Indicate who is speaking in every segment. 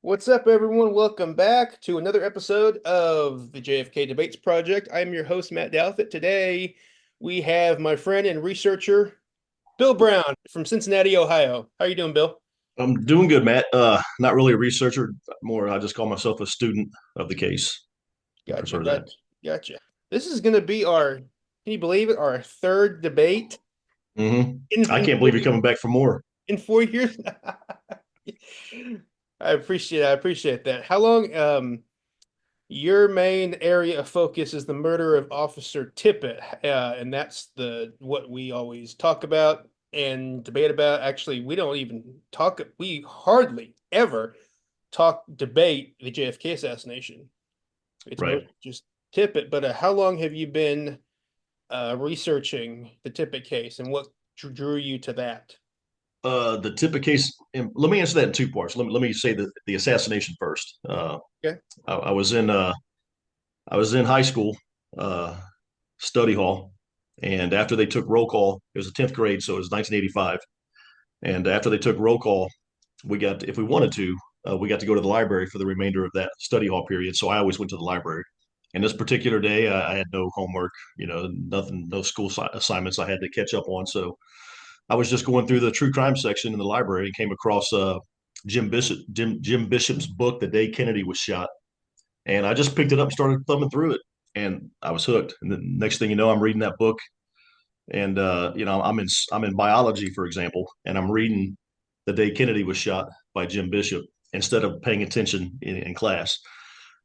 Speaker 1: What's up, everyone? Welcome back to another episode of the JFK Debates Project. I'm your host, Matt Douthit. Today, we have my friend and researcher, Bill Brown from Cincinnati, Ohio. How are you doing, Bill?
Speaker 2: I'm doing good, Matt. Not really a researcher, more I just call myself a student of the case. I
Speaker 1: Gotcha,
Speaker 2: prefer that.
Speaker 1: gotcha. This is going to be can you believe it, our third debate
Speaker 2: I
Speaker 1: in
Speaker 2: can't believe you're coming back for more.
Speaker 1: in 4 years. I appreciate that. How long? Your main area of focus is the murder of Officer Tippit, and that's the what we always talk about and debate about. Actually, we don't even talk. We hardly ever debate the JFK assassination. It's
Speaker 2: Right.
Speaker 1: mostly just Tippit. But how long have you been researching the Tippit case, and what drew you to that?
Speaker 2: The Tippit case, and let me answer that in two parts. Let me say the assassination first.
Speaker 1: Okay.
Speaker 2: I was in high school, uh, study hall, and after they took roll call, it was the 10th grade, so it was 1985. And after they took roll call, if we wanted to, we got to go to the library for the remainder of that study hall period. So I always went to the library. And this particular day, I had no homework, nothing, no school assignments I had to catch up on. So I was just going through the true crime section in the library and came across Jim Bishop's book, The Day Kennedy Was Shot. And I just picked it up and started thumbing through it. And I was hooked. And the next thing you know, I'm reading that book. And I'm in biology, for example, and I'm reading The Day Kennedy Was Shot by Jim Bishop instead of paying attention in class.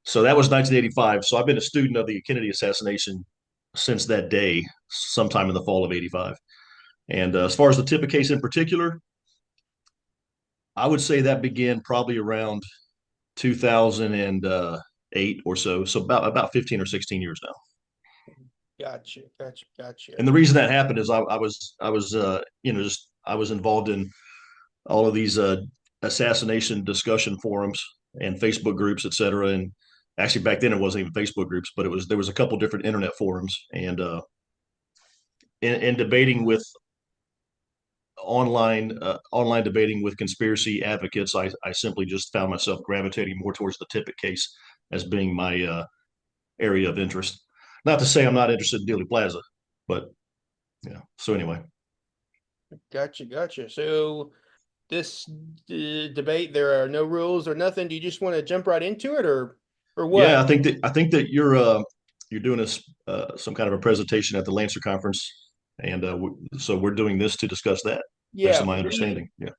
Speaker 2: So that was 1985. So I've been a student of the Kennedy assassination since that day, sometime in the fall of '85. And as far as the Tippit case in particular, I would say that began probably around 2008 or so. So about 15 or 16 years now.
Speaker 1: Gotcha.
Speaker 2: And the reason that happened is I was involved in all of these assassination discussion forums and Facebook groups, et cetera. And actually, back then it wasn't even Facebook groups, but there was a couple different internet forums, and in debating with online debating with conspiracy advocates, I simply just found myself gravitating more towards the Tippit case as being my area of interest. Not to say I'm not interested in Dealey Plaza, but yeah. So anyway,
Speaker 1: Gotcha. So this debate, there are no rules or nothing. Do you just want to jump right into it, or what?
Speaker 2: yeah, I think that you're doing some kind of a presentation at the Lancer conference, and so we're doing this to discuss that, based
Speaker 1: Yeah,
Speaker 2: on my
Speaker 1: we
Speaker 2: understanding. Yeah,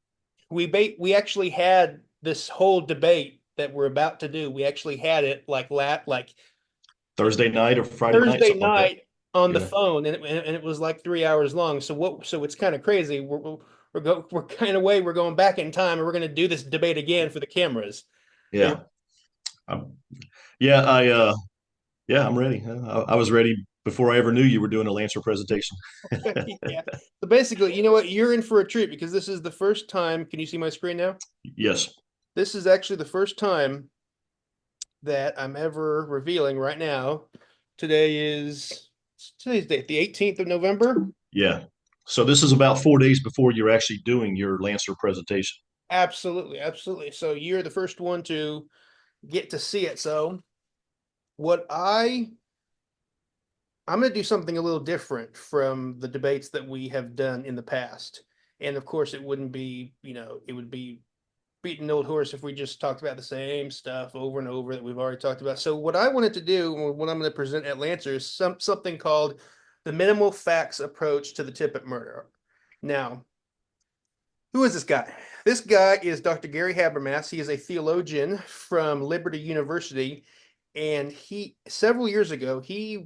Speaker 1: we actually had this whole debate that we're about to do. We actually had it like
Speaker 2: Thursday night or Friday night,
Speaker 1: Thursday
Speaker 2: something like that.
Speaker 1: night on the
Speaker 2: Yeah,
Speaker 1: phone, and it was like 3 hours long. So it's kind of crazy. We're kind of we're going back in time, and we're going to do this debate again for the cameras. And
Speaker 2: yeah, um, yeah. Yeah, I'm ready. I was ready before I ever knew you were doing a Lancer presentation.
Speaker 1: yeah, so basically, you know what? You're in for a treat because this is the first time. Can you see my screen now?
Speaker 2: Yes.
Speaker 1: This is actually the first time that I'm ever revealing right now. Today's date, the 18th of November.
Speaker 2: Yeah. So this is about 4 days before you're actually doing your Lancer presentation.
Speaker 1: Absolutely. So you're the first one to get to see it. So what I'm going to do something a little different from the debates that we have done in the past. And of course, it wouldn't be, it would be beating an old horse if we just talked about the same stuff over and over that we've already talked about. So what I wanted to do, what I'm going to present at Lancer, is something called the minimal facts approach to the Tippit murder. Now, who is this guy? This guy is Dr. Gary Habermas. He is a theologian from Liberty University, and he several years ago he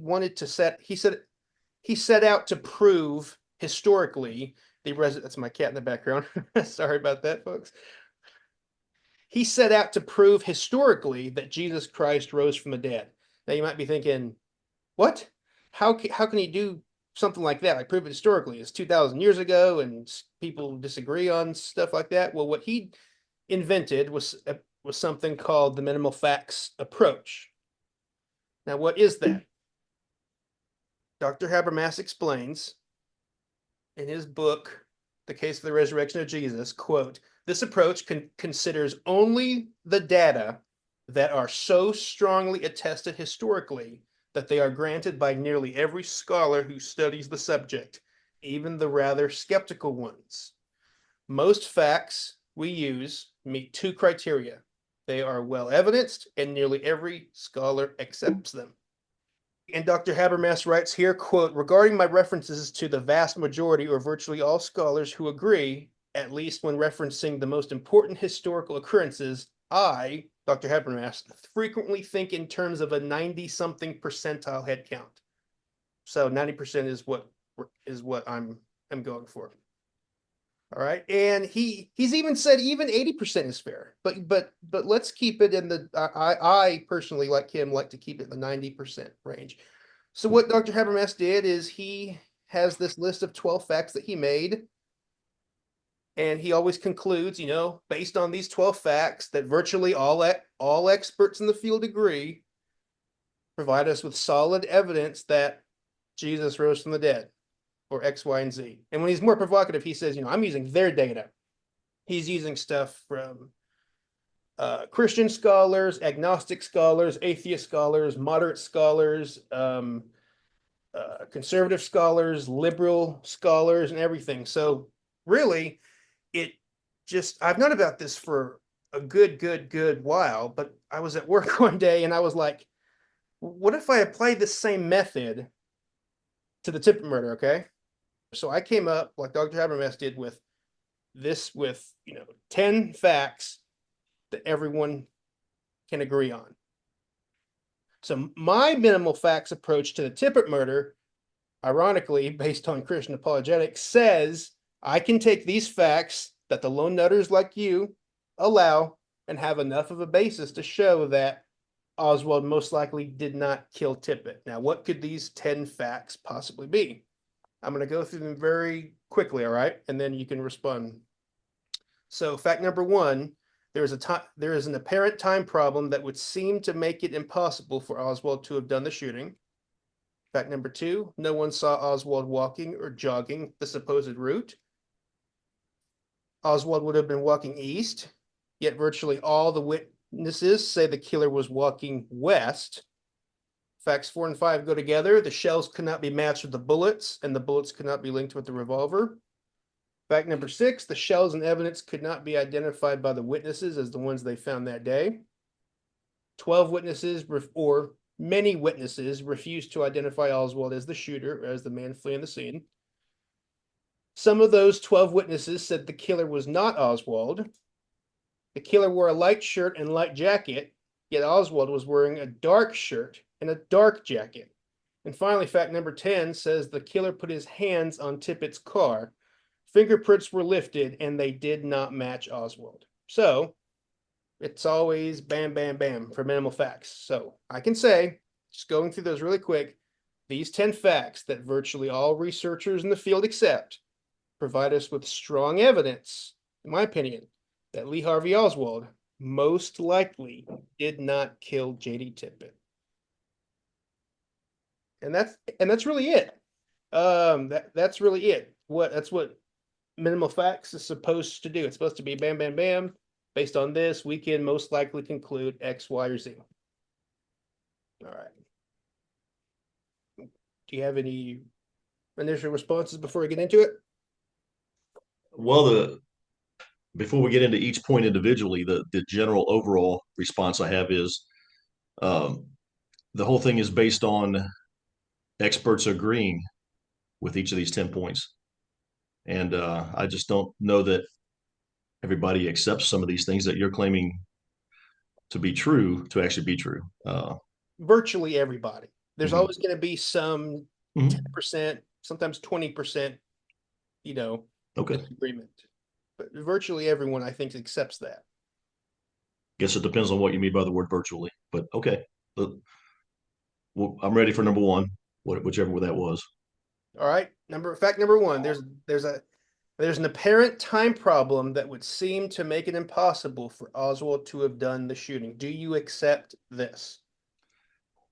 Speaker 1: set out to prove historically that's my cat in the background. Sorry about that, folks. He set out to prove historically that Jesus Christ rose from the dead. Now you might be thinking, what? How can he do something like that? Like prove it historically? It's 2,000 years ago, and people disagree on stuff like that. Well, what he invented was something called the minimal facts approach. Now, what is that? Dr. Habermas explains in his book, The Case of the Resurrection of Jesus, quote, This approach considers only the data that are so strongly attested historically that they are granted by nearly every scholar who studies the subject, even the rather skeptical ones. Most facts we use meet two criteria. They are well evidenced, and nearly every scholar accepts them. And Dr. Habermas writes here, quote, regarding my references to the vast majority or virtually all scholars who agree, at least when referencing the most important historical occurrences, I, Dr. Habermas, frequently think in terms of a 90-something percentile head count. So 90% is what I'm going for. All right. And he's even said even 80% is fair. But let's keep it in the I personally like to keep it in the 90% range. So what Dr. Habermas did is he has this list of 12 facts that he made. And he always concludes, based on these 12 facts that virtually all experts in the field agree, provide us with solid evidence that Jesus rose from the dead, or X, Y, and Z. And when he's more provocative, he says, I'm using their data. He's using stuff from Christian scholars, agnostic scholars, atheist scholars, moderate scholars, conservative scholars, liberal scholars, and everything. So really, I've known about this for a good while, but I was at work one day and I was like, what if I applied this same method to the Tippit murder? Okay. So I came up like Dr. Habermas did with 10 facts that everyone can agree on. So my minimal facts approach to the Tippit murder, ironically, based on Christian apologetics, says I can take these facts that the lone nutters like you allow and have enough of a basis to show that Oswald most likely did not kill Tippit. Now, what could these 10 facts possibly be? I'm going to go through them very quickly, all right? And then you can respond. So fact number one, there is an apparent time problem that would seem to make it impossible for Oswald to have done the shooting. Fact number two, no one saw Oswald walking or jogging the supposed route. Oswald would have been walking east, yet virtually all the witnesses say the killer was walking west. Facts 4 and 5 go together. The shells could not be matched with the bullets, and the bullets could not be linked with the revolver. Fact number 6, the shells and evidence could not be identified by the witnesses as the ones they found that day. 12 witnesses, or many witnesses, refused to identify Oswald as the shooter, or as the man fleeing the scene. Some of those 12 witnesses said the killer was not Oswald. The killer wore a light shirt and light jacket, yet Oswald was wearing a dark shirt and a dark jacket. And finally, fact number 10 says the killer put his hands on Tippit's car. Fingerprints were lifted and they did not match Oswald. So it's always bam, bam, bam for minimal facts. So I can say, just going through those really quick, these 10 facts that virtually all researchers in the field accept provide us with strong evidence, in my opinion, that Lee Harvey Oswald most likely did not kill J.D. Tippit. And that's really it. That's really it. That's what minimal facts is supposed to do. It's supposed to be bam, bam, bam. Based on this, we can most likely conclude X, Y, or Z. All right. Do you have any initial responses before we get into it?
Speaker 2: Well, before we get into each point individually, the general overall response I have is um, the whole thing is based on experts agreeing with each of these 10 points. And I just don't know that everybody accepts some of these things that you're claiming to be true to actually be true.
Speaker 1: Virtually everybody. There's
Speaker 2: Mhm.
Speaker 1: always going to be some
Speaker 2: Mhm.
Speaker 1: 10%, sometimes 20%,
Speaker 2: Okay.
Speaker 1: disagreement. But virtually everyone, I think, accepts that.
Speaker 2: Guess it depends on what you mean by the word virtually, but okay. Well, I'm ready for number one, whichever that was.
Speaker 1: All right. Fact number one, there's an apparent time problem that would seem to make it impossible for Oswald to have done the shooting. Do you accept this?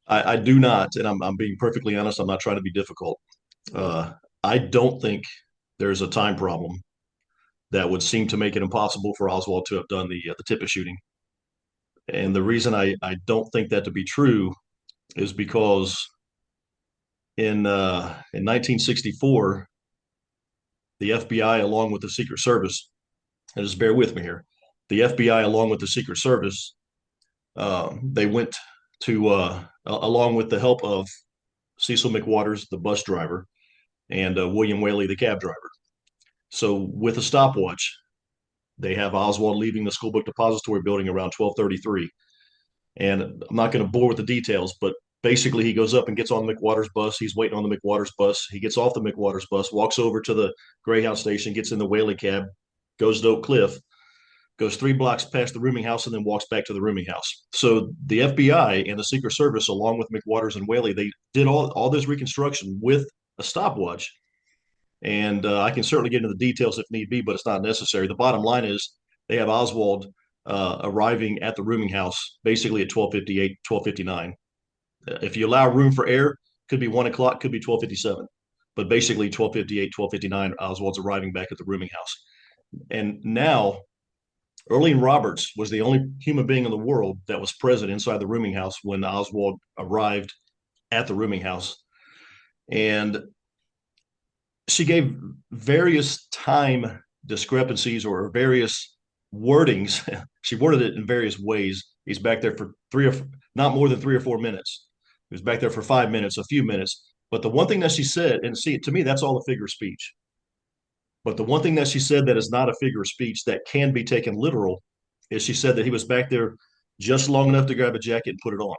Speaker 2: I do not, and I'm being perfectly honest. I'm not trying to be difficult.
Speaker 1: Okay.
Speaker 2: I don't think there's a time problem. that would seem to make it impossible for Oswald to have done the Tippit shooting. And the reason I don't think that to be true is because in 1964, the FBI, along with the Secret Service, and just bear with me here, the FBI, along with the Secret Service, they went to, along with the help of Cecil McWaters, the bus driver, and William Whaley, the cab driver. So with a stopwatch, they have Oswald leaving the school book depository building around 12:33. And I'm not going to bore with the details, but basically he goes up and gets on the McWaters bus. He's waiting on the McWaters bus. He gets off the McWaters bus, walks over to the Greyhound station, gets in the Whaley cab, goes to Oak Cliff, goes 3 blocks past the rooming house, and then walks back to the rooming house. So the FBI and the Secret Service, along with McWaters and Whaley, they did all this reconstruction with a stopwatch. And I can certainly get into the details if need be, but it's not necessary. The bottom line is they have Oswald arriving at the rooming house basically at 12:58, 12:59. If you allow room for error, could be 1 o'clock, could be 12:57. But basically 12:58, 12:59, Oswald's arriving back at the rooming house. And now Earlene Roberts was the only human being in the world that was present inside the rooming house when Oswald arrived at the rooming house. And she gave various time discrepancies or various wordings. She worded it in various ways. He's back there for not more than 3 or 4 minutes. He was back there for 5 minutes, a few minutes. But the one thing that she said, and see, to me, that's all a figure of speech. But the one thing that she said that is not a figure of speech that can be taken literal is she said that he was back there just long enough to grab a jacket and put it on.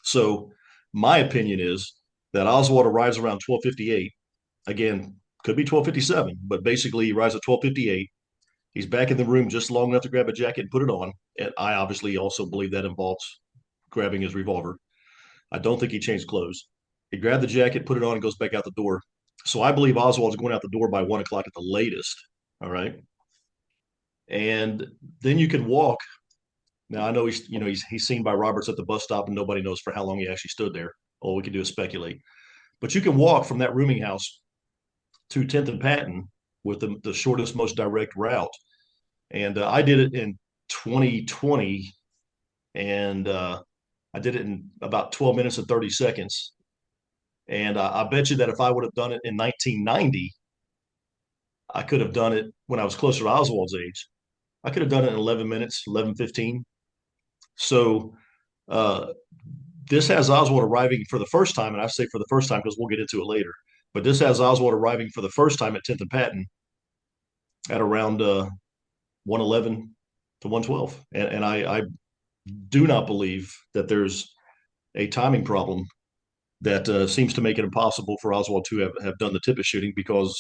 Speaker 2: So my opinion is that Oswald arrives around 12:58. Again, could be 12:57, but basically he arrives at 12:58. He's back in the room just long enough to grab a jacket and put it on. And I obviously also believe that involves grabbing his revolver. I don't think he changed clothes. He grabbed the jacket, put it on, and goes back out the door. So I believe Oswald's going out the door by 1 o'clock at the latest. All right. And then you can walk. Now I know he's seen by Roberts at the bus stop, and nobody knows for how long he actually stood there. All we can do is speculate. But you can walk from that rooming house to 10th and Patton with the shortest, most direct route. And I did it in 2020, and I did it in about 12 minutes and 30 seconds. And I bet you that if I would have done it in 1990, I could have done it when I was closer to Oswald's age. I could have done it in 11 minutes, 11:15. So uh, this has Oswald arriving for the first time, and I say for the first time because we'll get into it later. But this has Oswald arriving for the first time at 10th and Patton at around 111 to 112. And I do not believe that there's a timing problem that seems to make it impossible for Oswald to have done the Tippit shooting because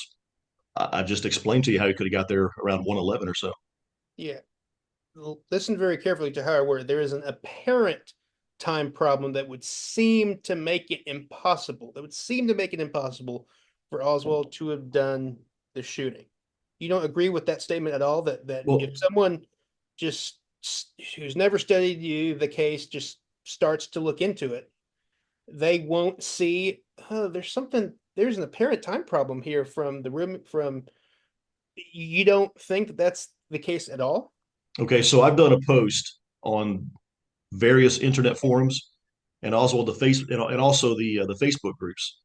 Speaker 2: I just explained to you how he could have got there around 111 or so.
Speaker 1: Yeah. Listen very carefully to how I word. There is an apparent time problem that would seem to make it impossible. That would seem to make it impossible for Oswald to have done the shooting. You don't agree with that statement at all? That
Speaker 2: Well,
Speaker 1: if someone just who's never studied the case just starts to look into it, they won't see, oh, there's an apparent time problem here from the room from you don't think that that's the case at all?
Speaker 2: okay, so I've done a post on various internet forums and also and also the Facebook groups,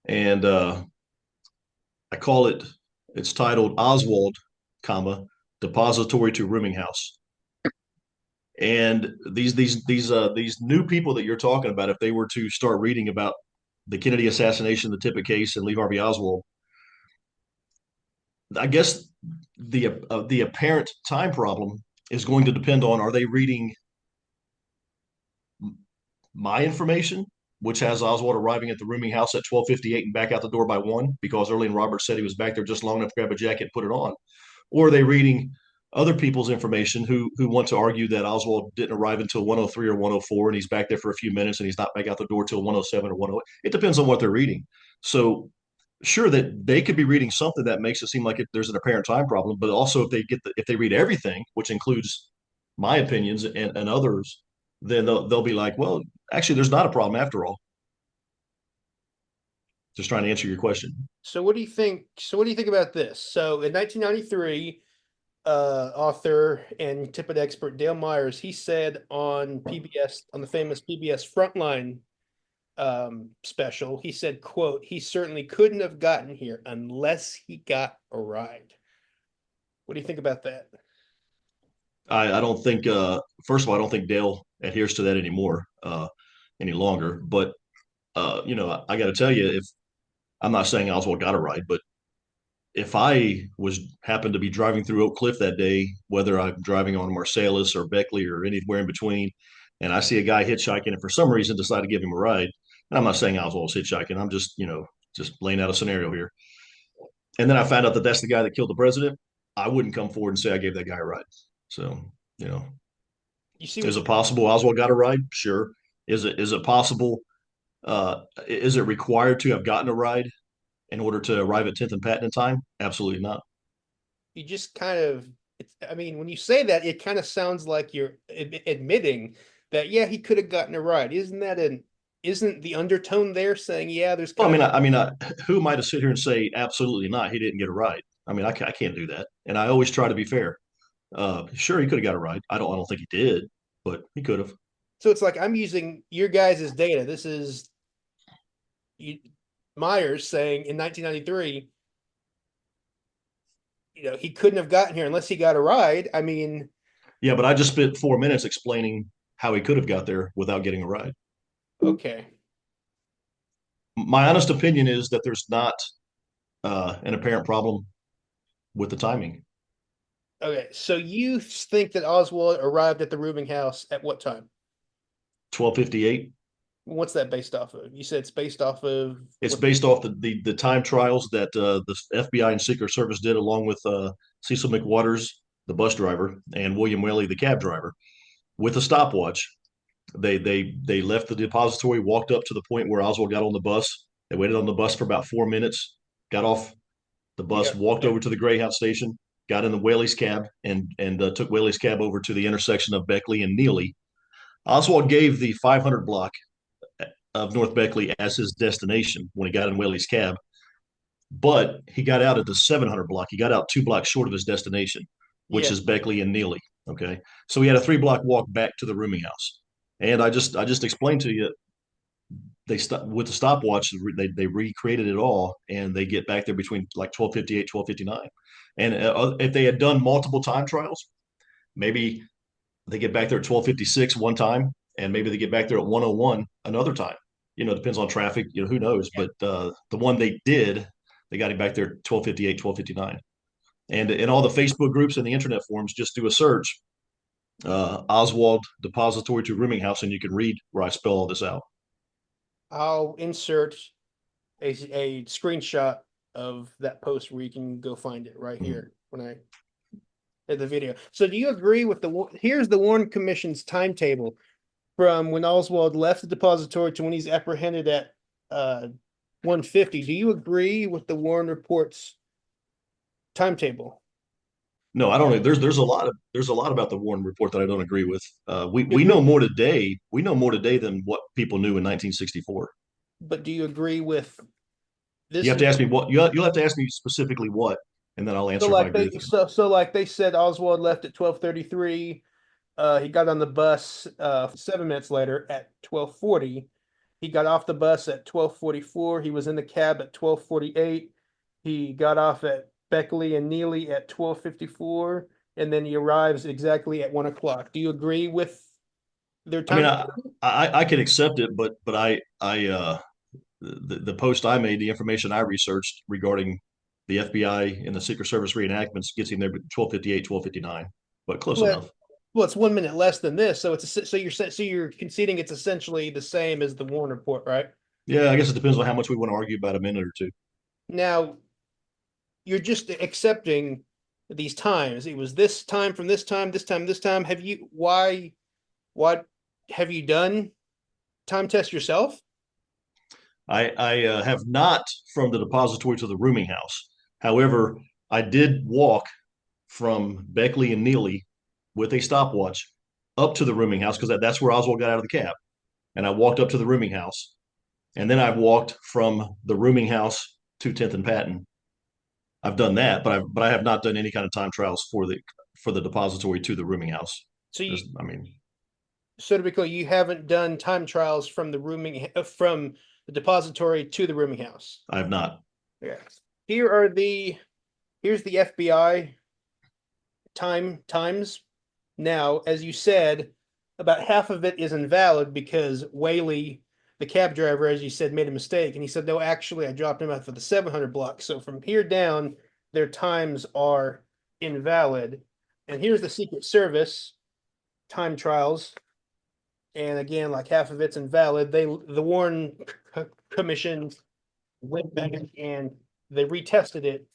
Speaker 2: and I call it. It's titled Oswald, comma depository to rooming house. And these new people that you're talking about, if they were to start reading about the Kennedy assassination, the Tippit case, and Lee Harvey Oswald, I guess the apparent time problem is going to depend on are they reading my information, which has Oswald arriving at the rooming house at 12:58 and back out the door by 1 because Earlene Roberts said he was back there just long enough to grab a jacket and put it on, or are they reading other people's information who want to argue that Oswald didn't arrive until 103 or 104 and he's back there for a few minutes and he's not back out the door till 107 or 108. It depends on what they're reading. So sure that they could be reading something that makes it seem like there's an apparent time problem, but also if they read everything, which includes my opinions and others, then they'll be like, well, actually, there's not a problem after all. Just trying to answer your question.
Speaker 1: So what do you think? So what do you think about this? So in 1993, author and tippet expert Dale Myers, he said on PBS, on the famous PBS Frontline special, he said, quote, he certainly couldn't have gotten here unless he got a ride. What do you think about that?
Speaker 2: I don't think first of all, I don't think Dale adheres to that anymore any longer. But I got to tell you, if I'm not saying Oswald got a ride, but if I was happened to be driving through Oak Cliff that day, whether I'm driving on Marsalis or Beckley or anywhere in between, and I see a guy hitchhiking and for some reason decide to give him a ride, and I'm not saying Oswald's hitchhiking, I'm just just laying out a scenario here. And then I found out that that's the guy that killed the president. I wouldn't come forward and say I gave that guy a ride. So you know,
Speaker 1: You see
Speaker 2: is
Speaker 1: what
Speaker 2: it
Speaker 1: you
Speaker 2: possible Oswald got a ride? Sure. Is it possible? Is it required to have gotten a ride in order to arrive at 10th and Patton in time? Absolutely not.
Speaker 1: you just kind of it's, I mean, when you say that, it kind of sounds like you're admitting that yeah, he could have gotten a ride. Isn't the undertone there saying yeah, there's
Speaker 2: Well,
Speaker 1: kind of
Speaker 2: who am I to sit here and say absolutely not? He didn't get a ride. I can't do that, and I always try to be fair. Sure, he could have got a ride. I don't think he did, but he could have.
Speaker 1: so it's like I'm using your guys' data. This is you, Myers saying in 1993, he couldn't have gotten here unless he got a ride. I mean,
Speaker 2: Yeah, but I just spent 4 minutes explaining how he could have got there without getting a ride.
Speaker 1: okay.
Speaker 2: My honest opinion is that there's not an apparent problem with the timing.
Speaker 1: Okay, so you think that Oswald arrived at the rooming house at what time?
Speaker 2: 12:58.
Speaker 1: What's that based off of? You said it's based off of
Speaker 2: It's
Speaker 1: what?
Speaker 2: based off the time trials that the FBI and Secret Service did, along with Cecil McWaters, the bus driver, and William Whaley, the cab driver, with a stopwatch. They left the depository, walked up to the point where Oswald got on the bus. They waited on the bus for about 4 minutes, got off the
Speaker 1: He
Speaker 2: bus,
Speaker 1: got
Speaker 2: walked
Speaker 1: okay.
Speaker 2: over to the Greyhound station, got in the Whaley's cab, and took Whaley's cab over to the intersection of Beckley and Neely. Oswald gave the 500 block of North Beckley as his destination when he got in Whaley's cab, but he got out at the 700 block. He got out 2 blocks short of his destination, which
Speaker 1: Yeah.
Speaker 2: is Beckley and Neely. Okay, so he had a 3 block walk back to the rooming house, and I just explained to you they with the stopwatch. They recreated it all, and they get back there between like 12:58, 12:59. And if they had done multiple time trials, maybe they get back there at 12:56 one time, and maybe they get back there at 1:01 another time. It depends on traffic. Who knows?
Speaker 1: Yeah.
Speaker 2: But the one they did, they got him back there at 12:58, 12:59. And in all the Facebook groups and the internet forums, just do a search, Oswald Depository to Rooming House, and you can read where I spell all this out.
Speaker 1: I'll insert a screenshot of that post where you can go find it right
Speaker 2: Mm.
Speaker 1: here when I hit the video. So do you agree with here's the Warren Commission's timetable from when Oswald left the depository to when he's apprehended at 150. Do you agree with the Warren report's timetable?
Speaker 2: No, I don't know. There's a lot about the Warren report that I don't agree with. We
Speaker 1: You
Speaker 2: we
Speaker 1: agree,
Speaker 2: know more today. We know more today than what people knew in 1964.
Speaker 1: but do you agree with
Speaker 2: You
Speaker 1: this
Speaker 2: have to ask me what you'll have to ask me specifically what, and then I'll
Speaker 1: so
Speaker 2: answer if I
Speaker 1: like
Speaker 2: agree
Speaker 1: they
Speaker 2: with you.
Speaker 1: so like they said Oswald left at 12:33. He got on the bus 7 minutes later at 12:40. He got off the bus at 12:44. He was in the cab at 12:48. He got off at Beckley and Neely at 12:54, and then he arrives exactly at 1 o'clock. Do you agree with their
Speaker 2: I mean,
Speaker 1: time?
Speaker 2: I can accept it, but the post I made, the information I researched regarding the FBI and the Secret Service reenactments gets him there 12:58, 12:59, but close
Speaker 1: Well,
Speaker 2: enough.
Speaker 1: well, it's 1 minute less than this, so you're conceding it's essentially the same as the Warren report, right?
Speaker 2: Yeah, I guess it depends on how much we want to argue about a minute or two.
Speaker 1: Now you're just accepting these times. It was this time from this time, this time, this time. Why have you done time test yourself?
Speaker 2: I have not from the depository to the rooming house. However, I did walk from Beckley and Neely with a stopwatch up to the rooming house because that's where Oswald got out of the cab. And I walked up to the rooming house And then I've walked from the rooming house to 10th and Patton. I've done that, but I have not done any kind of time trials for the depository to the rooming house.
Speaker 1: So you,
Speaker 2: I mean,
Speaker 1: so to be clear, you haven't done time trials from from the depository to the rooming house.
Speaker 2: I have not.
Speaker 1: Yeah. Here are here's the FBI times. Now, as you said, about half of it is invalid because Whaley, the cab driver, as you said, made a mistake. And he said, no, actually, I dropped him out for the 700 block. So from here down, their times are invalid. And here's the Secret Service time trials. And again, like half of it's invalid. The Warren Commission went back and they retested it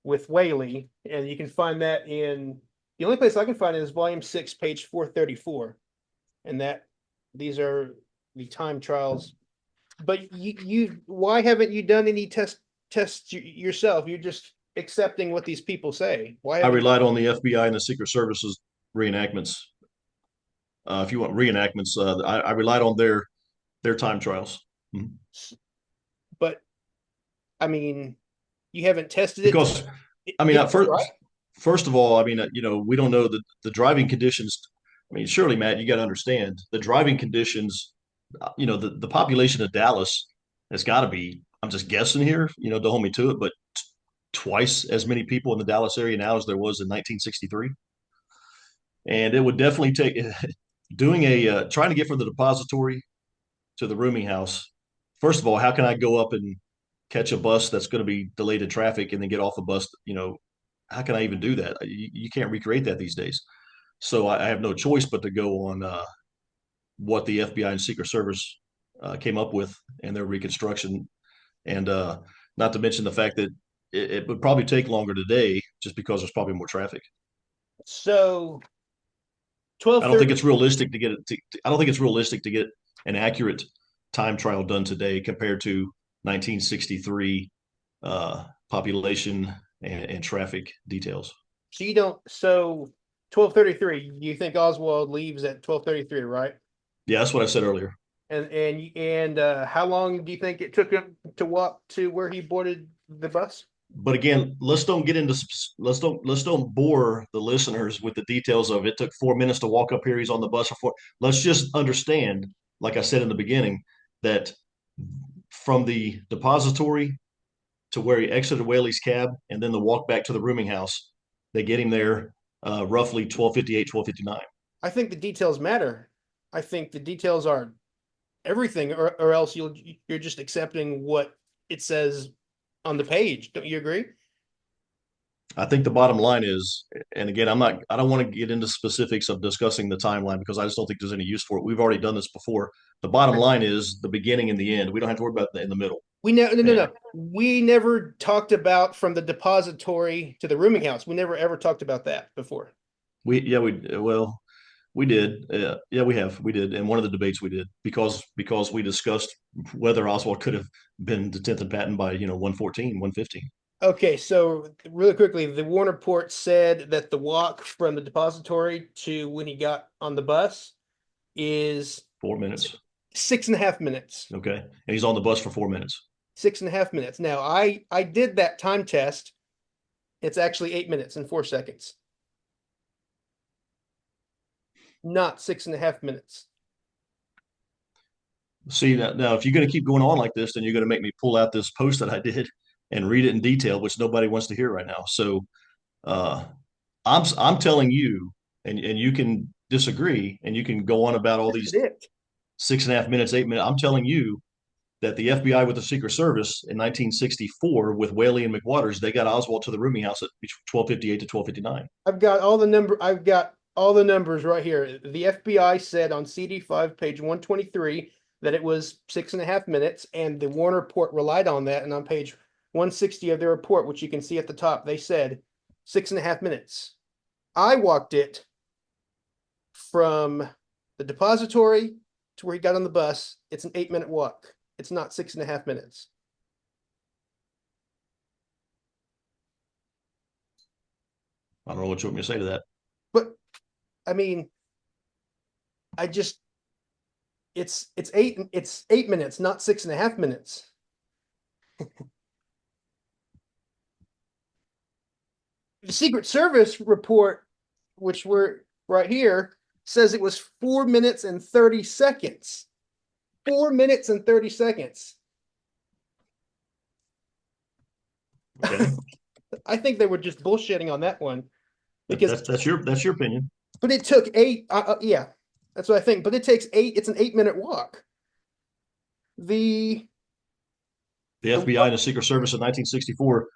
Speaker 1: with Whaley. And you can find that in the only place I can find it is volume 6, page 434. And these are the time trials. But why haven't you done any tests yourself? You're just accepting what these people say. Why
Speaker 2: I
Speaker 1: haven't
Speaker 2: relied on the FBI and the Secret Service's reenactments. If you want reenactments, I relied on their time trials. Mhm.
Speaker 1: But I mean, you haven't tested it
Speaker 2: Because I mean,
Speaker 1: is it right?
Speaker 2: first of all, I mean, we don't know the driving conditions. I mean, surely, Matt, you got to understand the driving conditions. The population of Dallas has got to be. I'm just guessing here. Don't hold me to it, but twice as many people in the Dallas area now as there was in 1963. And it would definitely take doing trying to get from the depository to the rooming house. First of all, how can I go up and catch a bus that's going to be delayed in traffic and then get off a bus? How can I even do that? You can't recreate that these days. So I have no choice but to go on what the FBI and Secret Service came up with and their reconstruction, and not to mention the fact that it would probably take longer today just because there's probably more traffic.
Speaker 1: So
Speaker 2: I don't think
Speaker 1: 1230.
Speaker 2: it's realistic to get it. I don't think it's realistic to get an accurate time trial done today compared to 1963 population and traffic details.
Speaker 1: So you don't. So 1233. You think Oswald leaves at 1233, right?
Speaker 2: Yeah, that's what I said earlier.
Speaker 1: And how long do you think it took him to walk to where he boarded the bus?
Speaker 2: But again, let's don't bore the listeners with the details of it. Took 4 minutes to walk up here. He's on the bus for four. Let's just understand, like I said in the beginning, that from the depository to where he exited Whaley's cab and then the walk back to the rooming house, they get him there roughly 12:58, 12:59.
Speaker 1: I think the details matter. I think the details are everything, or else you're just accepting what it says on the page. Don't you agree?
Speaker 2: I think the bottom line is, and again, I don't want to get into specifics of discussing the timeline because I just don't think there's any use for it. We've already done this before. The bottom line is the beginning and the end. We don't have to worry about in the middle.
Speaker 1: We never, no, no,
Speaker 2: And
Speaker 1: no. We never talked about from the depository to the rooming house. We never ever talked about that before.
Speaker 2: we did. We did. In one of the debates we did because we discussed whether Oswald could have been to 10th and Patton by 114, 115.
Speaker 1: Okay, so really quickly, the Warner Port said that the walk from the depository to when he got on the bus is
Speaker 2: 4 minutes.
Speaker 1: 6.5 minutes.
Speaker 2: Okay. And he's on the bus for 4 minutes.
Speaker 1: 6.5 minutes. Now I did that time test. It's actually 8 minutes and 4 seconds, not 6.5 minutes.
Speaker 2: See, now if you're going to keep going on like this, then you're going to make me pull out this post that I did and read it in detail, which nobody wants to hear right now. So uh, I'm telling you, and you can disagree, and you can go on about all these
Speaker 1: It.
Speaker 2: 6.5 minutes, 8 minutes. I'm telling you that the FBI with the Secret Service in 1964 with Whaley and McWaters, they got Oswald to the rooming house at 12:58 to 12:59.
Speaker 1: I've got all the numbers right here. The FBI said on CD5, page 123, that it was 6.5 minutes, and the Warner Port relied on that. And on page 160 of their report, which you can see at the top, they said 6.5 minutes. I walked it from the depository to where he got on the bus. It's an 8-minute walk. It's not 6.5 minutes.
Speaker 2: I don't know what you want me to say to that.
Speaker 1: But I mean, I just It's 8 minutes, not 6.5 minutes. The Secret Service report, which we're right here, says it was 4 minutes and 30 seconds. 4 minutes and 30 seconds.
Speaker 2: Okay.
Speaker 1: I think they were just bullshitting on that one because,
Speaker 2: That's your opinion.
Speaker 1: but it took eight. Yeah, that's what I think. But it takes eight. It's an 8 minute walk. The
Speaker 2: The
Speaker 1: the
Speaker 2: FBI and the Secret Service in 1964,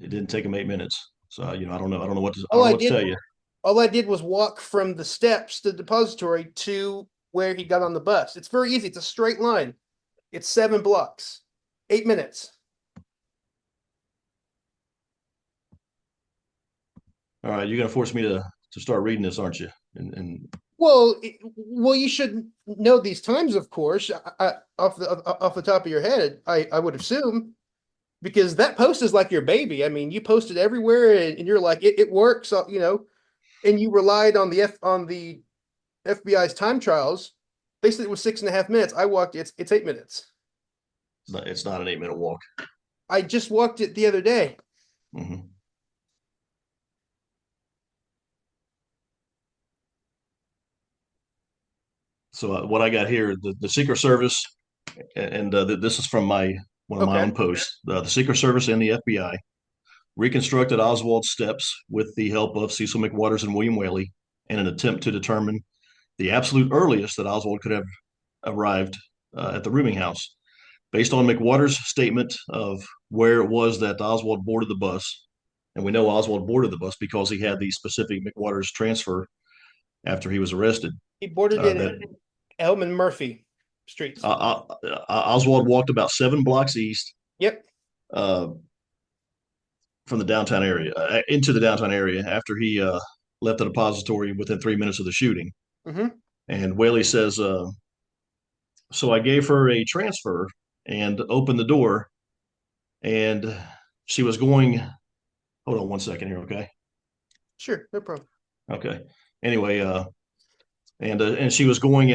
Speaker 2: it didn't take them 8 minutes. So I don't know. I don't know what to. I
Speaker 1: all
Speaker 2: don't know
Speaker 1: I
Speaker 2: what to
Speaker 1: did
Speaker 2: tell you.
Speaker 1: all I did was walk from the steps to the depository to where he got on the bus. It's very easy. It's a straight line. It's 7 blocks, 8 minutes.
Speaker 2: All right, you're gonna force me to start reading this, aren't you? And
Speaker 1: Well, you should know these times, of course, off the top of your head. I would assume because that post is like your baby. I mean, you post it everywhere, and you're like, it works, and you relied on the FBI's time trials. They said it was 6.5 minutes. I walked. It's 8 minutes.
Speaker 2: it's not an 8 minute walk.
Speaker 1: I just walked it the other day.
Speaker 2: Mm-hmm. So what I got here, the Secret Service, and this is from my one of my
Speaker 1: Okay.
Speaker 2: own posts. The Secret Service and the FBI reconstructed Oswald's steps with the help of Cecil McWatters and William Whaley in an attempt to determine the absolute earliest that Oswald could have arrived at the rooming house. Based on McWatters' statement of where it was that Oswald boarded the bus, and we know Oswald boarded the bus because he had the specific McWatters transfer after he was arrested.
Speaker 1: He boarded it
Speaker 2: That
Speaker 1: at Elm and Murphy streets.
Speaker 2: Oswald walked about 7 blocks east
Speaker 1: Yep.
Speaker 2: uh, from the downtown area into the downtown area after he left the depository within 3 minutes of the shooting.
Speaker 1: Mm-hmm.
Speaker 2: And Whaley says, "So I gave her a transfer and opened the door, and she was going." Hold on one second here, okay?
Speaker 1: Sure, no problem.
Speaker 2: Okay. Anyway, and she was going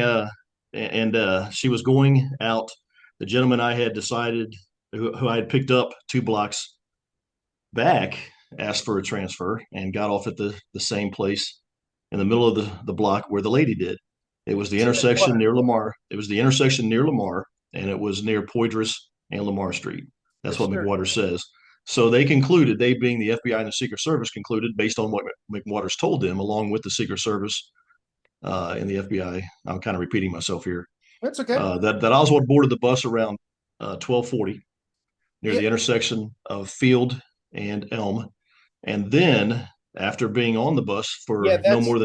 Speaker 2: she was going out. The gentleman I had decided who I had picked up 2 blocks back asked for a transfer and got off at the same place in the middle of the block where the lady did. It was the
Speaker 1: So that's
Speaker 2: intersection
Speaker 1: water.
Speaker 2: near Lamar. It was the intersection near Lamar, and it was near Poydras and Lamar Street. That's
Speaker 1: Yes,
Speaker 2: what
Speaker 1: sir.
Speaker 2: McWatters says. So they concluded, they being the FBI and the Secret Service, concluded based on what McWatters told them, along with the Secret Service and the FBI. I'm kind of repeating myself here.
Speaker 1: That's okay.
Speaker 2: That Oswald boarded the bus around 12:40 near the
Speaker 1: Yep.
Speaker 2: intersection of Field and Elm, and then after being on the bus
Speaker 1: Yeah,
Speaker 2: for
Speaker 1: that's
Speaker 2: no more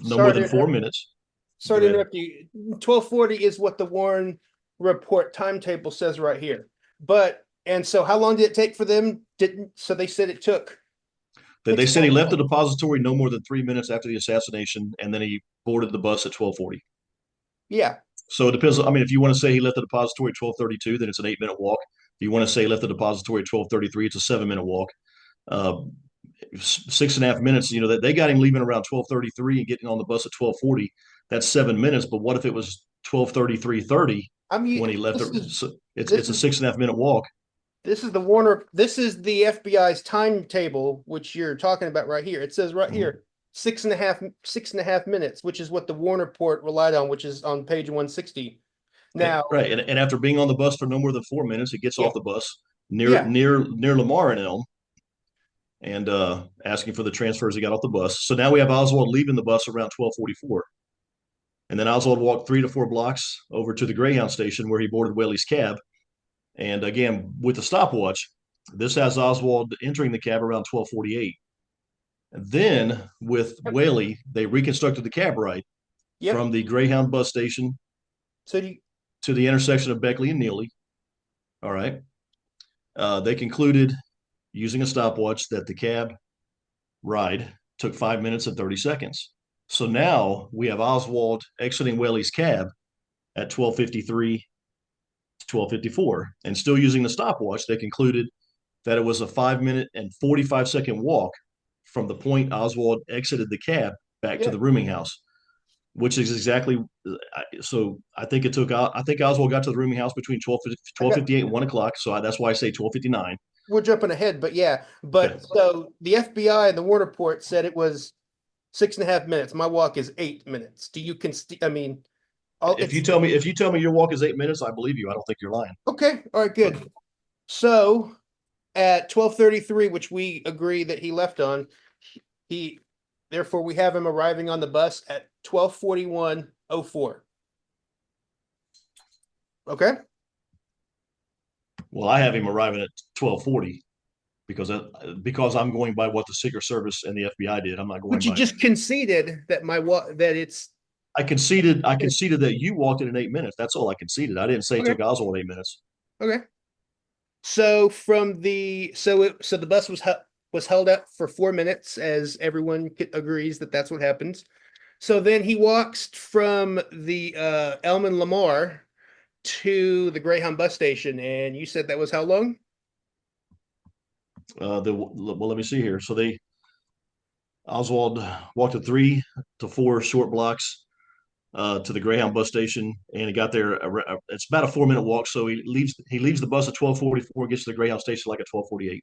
Speaker 1: sorry
Speaker 2: than
Speaker 1: to
Speaker 2: 4 minutes.
Speaker 1: sorry
Speaker 2: Go
Speaker 1: to
Speaker 2: ahead.
Speaker 1: interrupt you. 12:40 is what the Warren report timetable says right here. But and so how long did it take for them? Didn't so they said it took
Speaker 2: They
Speaker 1: six and
Speaker 2: said
Speaker 1: a
Speaker 2: he
Speaker 1: half
Speaker 2: left the
Speaker 1: minutes.
Speaker 2: depository no more than 3 minutes after the assassination, and then he boarded the bus at 12:40.
Speaker 1: Yeah.
Speaker 2: So it depends. I mean, if you want to say he left the depository at 12:32, then it's an 8 minute walk. If you want to say he left the depository at 12:33, it's a 7 minute walk. Uh, 6.5 minutes. They got him leaving around 12:33 and getting on the bus at 12:40. That's 7 minutes. But what if it was 12:33:30
Speaker 1: I
Speaker 2: when
Speaker 1: mean,
Speaker 2: he left?
Speaker 1: this is
Speaker 2: So it's
Speaker 1: this
Speaker 2: it's a
Speaker 1: is
Speaker 2: 6.5 minute walk.
Speaker 1: this is the Warner. This is the FBI's timetable, which you're talking about right here. It says right
Speaker 2: Mhm.
Speaker 1: here, 6.5 minutes, which is what the Warner report relied on, which is on page 160. Now,
Speaker 2: Right, and after being on the bus for no more than 4 minutes, it gets
Speaker 1: yeah,
Speaker 2: off the bus near
Speaker 1: yeah,
Speaker 2: near near Lamar and Elm, and asking for the transfers. He got off the bus. So now we have Oswald leaving the bus around 12:44, and then Oswald walked 3 to 4 blocks over to the Greyhound station where he boarded Whaley's cab. And again, with the stopwatch, this has Oswald entering the cab around 12:48. Then with
Speaker 1: yep,
Speaker 2: Whaley, they reconstructed the cab ride
Speaker 1: yep.
Speaker 2: from the Greyhound bus station
Speaker 1: So you,
Speaker 2: to the intersection of Beckley and Neely. All right. They concluded using a stopwatch that the cab ride took 5 minutes and 30 seconds. So now we have Oswald exiting Whaley's cab at 12:53 to 12:54, and still using the stopwatch. They concluded that it was a 5 minute and 45 second walk from the point Oswald exited the cab back to
Speaker 1: yeah,
Speaker 2: the rooming house. which is exactly. So I think it took out. I think Oswald got to the rooming house between
Speaker 1: I got
Speaker 2: 12:58 and 1 o'clock. So that's why I say 12:59.
Speaker 1: we're jumping ahead, but yeah.
Speaker 2: Okay.
Speaker 1: But so the FBI and the war report said it was 6.5 minutes. My walk is 8 minutes. Do you I mean, all
Speaker 2: If you
Speaker 1: it's
Speaker 2: tell me if you tell me your walk is 8 minutes, I believe you. I don't think you're lying.
Speaker 1: okay. All right,
Speaker 2: But
Speaker 1: good. So at 12:33, which we agree that he left on, he therefore we have him arriving on the bus at 12:41:04. Okay.
Speaker 2: well, I have him arriving at 12:40 because I'm going by what the Secret Service and the FBI did. I'm not going
Speaker 1: But you
Speaker 2: by.
Speaker 1: just conceded that my walk that it's
Speaker 2: I conceded that you walked it in 8 minutes. That's all I conceded. I didn't say it
Speaker 1: okay.
Speaker 2: took Oswald 8 minutes.
Speaker 1: Okay. So so the bus was held up for 4 minutes, as everyone agrees that that's what happens. So then he walks from the Elman Lamar to the Greyhound bus station, and you said that was how long?
Speaker 2: Well, let me see here. So they Oswald walked the 3 to 4 short blocks to the Greyhound bus station, and he got there. It's about a 4 minute walk. So he leaves the bus at 12:44, gets to the Greyhound station like at 12:48.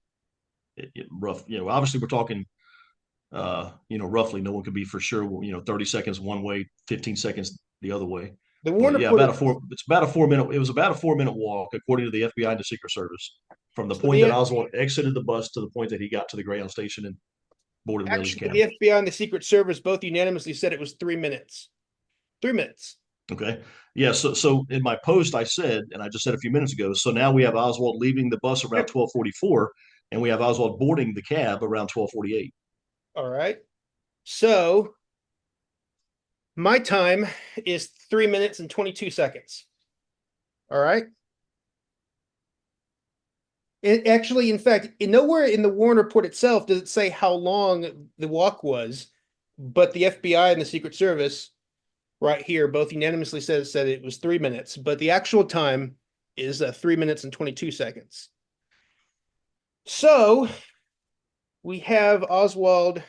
Speaker 2: Rough, obviously we're talking, roughly. No one could be for sure. 30 seconds one way, 15 seconds the other way.
Speaker 1: The
Speaker 2: But
Speaker 1: Warner
Speaker 2: yeah,
Speaker 1: put
Speaker 2: about
Speaker 1: it.
Speaker 2: a four. It's about a 4 minute. It was about a 4 minute walk, according to the FBI and the Secret Service, from the
Speaker 1: So
Speaker 2: point that
Speaker 1: the
Speaker 2: Oswald exited the bus to the point that he got to the Greyhound station and boarded Whaley's
Speaker 1: actually
Speaker 2: cab.
Speaker 1: the FBI and the Secret Service both unanimously said it was 3 minutes. 3 minutes.
Speaker 2: Okay. Yeah. So in my post, I said, and I just said a few minutes ago. So now we have Oswald leaving the bus around
Speaker 1: Yep.
Speaker 2: 12:44, and we have Oswald boarding the cab around 12:48.
Speaker 1: All right. So my time is 3 minutes and 22 seconds. All right. It actually, in fact, nowhere in the Warren report itself does it say how long the walk was, but the FBI and the Secret Service right here both unanimously said it was 3 minutes, but the actual time is 3 minutes and 22 seconds. So we have Oswald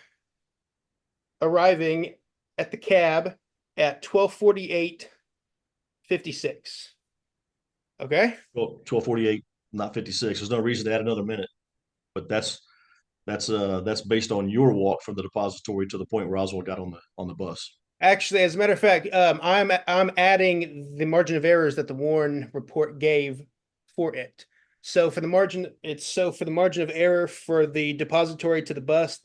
Speaker 1: arriving at the cab at 12:48:56. Okay.
Speaker 2: Well, 12:48, not 56. There's no reason to add another minute, but that's based on your walk from the depository to the point where Oswald got on the bus.
Speaker 1: Actually, as a matter of fact, I'm adding the margin of errors that the Warren report gave for it. So for the margin of error for the depository to the bus,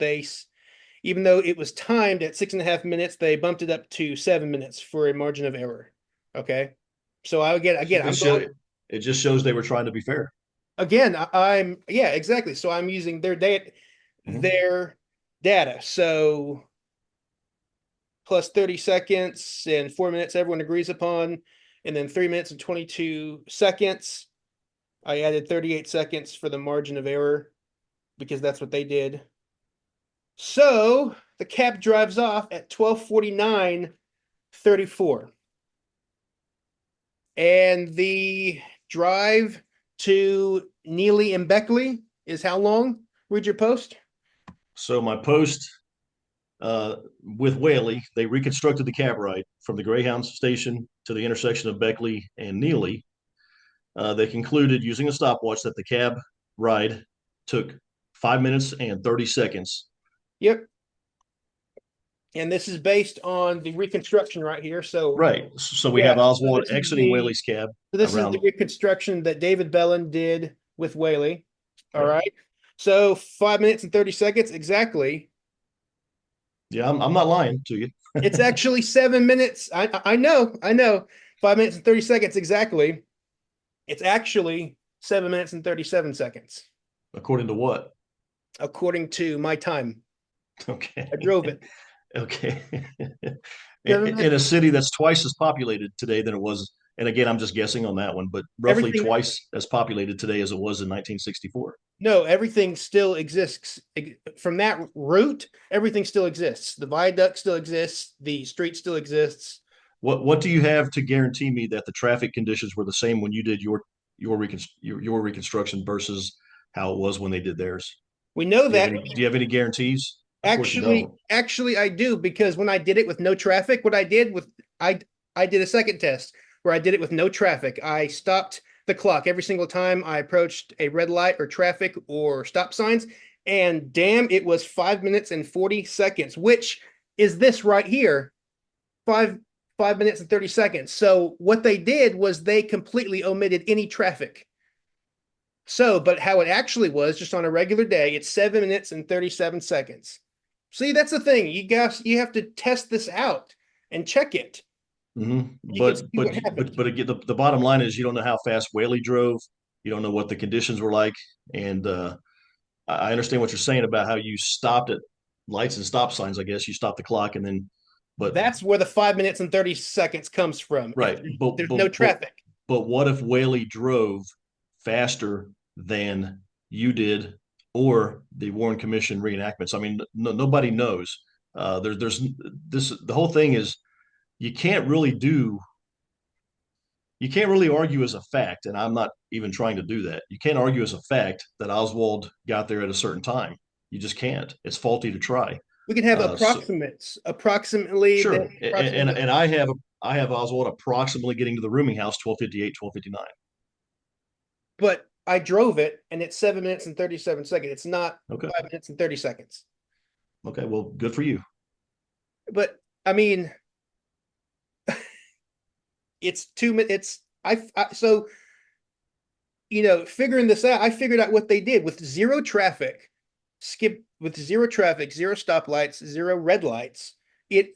Speaker 1: even though it was timed at 6.5 minutes, they bumped it up to 7 minutes for a margin of error. Okay. So again,
Speaker 2: It, show, it just shows they were trying to be fair.
Speaker 1: I'm yeah, exactly. So I'm using
Speaker 2: Mhm.
Speaker 1: their data. So plus 30 seconds and 4 minutes, everyone agrees upon, and then 3 minutes and 22 seconds. I added 38 seconds for the margin of error because that's what they did. So the cab drives off at 12:49:34. And the drive to Neely and Beckley is how long? Read your post.
Speaker 2: So my post with Whaley, they reconstructed the cab ride from the Greyhound station to the intersection of Beckley and Neely. They concluded using a stopwatch that the cab ride took 5 minutes and 30 seconds.
Speaker 1: Yep. And this is based on the reconstruction right here. So
Speaker 2: Right. So we
Speaker 1: yeah,
Speaker 2: have
Speaker 1: so
Speaker 2: Oswald exiting Whaley's cab
Speaker 1: this is the
Speaker 2: around.
Speaker 1: reconstruction that David Bellin did with Whaley. All
Speaker 2: Okay.
Speaker 1: right. So 5 minutes and 30 seconds exactly.
Speaker 2: Yeah, I'm not lying to you.
Speaker 1: It's actually 7 minutes. I know, I know. 5 minutes and 30 seconds exactly. It's actually 7 minutes and 37 seconds,
Speaker 2: According to what?
Speaker 1: according to my time.
Speaker 2: Okay.
Speaker 1: I drove it.
Speaker 2: Okay.
Speaker 1: Seven
Speaker 2: In
Speaker 1: minutes.
Speaker 2: a city that's twice as populated today than it was, and again, I'm just guessing on that one, but roughly
Speaker 1: Everything,
Speaker 2: twice as populated today as it was in 1964.
Speaker 1: no, everything still exists from that route. Everything still exists. The viaduct still exists. The street still exists.
Speaker 2: What do you have to guarantee me that the traffic conditions were the same when you did your reconstruction versus how it was when they did theirs?
Speaker 1: We know
Speaker 2: Do you have
Speaker 1: that
Speaker 2: any do you have any guarantees? Of course you don't.
Speaker 1: Actually, I do, because when I did it with no traffic, I I did a second test where I did it with no traffic. I stopped the clock every single time I approached a red light or traffic or stop signs, and damn, it was 5 minutes and 40 seconds, which is this right here, five 5 minutes and 30 seconds. So what they did was they completely omitted any traffic. So, but how it actually was, just on a regular day, it's 7 minutes and 37 seconds. See, that's the thing. You have to test this out and check it. You can
Speaker 2: But
Speaker 1: see what happened.
Speaker 2: again, the bottom line is you don't know how fast Whaley drove. You don't know what the conditions were like, and I understand what you're saying about how you stopped at lights and stop signs. I guess you stopped the clock and then, but
Speaker 1: That's where the 5 minutes and 30 seconds comes from. If
Speaker 2: right,
Speaker 1: there's no traffic.
Speaker 2: but what if Whaley drove faster than you did or the Warren Commission reenactments? I mean, nobody knows. There's this. The whole thing is you can't really do. You can't really argue as a fact, and I'm not even trying to do that. You can't argue as a fact that Oswald got there at a certain time. You just can't. It's faulty to try.
Speaker 1: We can have
Speaker 2: So
Speaker 1: approximates. Approximately the
Speaker 2: sure,
Speaker 1: approximately,
Speaker 2: and I have Oswald approximately getting to the rooming house 12:58, 12:59.
Speaker 1: but I drove it and it's 7 minutes and 37 seconds. It's not
Speaker 2: Okay.
Speaker 1: 5 minutes and 30 seconds.
Speaker 2: Okay. Well, good for you.
Speaker 1: But I mean, it's 2 minutes. So figuring this out, I figured out what they did with zero traffic, zero traffic, zero stoplights, zero red lights. It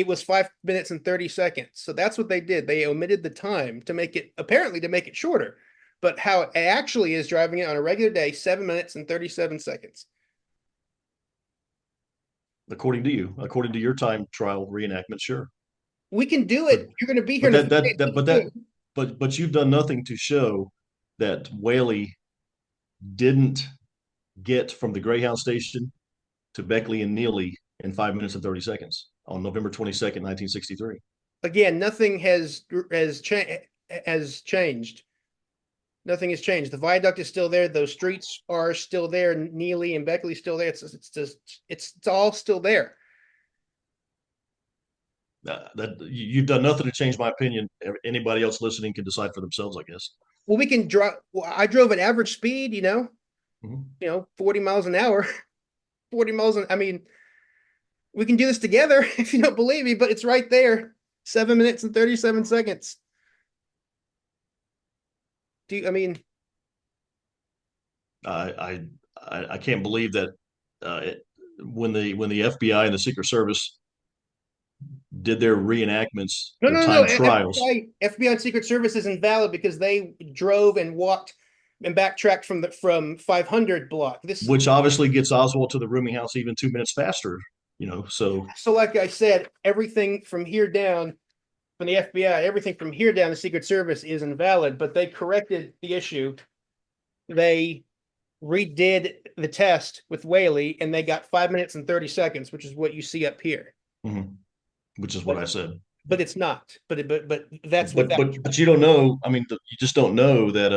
Speaker 1: was 5 minutes and 30 seconds. So that's what they did. They omitted the time to make it, apparently to make it shorter. But how it actually is, driving it on a regular day, 7 minutes and 37 seconds.
Speaker 2: According to you, according to your time trial reenactment, sure.
Speaker 1: We can do
Speaker 2: But
Speaker 1: it. You're going to be here
Speaker 2: but
Speaker 1: in a few days. We can do it.
Speaker 2: but you've done nothing to show that Whaley didn't get from the Greyhound station to Beckley and Neely in 5 minutes and 30 seconds on November 22nd, 1963.
Speaker 1: Again, nothing has changed. Nothing has changed. The viaduct is still there. Those streets are still there. Neely and Beckley still there. It's all still there.
Speaker 2: That you've done nothing to change my opinion. Anybody else listening can decide for themselves, I guess.
Speaker 1: Well, we can drive. Well, I drove at average speed.
Speaker 2: Mm-hmm.
Speaker 1: 40 miles an hour. 40 miles. I mean, we can do this together if you don't believe me, but it's right there. 7 minutes and 37 seconds. I mean,
Speaker 2: I can't believe that when the FBI and the Secret Service did their reenactments,
Speaker 1: no,
Speaker 2: their
Speaker 1: no, no.
Speaker 2: time trials,
Speaker 1: FBI and Secret Service is invalid because they drove and walked and backtracked from 500 block.
Speaker 2: which obviously gets Oswald to the rooming house even 2 minutes faster. So
Speaker 1: So like I said, everything from here down, from the FBI, everything from here down, the Secret Service is invalid, but they corrected the issue. They redid the test with Whaley and they got 5 minutes and 30 seconds, which is what you see up here.
Speaker 2: mhm, which is what I said.
Speaker 1: But it's not. But that's what that.
Speaker 2: But you don't know. I mean, you just don't know that.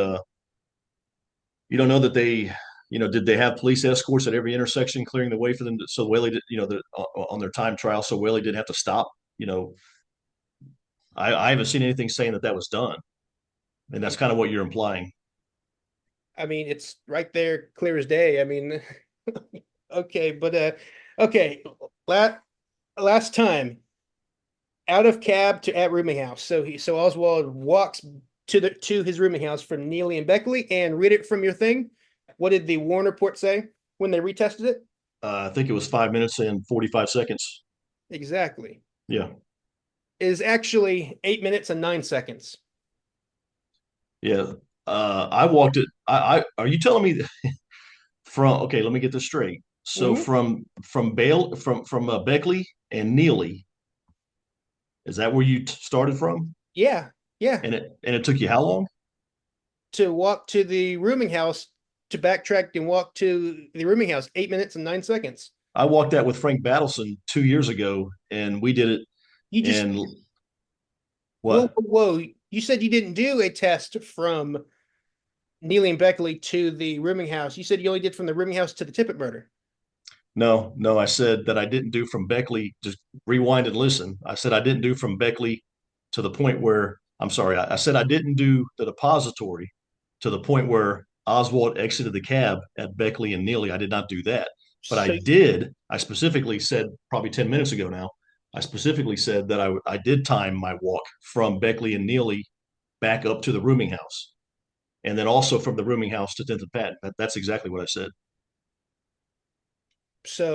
Speaker 2: You don't know that they. Did they have police escorts at every intersection clearing the way for them? So Whaley did. On their time trial, so Whaley didn't have to stop. I haven't seen anything saying that was done, and that's kind of what you're implying.
Speaker 1: I mean, it's right there, clear as day. I mean, okay, but okay. Last time, out of cab to at rooming house. So Oswald walks to his rooming house from Neely and Beckley, and read it from your thing. What did the Warren report say when they retested it?
Speaker 2: I think it was 5 minutes and 45 seconds.
Speaker 1: Exactly.
Speaker 2: Yeah.
Speaker 1: It is actually 8 minutes and 9 seconds.
Speaker 2: Yeah. I walked it. Are you telling me that from, okay, let me get this straight. So
Speaker 1: Mhm.
Speaker 2: from Beckley and Neely, is that where you started from?
Speaker 1: Yeah, yeah.
Speaker 2: And it took you how long?
Speaker 1: To walk to the rooming house, to backtrack and walk to the rooming house, 8 minutes and 9 seconds.
Speaker 2: I walked that with Frank Battleson 2 years ago, and we did it
Speaker 1: You just
Speaker 2: in
Speaker 1: whoa,
Speaker 2: what?
Speaker 1: whoa, whoa. You said you didn't do a test from Neely and Beckley to the rooming house. You said you only did from the rooming house to the Tippit murder.
Speaker 2: No, I said that I didn't do from Beckley, just rewind and listen. I said I didn't do from Beckley to the point where, I'm sorry, I said I didn't do the depository to the point where Oswald exited the cab at Beckley and Neely. I did not do that. But
Speaker 1: So
Speaker 2: I specifically said probably 10 minutes ago now, I specifically said that I did time my walk from Beckley and Neely back up to the rooming house. And then also from the rooming house to 10th and Patton. That's exactly what I said.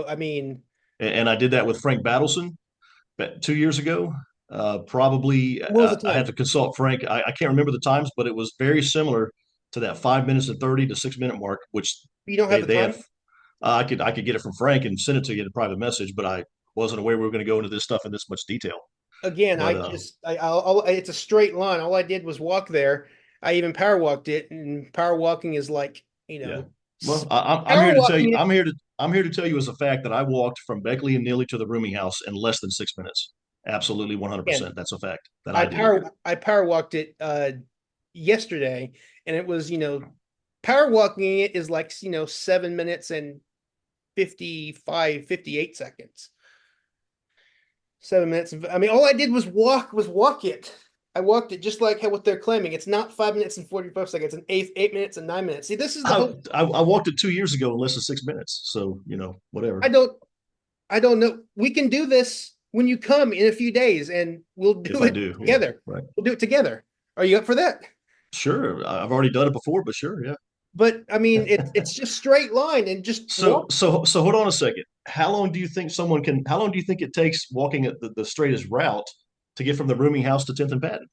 Speaker 1: I mean,
Speaker 2: And I did that with Frank Battleson 2 years ago. Probably,
Speaker 1: what was the
Speaker 2: I have
Speaker 1: time?
Speaker 2: to consult Frank. I can't remember the times, but it was very similar to that 5 minutes and 30 to 6 minute mark, which
Speaker 1: You don't have the
Speaker 2: they have.
Speaker 1: time?
Speaker 2: I could get it from Frank and send it to you in a private message, but I wasn't aware we were going to go into this stuff in this much detail.
Speaker 1: Again,
Speaker 2: But
Speaker 1: it's a straight line. All I did was walk there. I even power walked it, and power walking is like,
Speaker 2: yeah,
Speaker 1: s-
Speaker 2: well, I'm
Speaker 1: power
Speaker 2: here to tell you.
Speaker 1: walking it.
Speaker 2: I'm here to tell you as a fact that I walked from Beckley and Neely to the rooming house in less than 6 minutes. Absolutely,
Speaker 1: Again,
Speaker 2: 100%. That's a fact that I did.
Speaker 1: I power walked it yesterday, and it was, power walking it is like, 7 minutes and 58 seconds. 7 minutes. I mean, all I did was walk it. I walked it just like what they're claiming. It's not 5 minutes and 45 seconds, and 8 minutes and 9 minutes. See, this is the
Speaker 2: I,
Speaker 1: whole.
Speaker 2: I walked it 2 years ago in less than 6 minutes. So,
Speaker 1: I
Speaker 2: whatever.
Speaker 1: don't I don't know. We can do this when you come in a few days, and we'll
Speaker 2: If
Speaker 1: do
Speaker 2: I
Speaker 1: it
Speaker 2: do, yeah,
Speaker 1: together.
Speaker 2: right.
Speaker 1: We'll do it together. Are you up for that?
Speaker 2: Sure. I've already done it before, but sure, yeah.
Speaker 1: But I mean, it's just straight line and just
Speaker 2: So,
Speaker 1: walk.
Speaker 2: so hold on a second. How long do you think it takes walking at the straightest route to get from the rooming house to 10th and Patton?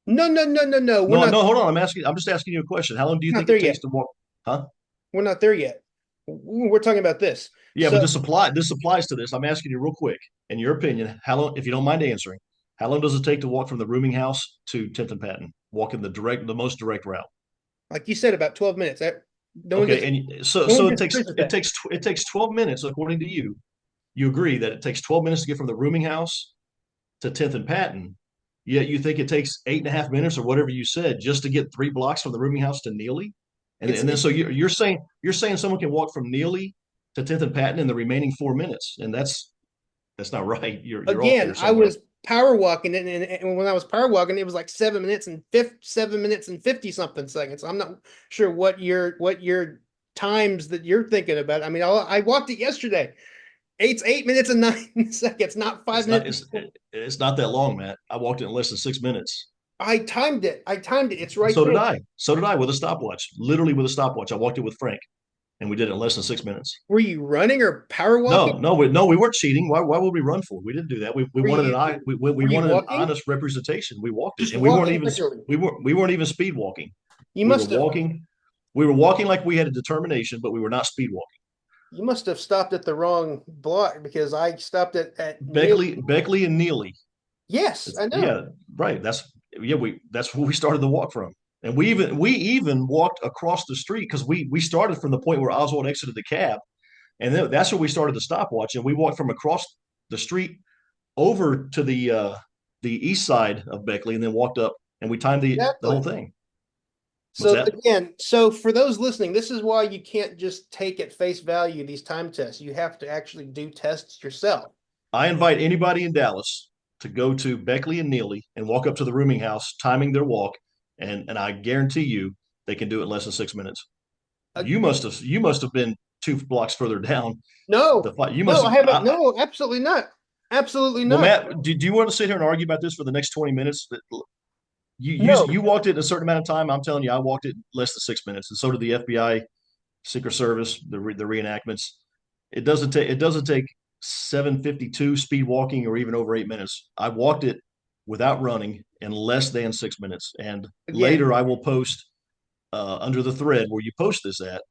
Speaker 1: No, no, no, no, no.
Speaker 2: No, no, hold on. I'm just asking you a question. How long do you
Speaker 1: We're not
Speaker 2: think
Speaker 1: there
Speaker 2: it takes
Speaker 1: yet.
Speaker 2: to walk? Huh?
Speaker 1: We're not there yet. We're talking about this.
Speaker 2: Yeah, but
Speaker 1: So
Speaker 2: this applies to this. I'm asking you real quick. In your opinion, how long, if you don't mind answering, how long does it take to walk from the rooming house to 10th and Patton? Walking the most direct route.
Speaker 1: like you said, about 12 minutes. No one gets
Speaker 2: Okay, and so
Speaker 1: no one
Speaker 2: it
Speaker 1: disagrees with
Speaker 2: it
Speaker 1: that.
Speaker 2: takes it takes 12 minutes according to you. You agree that it takes 12 minutes to get from the rooming house to 10th and Patton, yet you think it takes 8.5 minutes or whatever you said just to get 3 blocks from the rooming house to Neely?
Speaker 1: It's
Speaker 2: And then
Speaker 1: it,
Speaker 2: so you're saying someone can walk from Neely to 10th and Patton in the remaining 4 minutes, and that's not right. You're off
Speaker 1: again.
Speaker 2: there
Speaker 1: I
Speaker 2: somewhere.
Speaker 1: was power walking, and when I was power walking, it was like 7 minutes and 50 something seconds. I'm not sure what your times that you're thinking about. I mean, I walked it yesterday. It's 8 minutes and 9 seconds, not five
Speaker 2: It's not
Speaker 1: minutes.
Speaker 2: it's not that long, Matt. I walked it in less than 6 minutes.
Speaker 1: I timed it. I timed it. It's right
Speaker 2: So did
Speaker 1: there.
Speaker 2: I. So did I with a stopwatch. Literally with a stopwatch. I walked it with Frank, and we did it in less than 6 minutes.
Speaker 1: Were you running or power walking?
Speaker 2: No, we weren't cheating. Why would we run for? We didn't do that. We
Speaker 1: Were
Speaker 2: wanted
Speaker 1: you
Speaker 2: we
Speaker 1: were you
Speaker 2: wanted an
Speaker 1: walking?
Speaker 2: honest representation. We walked it,
Speaker 1: Just
Speaker 2: and we weren't
Speaker 1: walking
Speaker 2: even
Speaker 1: regularly.
Speaker 2: we weren't even speed walking.
Speaker 1: You
Speaker 2: We were
Speaker 1: must have
Speaker 2: walking. We were walking like we had a determination, but we were not speed walking.
Speaker 1: you must have stopped at the wrong block because I stopped at near.
Speaker 2: Beckley and Neely.
Speaker 1: Yes, I know.
Speaker 2: Yeah, right. That's where we started the walk from, and we even walked across the street because we started from the point where Oswald exited the cab, and then that's where we started the stopwatch, and we walked from across the street over to the east side of Beckley, and then walked up, and we timed the whole
Speaker 1: Exactly.
Speaker 2: thing. What's
Speaker 1: So
Speaker 2: that?
Speaker 1: again, so for those listening, this is why you can't just take at face value these time tests. You have to actually do tests yourself.
Speaker 2: I invite anybody in Dallas to go to Beckley and Neely and walk up to the rooming house, timing their walk, and I guarantee you they can do it in less than 6 minutes.
Speaker 1: Uh,
Speaker 2: You must have been 2 blocks further down the
Speaker 1: no,
Speaker 2: fight. You
Speaker 1: no,
Speaker 2: must
Speaker 1: I
Speaker 2: have.
Speaker 1: haven't. No, absolutely not. Absolutely
Speaker 2: Well,
Speaker 1: not.
Speaker 2: Matt, do you want to sit here and argue about this for the next 20 minutes?
Speaker 1: No,
Speaker 2: You walked it in a certain amount of time. I'm telling you, I walked it in less than 6 minutes, and so did the FBI, Secret Service, the reenactments. It doesn't take 7:52 speed walking or even over 8 minutes. I walked it without running in less than 6 minutes. And
Speaker 1: again,
Speaker 2: later, I will post under the thread where you post this at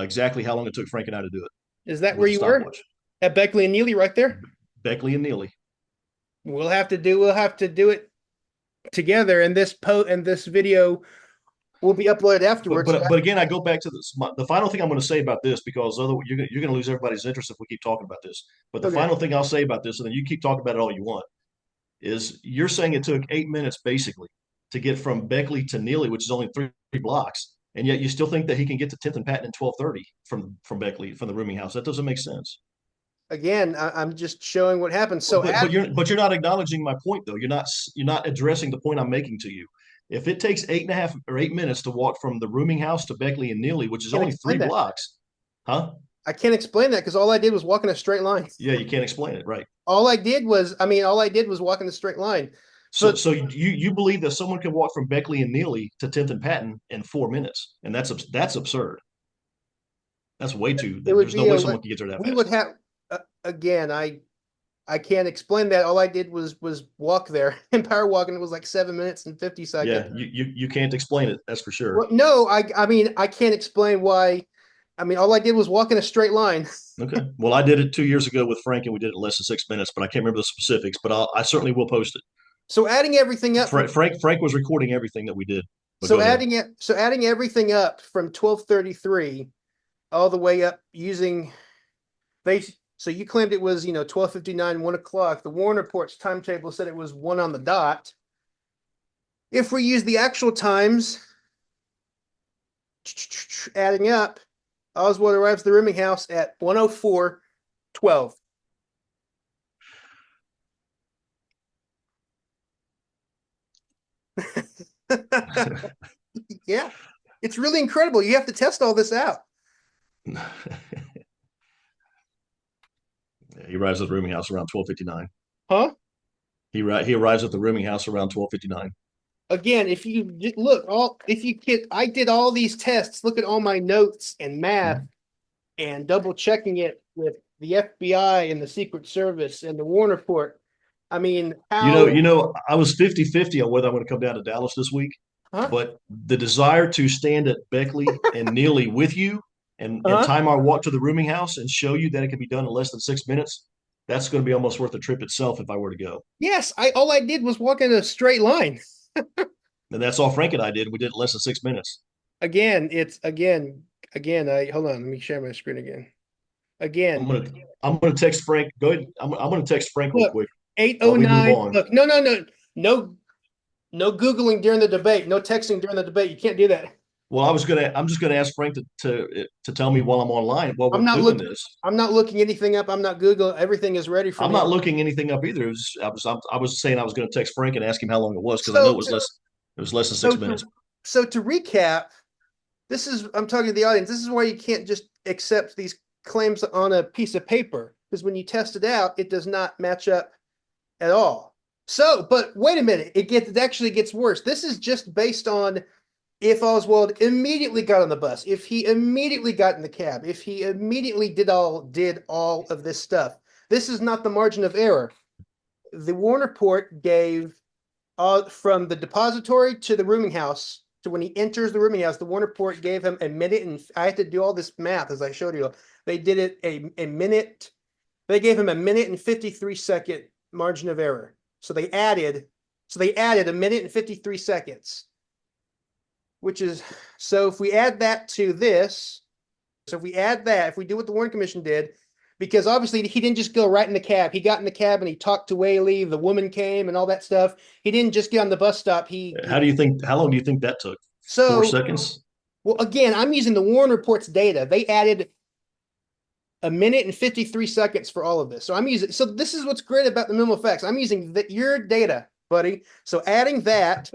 Speaker 2: exactly how long it took Frank and I to do it
Speaker 1: is that where
Speaker 2: with a
Speaker 1: you were
Speaker 2: stopwatch.
Speaker 1: at Beckley and Neely right there?
Speaker 2: Beckley and Neely.
Speaker 1: We'll have to do it together, and this video will be uploaded
Speaker 2: But
Speaker 1: afterwards.
Speaker 2: but but again, I go back to this. The final thing I'm going to say about this, because other you're going to lose everybody's interest if we keep talking about this. But the
Speaker 1: Okay.
Speaker 2: final thing I'll say about this, and then you keep talking about it all you want, is you're saying it took 8 minutes basically to get from Beckley to Neely, which is only 3 blocks. and yet you still think that he can get to 10th and Patton in 12:30 from Beckley from the rooming house. That doesn't make sense.
Speaker 1: Again, I'm just showing what happened. So
Speaker 2: But you're not acknowledging my point though. You're not addressing the point I'm making to you. If it takes 8.5 or 8 minutes to walk from the rooming house to Beckley and Neely, which is
Speaker 1: can't
Speaker 2: only three
Speaker 1: explain that.
Speaker 2: blocks, huh?
Speaker 1: I can't explain that because all I did was walk in a straight line.
Speaker 2: Yeah, you can't explain it, right?
Speaker 1: All I did was walk in the straight line.
Speaker 2: So
Speaker 1: But
Speaker 2: so you believe that someone can walk from Beckley and Neely to 10th and Patton in 4 minutes, and that's absurd. That's way too.
Speaker 1: it would
Speaker 2: There's no
Speaker 1: be
Speaker 2: way someone can get there that
Speaker 1: we
Speaker 2: fast.
Speaker 1: would have again. I can't explain that. All I did was walk there and power walk, and it was like 7 minutes and 50 seconds.
Speaker 2: Yeah, you can't explain it. That's for sure.
Speaker 1: Well, no, I mean I can't explain why. I mean, all I did was walk in a straight line.
Speaker 2: Okay. Well, I did it 2 years ago with Frank, and we did it in less than 6 minutes, but I can't remember the specifics. But I certainly will post it.
Speaker 1: So adding everything up from
Speaker 2: Frank was recording everything that we did. But go ahead.
Speaker 1: adding everything up from 12:33 all the way up using they so you claimed it was 12:59 1 o'clock. The Warren Report's timetable said it was 1 on the dot. If we use the actual times, adding up, Oswald arrives at the rooming house at 1:04:12. Yeah, it's really incredible. You have to test all this out.
Speaker 2: He arrives at the rooming house around 12:59.
Speaker 1: Huh?
Speaker 2: He arrives at the rooming house around 12:59.
Speaker 1: Again, if you look, I did all these tests. Look at all my notes and math and double checking it with the FBI and the Secret Service and the Warren Report. I mean,
Speaker 2: I was 50-50 on whether I'm going to come down to Dallas this week,
Speaker 1: huh?
Speaker 2: but the desire to stand at Beckley and Neely with you and
Speaker 1: Huh?
Speaker 2: time our walk to the rooming house and show you that it can be done in less than 6 minutes, that's going to be almost worth the trip itself if I were to go.
Speaker 1: Yes, all I did was walk in a straight line.
Speaker 2: And that's all Frank and I did. We did it in less than 6 minutes.
Speaker 1: Again, I hold on, let me share my screen again.
Speaker 2: I'm
Speaker 1: Again,
Speaker 2: gonna I'm gonna text Frank. Go ahead. I'm gonna text Frank real
Speaker 1: look,
Speaker 2: quick while we move
Speaker 1: 8:09.
Speaker 2: on.
Speaker 1: Look, no Googling during the debate, no texting during the debate. You can't do that.
Speaker 2: Well, I'm just gonna ask Frank to tell me while I'm online while
Speaker 1: I'm
Speaker 2: we're
Speaker 1: not
Speaker 2: doing
Speaker 1: looking.
Speaker 2: this.
Speaker 1: I'm not looking anything up. I'm not Google. Everything is ready for
Speaker 2: I'm
Speaker 1: me.
Speaker 2: not looking anything up either. I was saying I was going to text Frank and ask him how long it was because I know
Speaker 1: So
Speaker 2: it was less than
Speaker 1: so
Speaker 2: 6 minutes.
Speaker 1: to recap, I'm talking to the audience. This is why you can't just accept these claims on a piece of paper, because when you test it out, it does not match up at all. So, but wait a minute, it actually gets worse. This is just based on if Oswald immediately got on the bus, if he immediately got in the cab, if he immediately did all of this stuff. This is not the margin of error. The Warren Report gave from the depository to the rooming house to when he enters the rooming house, the Warren Report gave him a minute, and I had to do all this math as I showed you. They did it a minute. They gave him a minute and 53-second margin of error. So they added a minute and 53 seconds, which is, so if we add that to this, if we do what the Warren Commission did, because obviously he didn't just go right in the cab. He got in the cab and he talked to Whaley, the woman came and all that stuff. He didn't just get on the bus stop.
Speaker 2: How long do you think that took?
Speaker 1: So
Speaker 2: 4 seconds?
Speaker 1: Well, again, I'm using the Warren Report's data. They added a minute and 53 seconds for all of this. So this is what's great about the minimal effects. I'm using your data, buddy. So adding that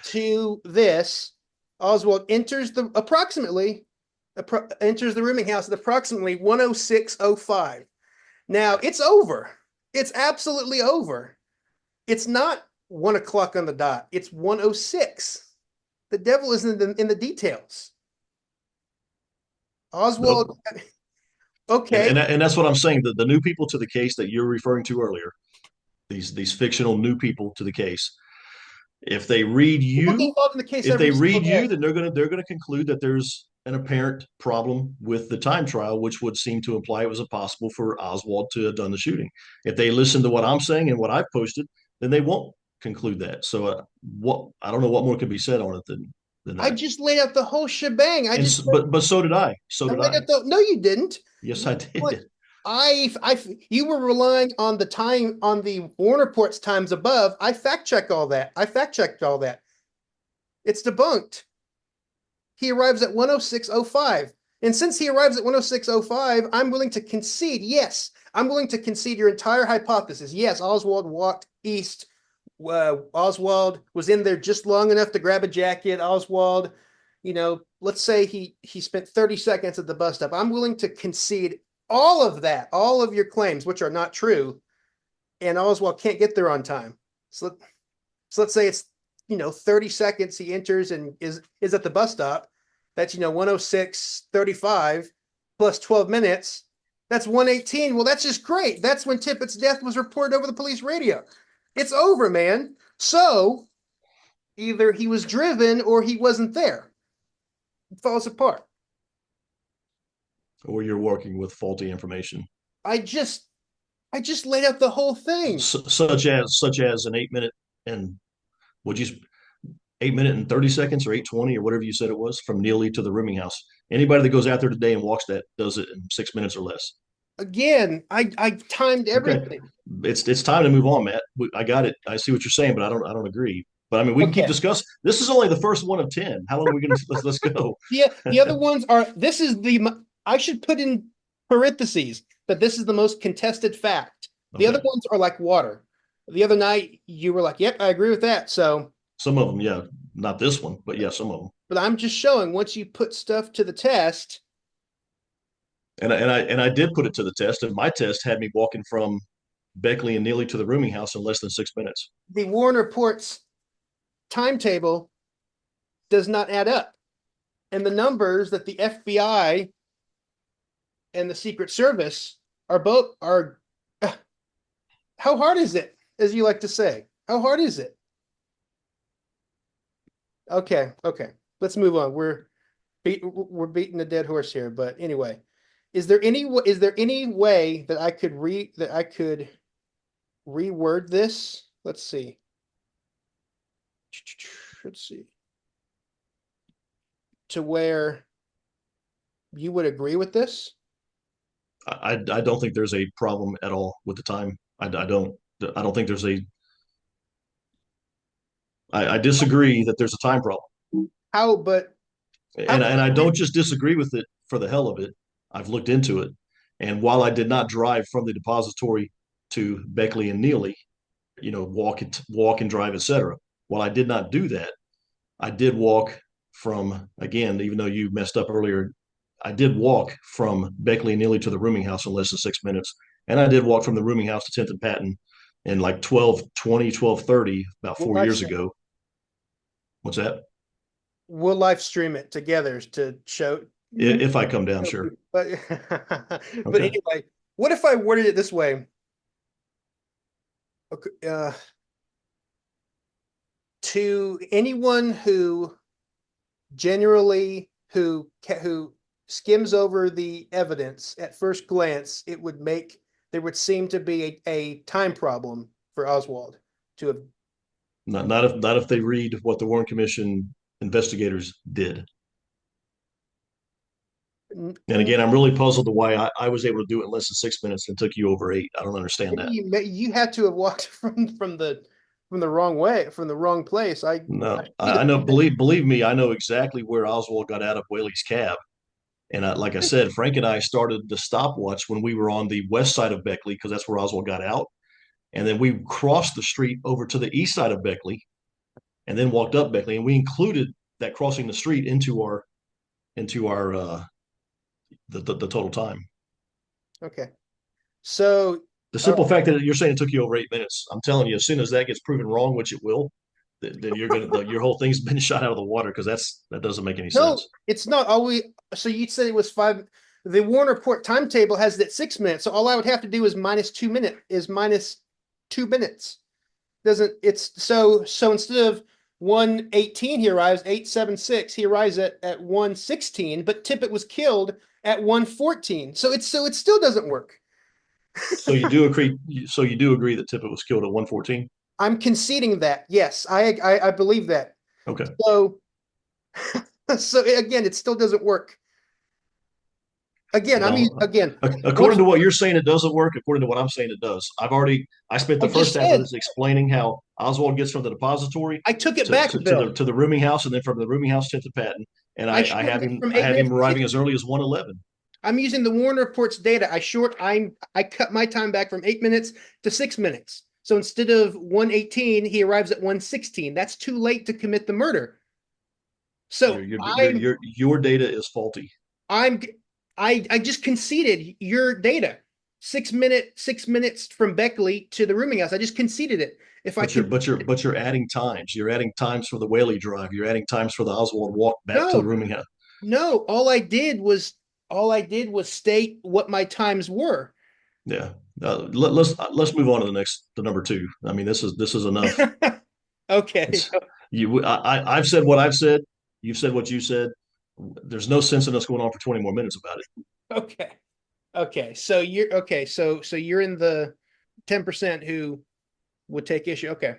Speaker 1: to this, Oswald enters the rooming house at approximately 1:06:05. Now it's over. It's absolutely over. It's not 1 o'clock on the dot. It's 1:06. The devil is in the details. Oswald.
Speaker 2: Nope.
Speaker 1: Okay.
Speaker 2: And that's what I'm saying. The new people to the case that you're referring to earlier, these fictional new people to the case, if they read you, then they're gonna conclude that there's an apparent problem with the time trial, which would seem to imply it was impossible for Oswald to have done the shooting. If they listen to what I'm saying and what I've posted, then they won't conclude that. So I don't know what more can be said on it than that.
Speaker 1: I just laid out the whole shebang.
Speaker 2: But so did I.
Speaker 1: No, you didn't.
Speaker 2: Yes, I did.
Speaker 1: You were relying on the time on the Warren Report's times above. I fact checked all that. It's debunked. he arrives at 106.05. And since he arrives at 106.05, I'm willing to concede, yes, I'm willing to concede your entire hypothesis. Yes, Oswald walked east. Oswald was in there just long enough to grab a jacket. Oswald, let's say he spent 30 seconds at the bus stop. I'm willing to concede all of that, all of your claims, which are not true, and Oswald can't get there on time. So let's say it's 30 seconds he enters and is at the bus stop. That's 106.35 plus 12 minutes. That's 118. Well, that's just great. That's when Tippett's death was reported over the police radio. It's over, man. So either he was driven or he wasn't there. It falls apart.
Speaker 2: Or you're working with faulty information.
Speaker 1: I just laid out the whole thing.
Speaker 2: Such as an 8 minute and would you 8 minute and 30 seconds or 8:20 or whatever you said it was from Neely to the rooming house. Anybody that goes out there today and walks that does it in 6 minutes or less.
Speaker 1: Again, I timed
Speaker 2: Okay,
Speaker 1: everything.
Speaker 2: it's time to move on, Matt. I got it. I see what you're saying, but I don't agree. But I mean, we can keep
Speaker 1: Okay.
Speaker 2: discussing. This is only the first one of 10. How long are we going to let's go?
Speaker 1: Yeah, the other ones are. This is I should put in parentheses that this is the most contested fact. The other
Speaker 2: Okay,
Speaker 1: ones are like water. The other night you were like, "Yep, I agree with that." So,
Speaker 2: some of them, yeah, not this one, but yeah, some of them.
Speaker 1: but I'm just showing once you put stuff to the test,
Speaker 2: And I did put it to the test, and my test had me walking from Beckley and Neely to the rooming house in less than 6 minutes.
Speaker 1: the Warren Report's timetable does not add up. And the numbers that the FBI and the Secret Service are how hard is it, as you like to say? How hard is it? Okay, okay. Let's move on. We're beating a dead horse here, but anyway, is there any way that I could reword this? Let's see. Let's see. To where you would agree with this?
Speaker 2: I don't think there's a problem at all with the time. I don't think there's a. I disagree that there's a time problem,
Speaker 1: How, but how
Speaker 2: and
Speaker 1: can
Speaker 2: and I
Speaker 1: we,
Speaker 2: don't just disagree with it for the hell of it. I've looked into it, and while I did not drive from the depository to Beckley and Neely, walk and drive, etc. While I did not do that, I did walk from again, even though you messed up earlier, I did walk from Beckley and Neely to the rooming house in less than 6 minutes. And I did walk from the rooming house to 10th and Patton in like 12:20, 12:30 about
Speaker 1: we'll
Speaker 2: 4 years ago. What's that?
Speaker 1: we'll live stream it together to show.
Speaker 2: If I come down, sure.
Speaker 1: But but
Speaker 2: Okay.
Speaker 1: anyway, what if I worded it this way? Okay, to anyone who generally who skims over the evidence at first glance, there would seem to be a time problem for Oswald to have.
Speaker 2: Not if they read what the Warren Commission investigators did. And again, I'm really puzzled to why I was able to do it in less than 6 minutes and it took you over 8. I don't understand that.
Speaker 1: You had to have walked from the wrong way, from the wrong place.
Speaker 2: No,
Speaker 1: I
Speaker 2: I know. Believe me, I know exactly where Oswald got out of Whaley's cab. And like I said, Frank and I started the stopwatch when we were on the west side of Beckley because that's where Oswald got out. And then we crossed the street over to the east side of Beckley and then walked up Beckley. And we included that crossing the street into our the total time.
Speaker 1: Okay. So,
Speaker 2: The
Speaker 1: all
Speaker 2: simple fact that you're saying it took you over 8 minutes, I'm telling you, as soon as that gets proven wrong, which it will, then your whole thing's been shot out of the water because that doesn't make any
Speaker 1: no,
Speaker 2: sense.
Speaker 1: it's not always. So you'd say it was 5. The Warren Report timetable has it at 6 minutes. So all I would have to do is minus 2 minutes. Doesn't it's so instead of 118 he arrives 876 he arrives at 116, but Tippett was killed at 114. So it still doesn't work.
Speaker 2: So you do agree. So you do agree that Tippett was killed at 114.
Speaker 1: I'm conceding that. Yes, I believe that.
Speaker 2: Okay.
Speaker 1: So so again, it still doesn't work. Again, I mean,
Speaker 2: Well,
Speaker 1: again,
Speaker 2: according to what you're saying, it doesn't work. According to what I'm saying, it does. I spent
Speaker 1: I
Speaker 2: the
Speaker 1: just
Speaker 2: first half of
Speaker 1: said
Speaker 2: this explaining how Oswald gets from the depository
Speaker 1: I took it
Speaker 2: to,
Speaker 1: back,
Speaker 2: to, to
Speaker 1: Bill.
Speaker 2: the to the rooming house, and then from the rooming house to Patton. and
Speaker 1: I
Speaker 2: I
Speaker 1: shortened
Speaker 2: have
Speaker 1: it
Speaker 2: him
Speaker 1: from
Speaker 2: I
Speaker 1: eight
Speaker 2: have him
Speaker 1: minutes to
Speaker 2: arriving
Speaker 1: 6
Speaker 2: as early as 1:11.
Speaker 1: I'm using the Warren Report's data. I cut my time back from 8 minutes to 6 minutes. So instead of 1:18, he arrives at 1:16. That's too late to commit the murder.
Speaker 2: Your
Speaker 1: So
Speaker 2: your your data is faulty.
Speaker 1: I'm I just conceded your data. 6 minutes from Beckley to the rooming house. I just conceded it. If I can
Speaker 2: But you're adding times. You're adding times for the Whaley drive. You're adding times for the Oswald walk back to the
Speaker 1: no,
Speaker 2: rooming house.
Speaker 1: no, all I did was state what my times were.
Speaker 2: Yeah. Let's move on to the number two. I mean, this is enough.
Speaker 1: Okay.
Speaker 2: It's I've said what I've said. You've said what you said. There's no sense in us going on for 20 more minutes about it.
Speaker 1: Okay. Okay. So you're okay. So you're in the 10% who would take issue. Okay.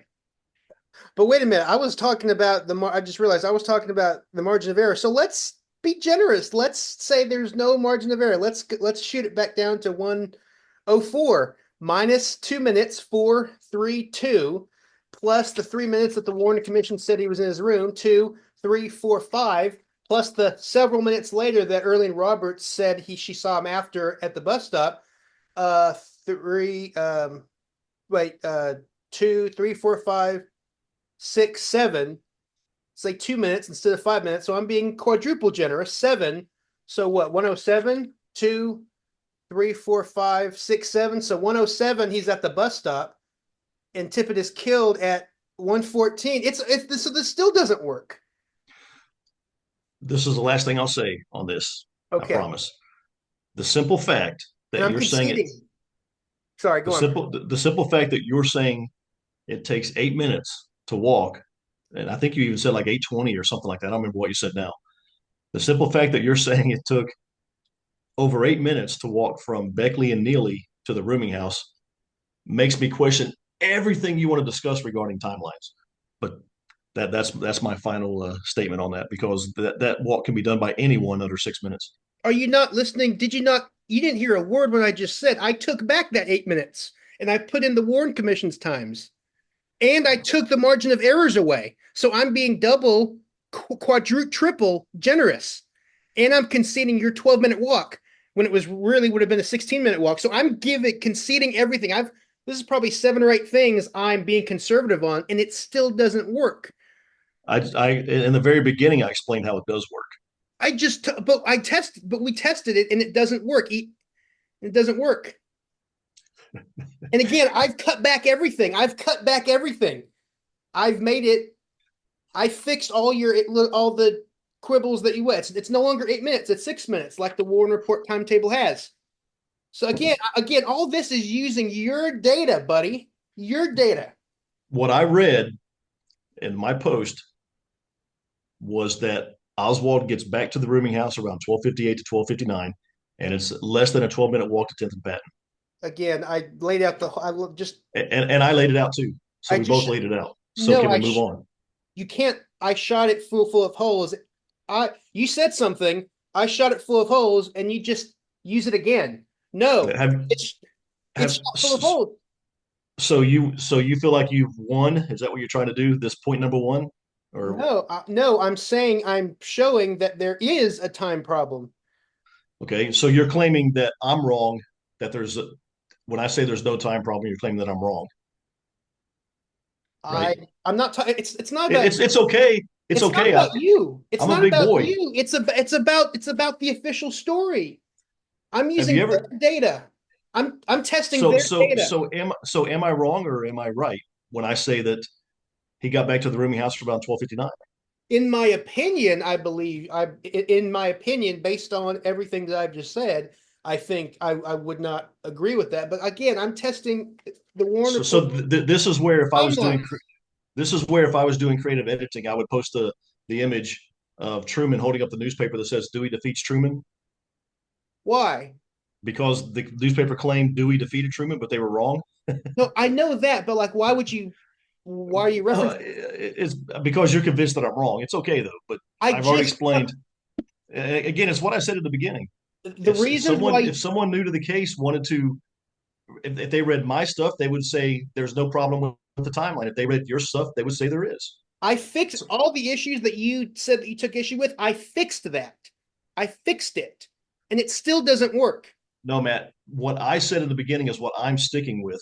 Speaker 1: But wait a minute. I was talking about I just realized I was talking about the margin of error. So let's be generous. Let's say there's no margin of error. Let's shoot it back down to 104 minus 2 minutes, 432, plus the 3 minutes that the Warren Commission said he was in his room, 2, 3, 4, 5, plus the several minutes later that Erling Roberts said she saw him after at the bus stop. Uh, three. Wait. 2, 3, 4, 5, 6, 7. It's like 2 minutes instead of 5 minutes. So I'm being quadruple generous. 7. So what? 107, 2, 3, 4, 5, 6, 7. So 107, he's at the bus stop, and Tippett is killed at 114. So this still doesn't work.
Speaker 2: This is the last thing I'll say on this. I
Speaker 1: Okay.
Speaker 2: promise. The simple fact
Speaker 1: And
Speaker 2: that
Speaker 1: I'm
Speaker 2: you're saying it,
Speaker 1: conceding. Sorry, go on.
Speaker 2: the simple fact that you're saying it takes 8 minutes to walk, and I think you even said like 8:20 or something like that. I don't remember what you said now. The simple fact that you're saying it took over 8 minutes to walk from Beckley and Neely to the rooming house makes me question everything you want to discuss regarding timelines. But that's my final statement on that, because that walk can be done by anyone under 6 minutes.
Speaker 1: Are you not listening? Did you not? You didn't hear a word when I just said I took back that 8 minutes and I put in the Warren Commission's times. And I took the margin of errors away. So I'm being double, quadruple, triple generous. And I'm conceding your 12-minute walk when it was really would have been a 16-minute walk. So I'm conceding everything. This is probably 7 or 8 things I'm being conservative on, and it still doesn't work.
Speaker 2: I in the very beginning I explained how it does work.
Speaker 1: But we tested it and it doesn't work. It doesn't work. And again, I've cut back everything. I've made it. I fixed all the quibbles that you had. It's no longer 8 minutes. It's 6 minutes, like the Warren Report timetable has. So again, all this is using your data, buddy. Your data.
Speaker 2: What I read in my post was that Oswald gets back to the rooming house around 12:58 to 12:59, and it's less than a 12-minute walk to 10th and Patton.
Speaker 1: Again, I laid out the. I just.
Speaker 2: And I laid it out too. So
Speaker 1: I
Speaker 2: we
Speaker 1: just.
Speaker 2: both laid it out. So
Speaker 1: No,
Speaker 2: can we move on?
Speaker 1: you can't. I shot it full of holes. You said something. I shot it full of holes, and you just use it again. No,
Speaker 2: Have
Speaker 1: it's
Speaker 2: have
Speaker 1: shot full of holes.
Speaker 2: so you feel like you've won? Is that what you're trying to do? This point number one, or
Speaker 1: No. I'm showing that there is a time problem.
Speaker 2: okay? So you're claiming that I'm wrong. That when I say there's no time problem, you're claiming that I'm wrong,
Speaker 1: I
Speaker 2: right?
Speaker 1: I'm not talking. It's not
Speaker 2: It,
Speaker 1: about.
Speaker 2: it's okay. It's
Speaker 1: It's not
Speaker 2: okay.
Speaker 1: about you. It's
Speaker 2: I'm a
Speaker 1: not
Speaker 2: big
Speaker 1: about
Speaker 2: boy.
Speaker 1: you. It's about the official story. I'm
Speaker 2: Have you
Speaker 1: using their
Speaker 2: ever?
Speaker 1: data. I'm testing
Speaker 2: So
Speaker 1: their
Speaker 2: so
Speaker 1: data.
Speaker 2: so am I wrong or am I right when I say that he got back to the rooming house for about 12:59?
Speaker 1: In my opinion, I believe in my opinion, based on everything that I've just said, I think I would not agree with that. But again, I'm testing the Warren
Speaker 2: So
Speaker 1: Report
Speaker 2: this is where if I was doing
Speaker 1: timelines.
Speaker 2: this is where if I was doing creative editing, I would post the image of Truman holding up the newspaper that says Dewey defeats Truman,
Speaker 1: Why?
Speaker 2: because the newspaper claimed Dewey defeated Truman, but they were wrong.
Speaker 1: No, I know that, but like, why would you? Why are you referencing?
Speaker 2: It's because you're convinced that I'm wrong. It's okay though, but
Speaker 1: I
Speaker 2: I've already
Speaker 1: just
Speaker 2: explained. Again, it's what I said at the beginning.
Speaker 1: the reasons
Speaker 2: If
Speaker 1: why
Speaker 2: someone new to the case wanted to, if they read my stuff, they would say there's no problem with the timeline. If they read your stuff, they would say there is.
Speaker 1: I fixed
Speaker 2: So,
Speaker 1: all the issues that you said that you took issue with. I fixed that. I fixed it, and it still doesn't work.
Speaker 2: no, Matt, what I said in the beginning is what I'm sticking with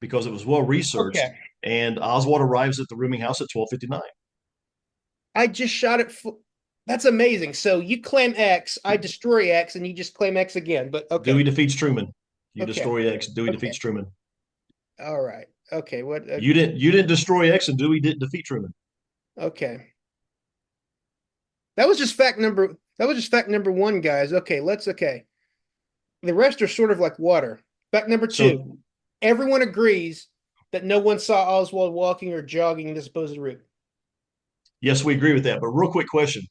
Speaker 2: because it was well researched.
Speaker 1: Okay.
Speaker 2: And Oswald arrives at the rooming house at 12:59.
Speaker 1: I just shot it. That's amazing. So you claim X, I destroy X, and you just claim X again. But okay,
Speaker 2: Dewey defeats Truman. You
Speaker 1: okay,
Speaker 2: destroy X. Dewey
Speaker 1: okay.
Speaker 2: defeats Truman.
Speaker 1: All right. Okay. What?
Speaker 2: You didn't destroy X, and Dewey didn't defeat Truman.
Speaker 1: Okay. That was just fact number. That was just fact number one, guys. Okay. Let's. Okay. The rest are sort of like water. Fact number two.
Speaker 2: So
Speaker 1: Everyone agrees that no one saw Oswald walking or jogging this supposed route.
Speaker 2: yes, we agree with that. But real quick question: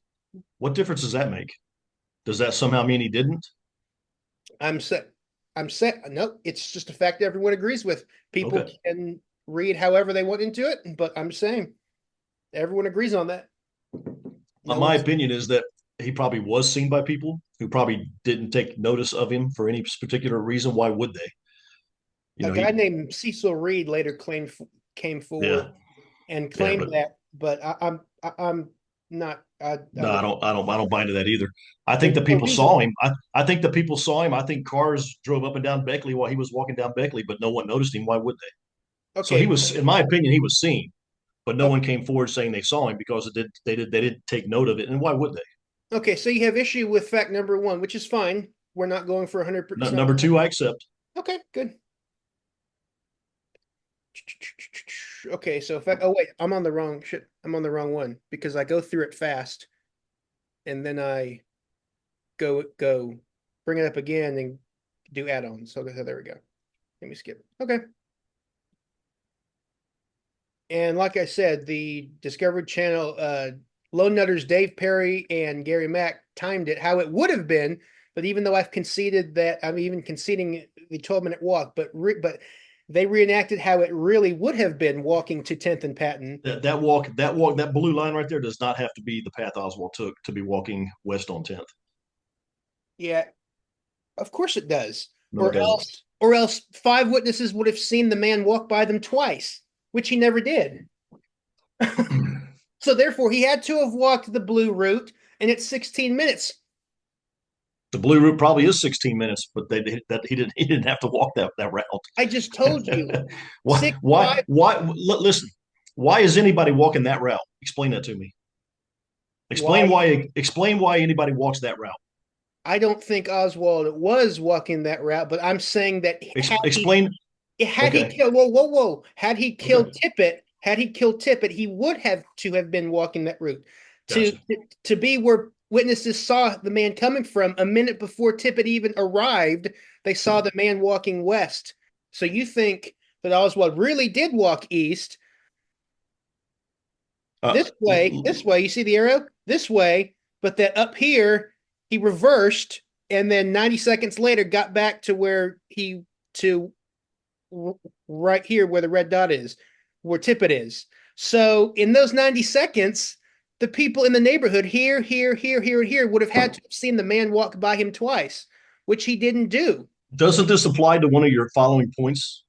Speaker 2: what difference does that make? Does that somehow mean he didn't?
Speaker 1: I'm set. I'm set. No, it's just a fact everyone agrees with. People
Speaker 2: Okay.
Speaker 1: can read however they want into it, but I'm saying everyone agrees on that. No
Speaker 2: My
Speaker 1: one's
Speaker 2: opinion is that he probably was seen by people who probably didn't take notice of him for any particular reason. Why would they?
Speaker 1: a guy
Speaker 2: He,
Speaker 1: named Cecil Reed later came forward
Speaker 2: yeah,
Speaker 1: and
Speaker 2: yeah,
Speaker 1: claimed
Speaker 2: but
Speaker 1: that, but I'm not. I
Speaker 2: no, I don't buy into that either. I think
Speaker 1: there's
Speaker 2: the
Speaker 1: no
Speaker 2: people
Speaker 1: reason.
Speaker 2: saw him. I think the people saw him. I think cars drove up and down Beckley while he was walking down Beckley, but no one noticed him. Why would they? So he
Speaker 1: Okay,
Speaker 2: was, in my opinion, he was seen, but no
Speaker 1: okay,
Speaker 2: one came forward saying they saw him because they didn't take note of it. And why would they?
Speaker 1: okay. So you have issue with fact number one, which is fine. We're not going for 100%.
Speaker 2: Number two, I accept.
Speaker 1: Okay, good. Okay, so fact. Oh wait, I'm on the wrong shit. I'm on the wrong one because I go through it fast and then I go bring it up again and do add-ons. Okay, so there we go. Let me skip. Okay. And like I said, the Discovery Channel, Lone Nutters, Dave Perry and Gary Mack timed it how it would have been. But even though I've conceded that, I'm even conceding the 12-minute walk, but they reenacted how it really would have been walking to 10th and Patton.
Speaker 2: That blue line right there does not have to be the path Oswald took to be walking west on 10th.
Speaker 1: Yeah, of course it does.
Speaker 2: No, it doesn't.
Speaker 1: Or else five witnesses would have seen the man walk by them twice, which he never did. So therefore, he had to have walked the blue route, and it's 16 minutes.
Speaker 2: The blue route probably is 16 minutes, but he didn't have to walk that
Speaker 1: I just told you
Speaker 2: route. why
Speaker 1: six
Speaker 2: why
Speaker 1: five.
Speaker 2: why listen? Why is anybody walking that route? Explain that to me.
Speaker 1: Why
Speaker 2: Explain why anybody walks that route.
Speaker 1: I don't think Oswald was walking that route, but I'm saying that
Speaker 2: Explain.
Speaker 1: had he
Speaker 2: Okay.
Speaker 1: killed whoa,
Speaker 2: Okay.
Speaker 1: had he killed Tippett, he would have to have been walking that route to
Speaker 2: Gotcha.
Speaker 1: to be where witnesses saw the man coming from a minute before Tippett even arrived. They saw the man walking west. So you think that Oswald really did walk east
Speaker 2: Uh,
Speaker 1: this way. You see the arrow this way, but that up here he reversed and then 90 seconds later got back to where he to right here where the red dot is, where Tippett is. So in those 90 seconds, the people in the neighborhood here would have had to have seen the man walk by him twice, which he didn't do.
Speaker 2: doesn't this apply to one of your following points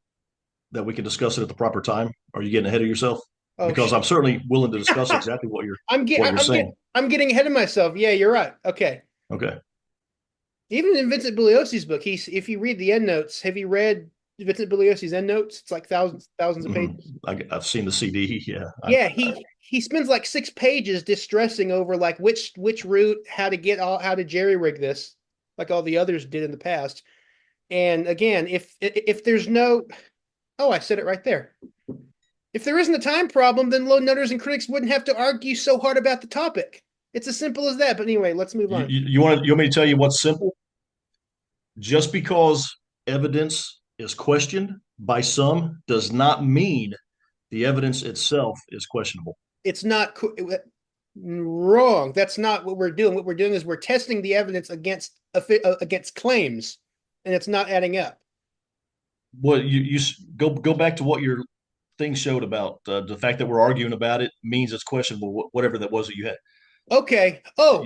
Speaker 2: that we can discuss it at the proper time? Are you getting ahead of yourself?
Speaker 1: Oh
Speaker 2: Because I'm
Speaker 1: shit!
Speaker 2: certainly willing to discuss exactly what you're
Speaker 1: I'm
Speaker 2: what
Speaker 1: getting
Speaker 2: you're saying.
Speaker 1: I'm getting ahead of myself. Yeah, you're right. Okay.
Speaker 2: Okay.
Speaker 1: Even in Vincent Bugliosi's book, he's if you read the end notes, have you read Vincent Bugliosi's end notes? It's like thousands of
Speaker 2: Mm-hmm.
Speaker 1: pages.
Speaker 2: I've seen the CD. Yeah.
Speaker 1: Yeah, he spends like 6 pages distressing over like which route, how to get all how to jerry rig this, like all the others did in the past. And again, if there's no oh, I said it right there. If there isn't a time problem, then low nutters and critics wouldn't have to argue so hard about the topic. It's as simple as that. But anyway, let's move on.
Speaker 2: You want me to tell you what's simple? Just because evidence is questioned by some does not mean the evidence itself is questionable.
Speaker 1: It's not wrong. That's not what we're doing. What we're doing is we're testing the evidence against claims, and it's not adding up.
Speaker 2: Well, you go back to what your thing showed about the fact that we're arguing about it means it's questionable. Whatever that was that you had.
Speaker 1: Okay. Oh,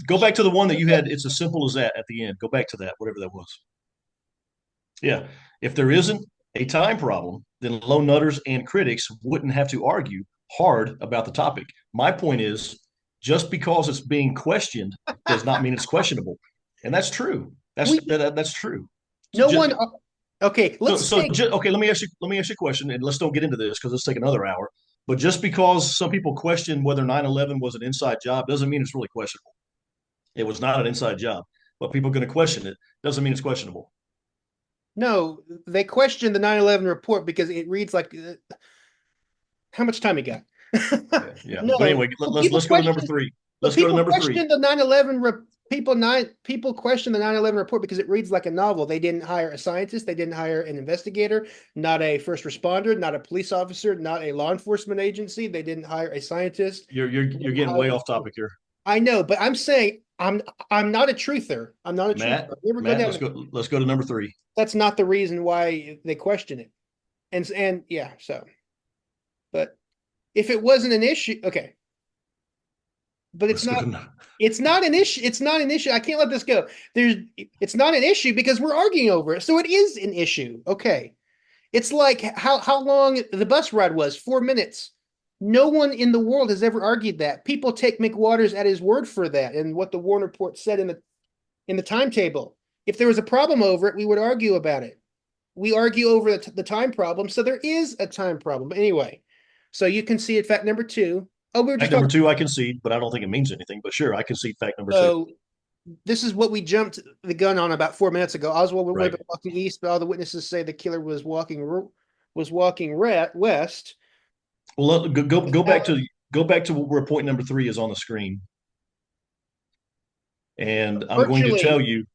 Speaker 2: Go back to the one that you had. It's as simple as that at the end. Go back to that, whatever that was. Yeah. If there isn't a time problem, then low nutters and critics wouldn't have to argue hard about the topic. My point is, just because it's being questioned does not mean it's questionable, and that's true.
Speaker 1: We
Speaker 2: That's true.
Speaker 1: no
Speaker 2: Just,
Speaker 1: one. Okay, let's say
Speaker 2: okay. Let me ask you a question, and let's don't get into this because let's take another hour. But just because some people question whether 9/11 was an inside job doesn't mean it's really questionable. It was not an inside job, but people are going to question it. Doesn't mean it's questionable.
Speaker 1: no. They question the 9/11 report because it reads like how much time he got.
Speaker 2: Yeah, yeah. But
Speaker 1: No,
Speaker 2: anyway,
Speaker 1: but
Speaker 2: let's go to number three. Let's go to
Speaker 1: people
Speaker 2: number three.
Speaker 1: question the 9/11 people question the 9/11 report because it reads like a novel. They didn't hire a scientist, they didn't hire an investigator, not a first responder, not a police officer, not a law enforcement agency. They didn't hire a scientist.
Speaker 2: You're getting way off topic here,
Speaker 1: I know, but I'm saying I'm not a truther. I'm not a truther.
Speaker 2: Matt.
Speaker 1: I'll never go
Speaker 2: Matt,
Speaker 1: down.
Speaker 2: let's go to number three.
Speaker 1: That's not the reason why they question it. And yeah, so but if it wasn't an issue, okay. But
Speaker 2: Let's go to
Speaker 1: it's not an issue. It's not an issue. I can't let this go. It's not an issue because we're arguing over it. So it is an issue. Okay. It's like how long the bus ride was, 4 minutes. No one in the world has ever argued that. People take McWaters at his word for that and what the Warren report said in the timetable. If there was a problem over it, we would argue about it. We argue over the time problem, so there is a time problem. But anyway, so you can see it. Fact number two. Oh, we were just
Speaker 2: fact number
Speaker 1: talking.
Speaker 2: two. I concede, but I don't think it means anything. But sure, I concede fact number two.
Speaker 1: So this is what we jumped the gun on about 4 minutes ago. Oswald would have
Speaker 2: Right.
Speaker 1: been walking east, but all the witnesses say the killer was walking west.
Speaker 2: Well, go back to where point number three is on the screen, and
Speaker 1: Virtually,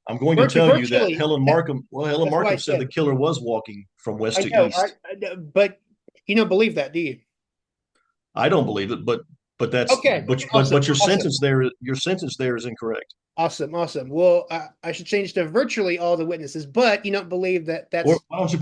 Speaker 2: I'm going to tell you that
Speaker 1: virtually.
Speaker 2: Helen Markham. Well, Helen
Speaker 1: That's why I
Speaker 2: Markham said the
Speaker 1: said.
Speaker 2: killer was walking from west
Speaker 1: I
Speaker 2: to
Speaker 1: know.
Speaker 2: east.
Speaker 1: But you don't believe that, do you?
Speaker 2: I don't believe it, but that's
Speaker 1: Okay. Awesome.
Speaker 2: but
Speaker 1: Awesome.
Speaker 2: your sentence there is incorrect.
Speaker 1: Awesome. Awesome. Well, I should change to virtually all the witnesses, but you don't believe that
Speaker 2: Or
Speaker 1: that's.
Speaker 2: why don't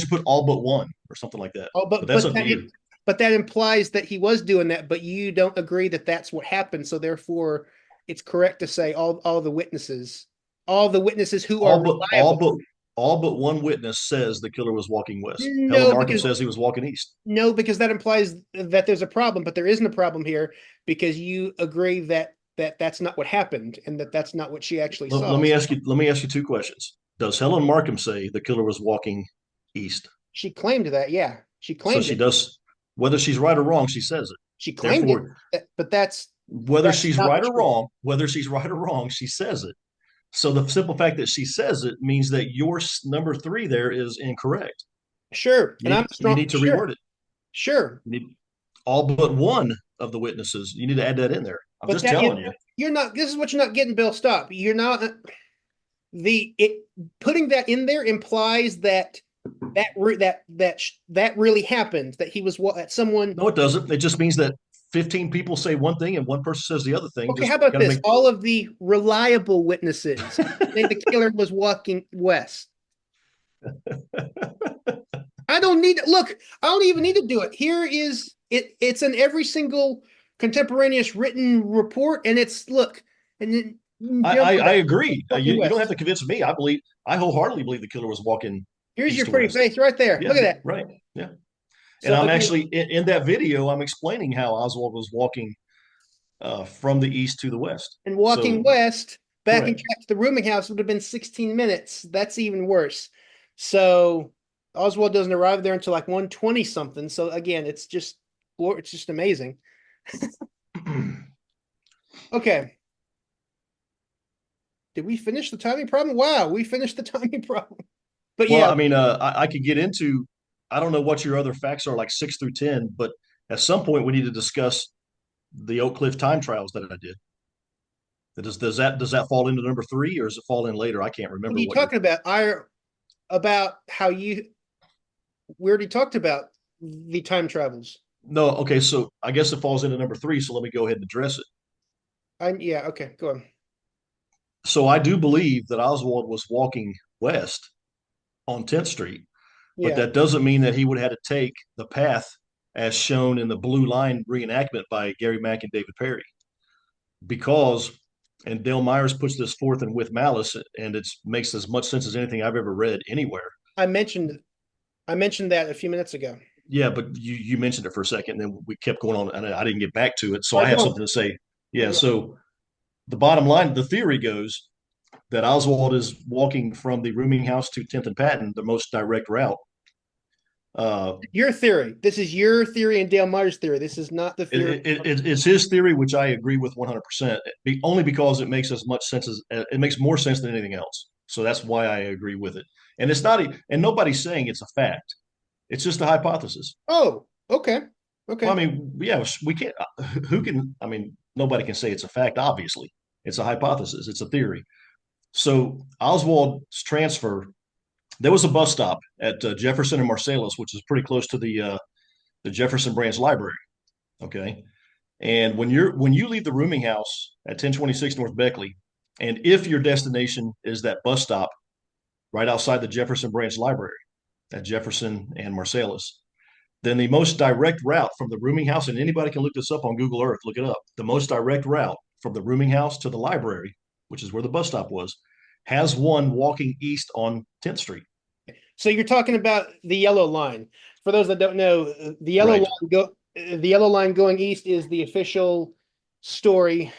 Speaker 2: you put all but one or something like that?
Speaker 1: Oh,
Speaker 2: But that's up to
Speaker 1: that
Speaker 2: you.
Speaker 1: but that implies that he was doing that, but you don't agree that that's what happened. So therefore, it's correct to say all the witnesses who are
Speaker 2: All but all
Speaker 1: reliable.
Speaker 2: but all but one witness says the killer was walking west. Helen
Speaker 1: No,
Speaker 2: Markham
Speaker 1: because
Speaker 2: says he was walking east.
Speaker 1: no, because that implies that there's a problem, but there isn't a problem here because you agree that that's not what happened and that that's not what she actually
Speaker 2: Let,
Speaker 1: saw.
Speaker 2: let me ask you. Let me ask you two questions. Does Helen Markham say the killer was walking east?
Speaker 1: She claimed that, yeah, she
Speaker 2: So
Speaker 1: claimed
Speaker 2: she
Speaker 1: it.
Speaker 2: does. Whether she's right or wrong, she says it.
Speaker 1: She claimed it,
Speaker 2: Therefore,
Speaker 1: but
Speaker 2: whether
Speaker 1: that's
Speaker 2: she's
Speaker 1: not
Speaker 2: right or
Speaker 1: true.
Speaker 2: wrong, she says it. So the simple fact that she says it means that your number three there is incorrect.
Speaker 1: Sure, and I'm
Speaker 2: You
Speaker 1: strong.
Speaker 2: need to
Speaker 1: Sure,
Speaker 2: reword it.
Speaker 1: sure,
Speaker 2: You need all but one of the witnesses. You need to add that in there. I'm
Speaker 1: but
Speaker 2: just telling you.
Speaker 1: you're not. This is what you're not getting, Bill. Stop. You're not the it putting that in there implies that that really happened. That he was that someone.
Speaker 2: No, it doesn't. It just means that 15 people say one thing and one person says the other thing.
Speaker 1: Okay,
Speaker 2: Just
Speaker 1: how about
Speaker 2: got to
Speaker 1: this?
Speaker 2: make.
Speaker 1: All of the reliable witnesses say the killer was walking west. I don't need look. I don't even need to do it. Here is it. It's in every single contemporaneous written report, and it's look, and then
Speaker 2: I agree.
Speaker 1: walking
Speaker 2: You don't have
Speaker 1: west.
Speaker 2: to convince me. I wholeheartedly believe the killer was walking
Speaker 1: Here's
Speaker 2: east
Speaker 1: your
Speaker 2: to
Speaker 1: pretty
Speaker 2: west.
Speaker 1: face right there. Look
Speaker 2: Yeah,
Speaker 1: at that.
Speaker 2: right. Yeah. And
Speaker 1: So
Speaker 2: I'm
Speaker 1: again,
Speaker 2: actually in that video. I'm explaining how Oswald was walking from the east to the west.
Speaker 1: and walking
Speaker 2: So
Speaker 1: west back and
Speaker 2: correct.
Speaker 1: back to the rooming house would have been 16 minutes. That's even worse. So Oswald doesn't arrive there until like 1:20 something. So again, it's just amazing. Okay. Did we finish the timing problem? Wow, we finished the timing problem. But
Speaker 2: Well,
Speaker 1: yeah,
Speaker 2: I mean, I could get into. I don't know what your other facts are, like 6 through 10, but at some point we need to discuss the Oak Cliff time trials that I did. Does that fall into number three, or does it fall in later? I can't
Speaker 1: what are
Speaker 2: remember
Speaker 1: you
Speaker 2: what you're.
Speaker 1: talking about? About how we already talked about the time travels.
Speaker 2: No, okay, so I guess it falls into number three. So let me go ahead and address it.
Speaker 1: Yeah, okay, go on.
Speaker 2: So I do believe that Oswald was walking west on 10th Street, but
Speaker 1: Yeah.
Speaker 2: that doesn't mean that he would have had to take the path as shown in the Blue Line reenactment by Gary Mack and David Perry. Because, and Dale Myers puts this forth and with malice, and it makes as much sense as anything I've ever read anywhere.
Speaker 1: I mentioned I mentioned that a few minutes ago.
Speaker 2: Yeah, but you mentioned it for a second, and then we kept going on, and I didn't get back to it. So
Speaker 1: All
Speaker 2: I
Speaker 1: right,
Speaker 2: have
Speaker 1: go on.
Speaker 2: something to say.
Speaker 1: All
Speaker 2: Yeah.
Speaker 1: right, go on.
Speaker 2: So the bottom line, the theory goes that Oswald is walking from the rooming house to 10th and Patton, the most direct route. Uh,
Speaker 1: Your theory. This is your theory and Dale Meyer's theory. This is not the theory.
Speaker 2: it's his theory, which I agree with 100%. Only because it makes as much sense as it makes more sense than anything else. So that's why I agree with it. And it's not, and nobody's saying it's a fact. It's just a hypothesis.
Speaker 1: Oh, okay.
Speaker 2: Well, I
Speaker 1: Okay.
Speaker 2: mean, yeah, we can't. Who can? I mean, nobody can say it's a fact. Obviously, it's a hypothesis. It's a theory. So Oswald's transfer. There was a bus stop at Jefferson and Marsalis, which is pretty close to the Jefferson Branch Library. Okay, and when you leave the rooming house at 1026 North Beckley, and if your destination is that bus stop right outside the Jefferson Branch Library at Jefferson and Marsalis, then the most direct route from the rooming house, and anybody can look this up on Google Earth, look it up. The most direct route from the rooming house to the library, which is where the bus stop was, has one walking east on 10th Street.
Speaker 1: So you're talking about the yellow line. For those that don't know,
Speaker 2: Right.
Speaker 1: the yellow line going east is the official story,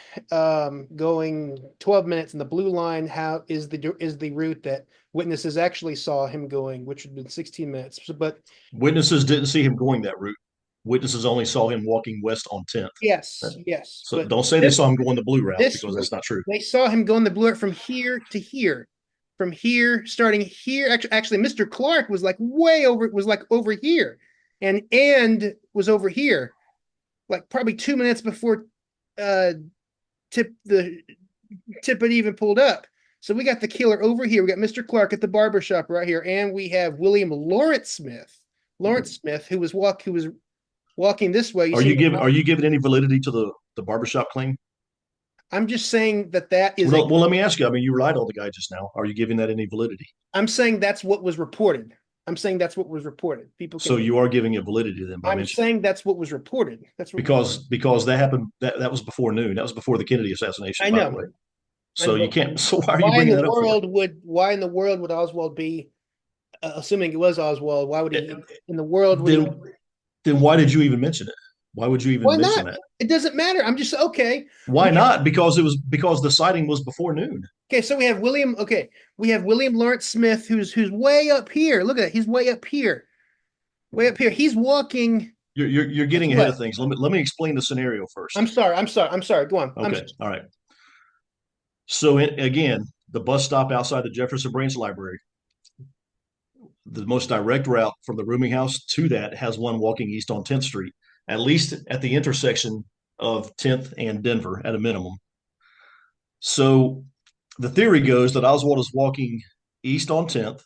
Speaker 1: going 12 minutes, and the blue line is the route that witnesses actually saw him going, which would have been 16 minutes. But
Speaker 2: Witnesses didn't see him going that route. Witnesses only saw him walking west on 10th.
Speaker 1: yes, yes.
Speaker 2: So
Speaker 1: But
Speaker 2: don't say they
Speaker 1: this
Speaker 2: saw him going the blue route
Speaker 1: this
Speaker 2: because that's not true.
Speaker 1: they saw him going the blue route from here to here. From here, starting here. Actually, Mr. Clark was like way over, was like over here, and was over here, like probably 2 minutes before uh tip the Tippett even pulled up. So we got the killer over here. We got Mr. Clark at the barber shop right here, and we have William Lawrence Smith, who was walking this way. You see,
Speaker 2: Are you giving any validity to the barbershop claim?
Speaker 1: I'm just saying that is a.
Speaker 2: Well, let me ask you. I mean, you relied on the guy just now. Are you giving that any validity?
Speaker 1: I'm saying that's what was reported. I'm saying that's what was reported. People
Speaker 2: So
Speaker 1: can.
Speaker 2: you are giving it validity then by
Speaker 1: I'm
Speaker 2: mentioning
Speaker 1: saying that's what was reported. That's what was.
Speaker 2: because that happened that was before noon. That was before the Kennedy assassination,
Speaker 1: I
Speaker 2: by the
Speaker 1: know.
Speaker 2: way.
Speaker 1: I know.
Speaker 2: So you can't.
Speaker 1: But
Speaker 2: So why are you bringing that up for?
Speaker 1: why in the world would Oswald be, assuming it was Oswald? Why would he
Speaker 2: Eh,
Speaker 1: in the world would he?
Speaker 2: Then why did you even mention it? Why would you even
Speaker 1: Why
Speaker 2: mention
Speaker 1: not?
Speaker 2: that?
Speaker 1: It doesn't matter. I'm just okay.
Speaker 2: Why
Speaker 1: We
Speaker 2: not? Because it was because the sighting was before noon.
Speaker 1: okay. So we have William. Okay, we have William Lawrence Smith, who's way up here. Look at that. He's way up here. Way up here. He's walking
Speaker 2: You're
Speaker 1: this
Speaker 2: getting ahead
Speaker 1: way.
Speaker 2: of things. Let me explain the scenario
Speaker 1: I'm
Speaker 2: first.
Speaker 1: sorry. I'm sorry. I'm sorry. Go on.
Speaker 2: Okay. All right. So again, the bus stop outside the Jefferson Branch Library, the most direct route from the rooming house to that has one walking east on 10th Street, at least at the intersection of 10th and Denver at a minimum. So the theory goes that Oswald is walking east on 10th.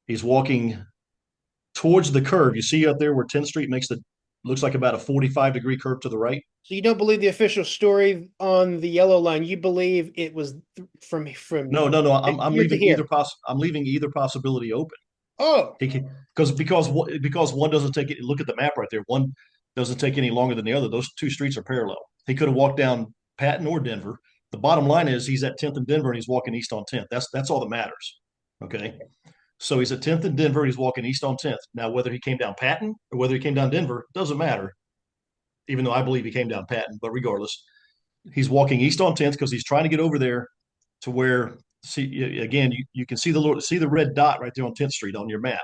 Speaker 2: He's walking towards the curve. You see up there where 10th Street makes the looks like about a 45-degree curve to the right.
Speaker 1: So you don't believe the official story on the yellow line? You believe it was from
Speaker 2: No.
Speaker 1: here to here.
Speaker 2: I'm leaving either possibility open.
Speaker 1: Oh,
Speaker 2: He can because one doesn't take it. Look at the map right there. One doesn't take any longer than the other. Those two streets are parallel. He could have walked down Patton or Denver. The bottom line is he's at 10th and Denver and he's walking east on 10th. That's all that matters. Okay. So he's at 10th and Denver and he's walking east on 10th. Now, whether he came down Patton or whether he came down Denver doesn't matter, even though I believe he came down Patton. But regardless, he's walking east on 10th because he's trying to get over there to where, see, again, you can see the red dot right there on 10th Street on your map.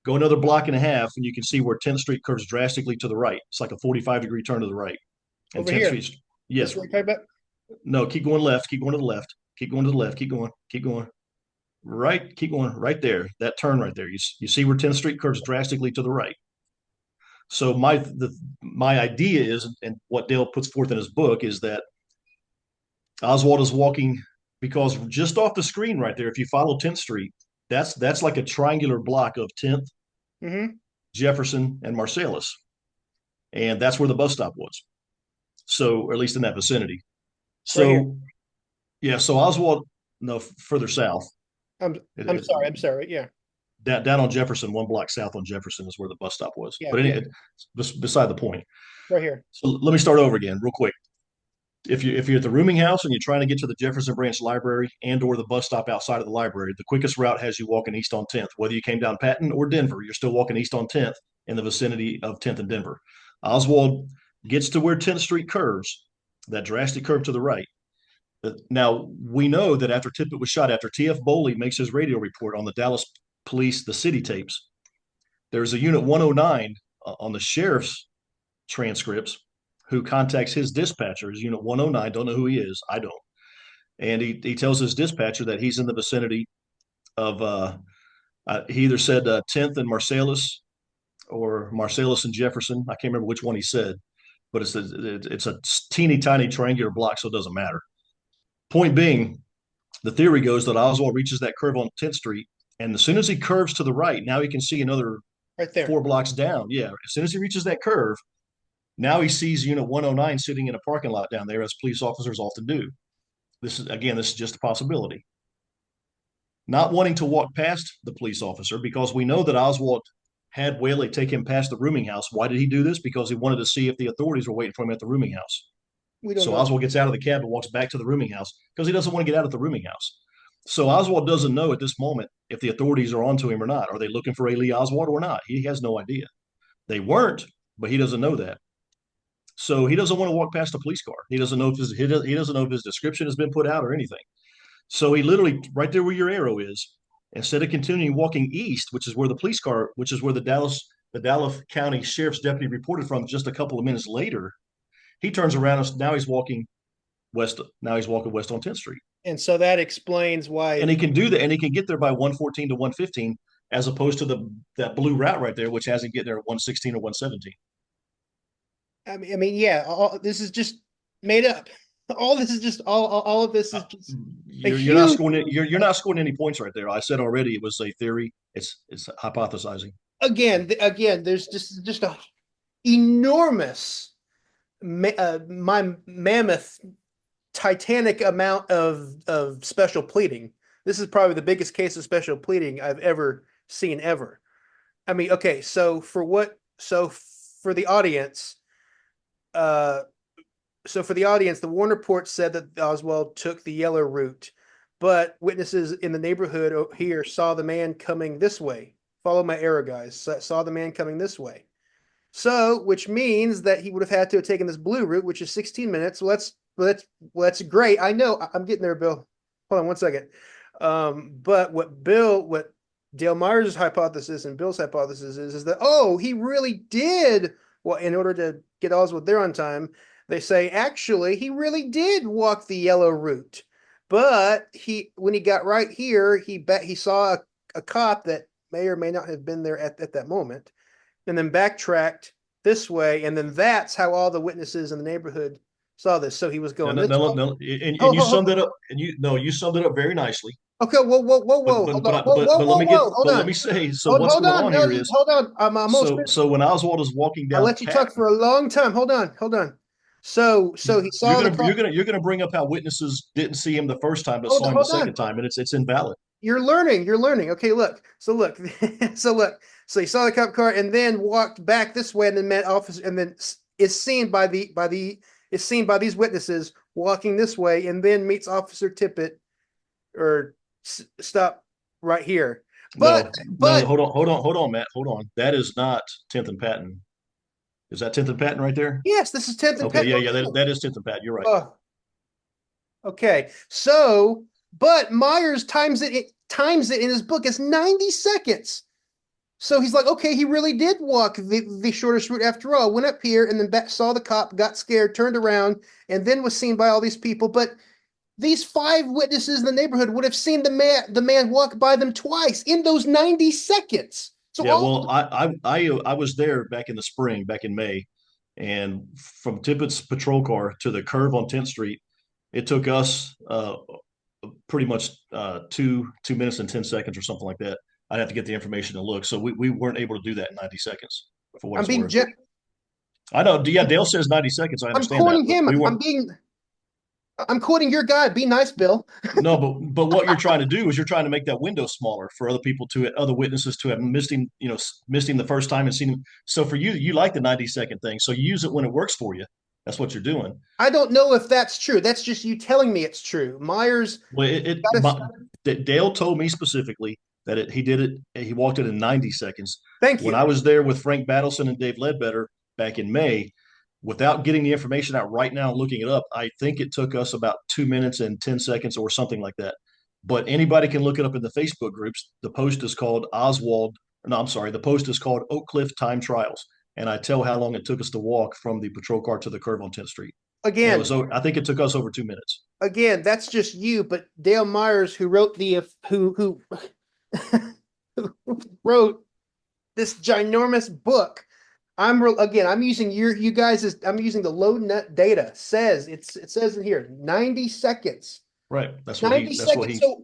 Speaker 2: Go another block and a half, and you can see where 10th Street curves drastically to the right. It's like a 45-degree turn to the right. And
Speaker 1: over
Speaker 2: 10th
Speaker 1: here.
Speaker 2: Street,
Speaker 1: This is
Speaker 2: yes.
Speaker 1: what you're talking about?
Speaker 2: No, keep going left. Keep going to the left. Keep going to the left. Keep going. Right. Keep going right there. That turn right there. You see where 10th Street curves drastically to the right. So my idea is, and what Dale puts forth in his book, is that Oswald is walking because just off the screen right there, if you follow 10th Street, that's like a triangular block of 10th,
Speaker 1: Mm-hmm.
Speaker 2: Jefferson, and Marsalis. And that's where the bus stop was. So, or at least in that vicinity.
Speaker 1: Right here.
Speaker 2: So, yeah, so Oswald, no, further south.
Speaker 1: I'm
Speaker 2: It,
Speaker 1: I'm
Speaker 2: it,
Speaker 1: sorry. I'm sorry. Yeah.
Speaker 2: down on Jefferson, one block south on Jefferson is where the bus stop was.
Speaker 1: Yeah.
Speaker 2: But
Speaker 1: Yeah.
Speaker 2: beside the point.
Speaker 1: Right here.
Speaker 2: So let me start over again, real quick. If you're at the rooming house and you're trying to get to the Jefferson Branch Library and or the bus stop outside of the library, the quickest route has you walking east on 10th. Whether you came down Patton or Denver, you're still walking east on 10th, in the vicinity of 10th and Denver. Oswald gets to where 10th Street curves, that drastic curve to the right. Now, we know that after Tippit was shot, after T.F. Boley makes his radio report on the Dallas police, the city tapes, there's a unit 109 on the sheriff's transcripts who contacts his dispatcher, his unit 109, don't know who he is, I don't. And he tells his dispatcher that he's in the vicinity of, he either said 10th and Marsalis or Marsalis and Jefferson. I can't remember which one he said, but it's a teeny tiny triangular block, so it doesn't matter. Point being, the theory goes that Oswald reaches that curve on 10th Street, and as soon as he curves to the right, now he can see another
Speaker 1: Right there.
Speaker 2: 4 blocks down. Yeah, as soon as he reaches that curve, now he sees Unit 109 sitting in a parking lot down there, as police officers often do. This is just a possibility. Not wanting to walk past the police officer because we know that Oswald had Whaley take him past the rooming house. Why did he do this? Because he wanted to see if the authorities were waiting for him at the rooming house.
Speaker 1: We don't
Speaker 2: So
Speaker 1: know.
Speaker 2: Oswald gets out of the cab and walks back to the rooming house because he doesn't want to get out of the rooming house. So Oswald doesn't know at this moment if the authorities are onto him or not. Are they looking for A. Lee Oswald or not? He has no idea. They weren't, but he doesn't know that. So he doesn't want to walk past a police car. He doesn't know if he doesn't know if his description has been put out or anything. So he literally, right there where your arrow is, instead of continuing walking east, which is where the police car, which is where the Dallas County Sheriff's deputy reported from just a couple of minutes later, he turns around and now he's walking west. Now he's walking west on 10th Street.
Speaker 1: And so that explains why.
Speaker 2: And he can do that, and he can get there by 114 to 115, as opposed to that blue route right there, which has him get there at 116 or 117.
Speaker 1: Yeah. This is just made up. All this is just all of this is just
Speaker 2: you're not scoring. You're not scoring any points right there. I said already it was a theory. It's hypothesizing.
Speaker 1: Again. There's just a enormous, my mammoth, titanic amount of special pleading. This is probably the biggest case of special pleading I've ever seen ever. Okay, so for the audience, the Warner report said that Oswald took the yellow route, but witnesses in the neighborhood here saw the man coming this way. Follow my arrow, guys. Saw the man coming this way. So, which means that he would have had to have taken this blue route, which is 16 minutes. Well, that's great. I know. I'm getting there, Bill. Hold on one second. But what Dale Myers' hypothesis and Bill's hypothesis is that, he really did. Well, in order to get Oswald there on time, they say, actually, he really did walk the yellow route. But when he got right here, he saw a cop that may or may not have been there at that moment, and then backtracked this way. And then that's how all the witnesses in the neighborhood saw this. So he was going this way.
Speaker 2: And you summed it up, and you summed it up very nicely.
Speaker 1: Okay, whoa.
Speaker 2: But let me say, so what's going on here is,
Speaker 1: hold on. I'm almost
Speaker 2: so when Oswald is walking down,
Speaker 1: I'll let you talk for a long time. Hold on. So he saw
Speaker 2: you're gonna bring up how witnesses didn't see him the first time, but saw him the second time, and it's invalid.
Speaker 1: You're learning. Okay, look. So he saw the cop car and then walked back this way and then met officer, and then is seen by these witnesses walking this way, and then meets Officer Tippit or stop right here. But
Speaker 2: hold on, Matt. Hold on. That is not 10th and Patton. Is that 10th and Patton right there?
Speaker 1: Yes, this is 10th and Patton.
Speaker 2: Okay, yeah, that is 10th and Patton. You're right.
Speaker 1: Okay, so but Myers times it in his book as 90 seconds. So he's like, okay, he really did walk the shortest route after all. Went up here and then saw the cop, got scared, turned around, and then was seen by all these people. But these 5 witnesses in the neighborhood would have seen the man walk by them twice in those 90 seconds. So
Speaker 2: yeah, I was there back in the spring, back in May, and from Tippett's patrol car to the curve on 10th Street, it took us pretty much 2 minutes and 10 seconds or something like that. I'd have to get the information to look. So we weren't able to do that in 90 seconds. For what it's worth. I know. Yeah, Dale says 90 seconds. I understand.
Speaker 1: I'm quoting him. I'm quoting your guy. Be nice, Bill.
Speaker 2: No, but what you're trying to do is you're trying to make that window smaller for other witnesses to have missed him the first time and seen him. So for you like the 90-second thing. So you use it when it works for you. That's what you're doing.
Speaker 1: I don't know if that's true. That's just you telling me it's true. Myers.
Speaker 2: Well, Dale told me specifically he did it. He walked it in 90 seconds.
Speaker 1: Thank
Speaker 2: When
Speaker 1: you.
Speaker 2: I was there with Frank Battleson and Dave Ledbetter back in May, without getting the information out right now and looking it up, I think it took us about 2 minutes and 10 seconds or something like that. But anybody can look it up in the Facebook groups. The post is called Oswald. No, I'm sorry. The post is called Oak Cliff Time Trials. And I tell how long it took us to walk from the patrol car to the curve on 10th Street. And it
Speaker 1: Again,
Speaker 2: was, I think it took us over 2 minutes.
Speaker 1: again, that's just you, but Dale Myers, who wrote the who wrote this ginormous book. I'm using you guys I'm using the low net data. It says in here 90 seconds.
Speaker 2: Right.
Speaker 1: 90
Speaker 2: That's what
Speaker 1: seconds.
Speaker 2: he,
Speaker 1: So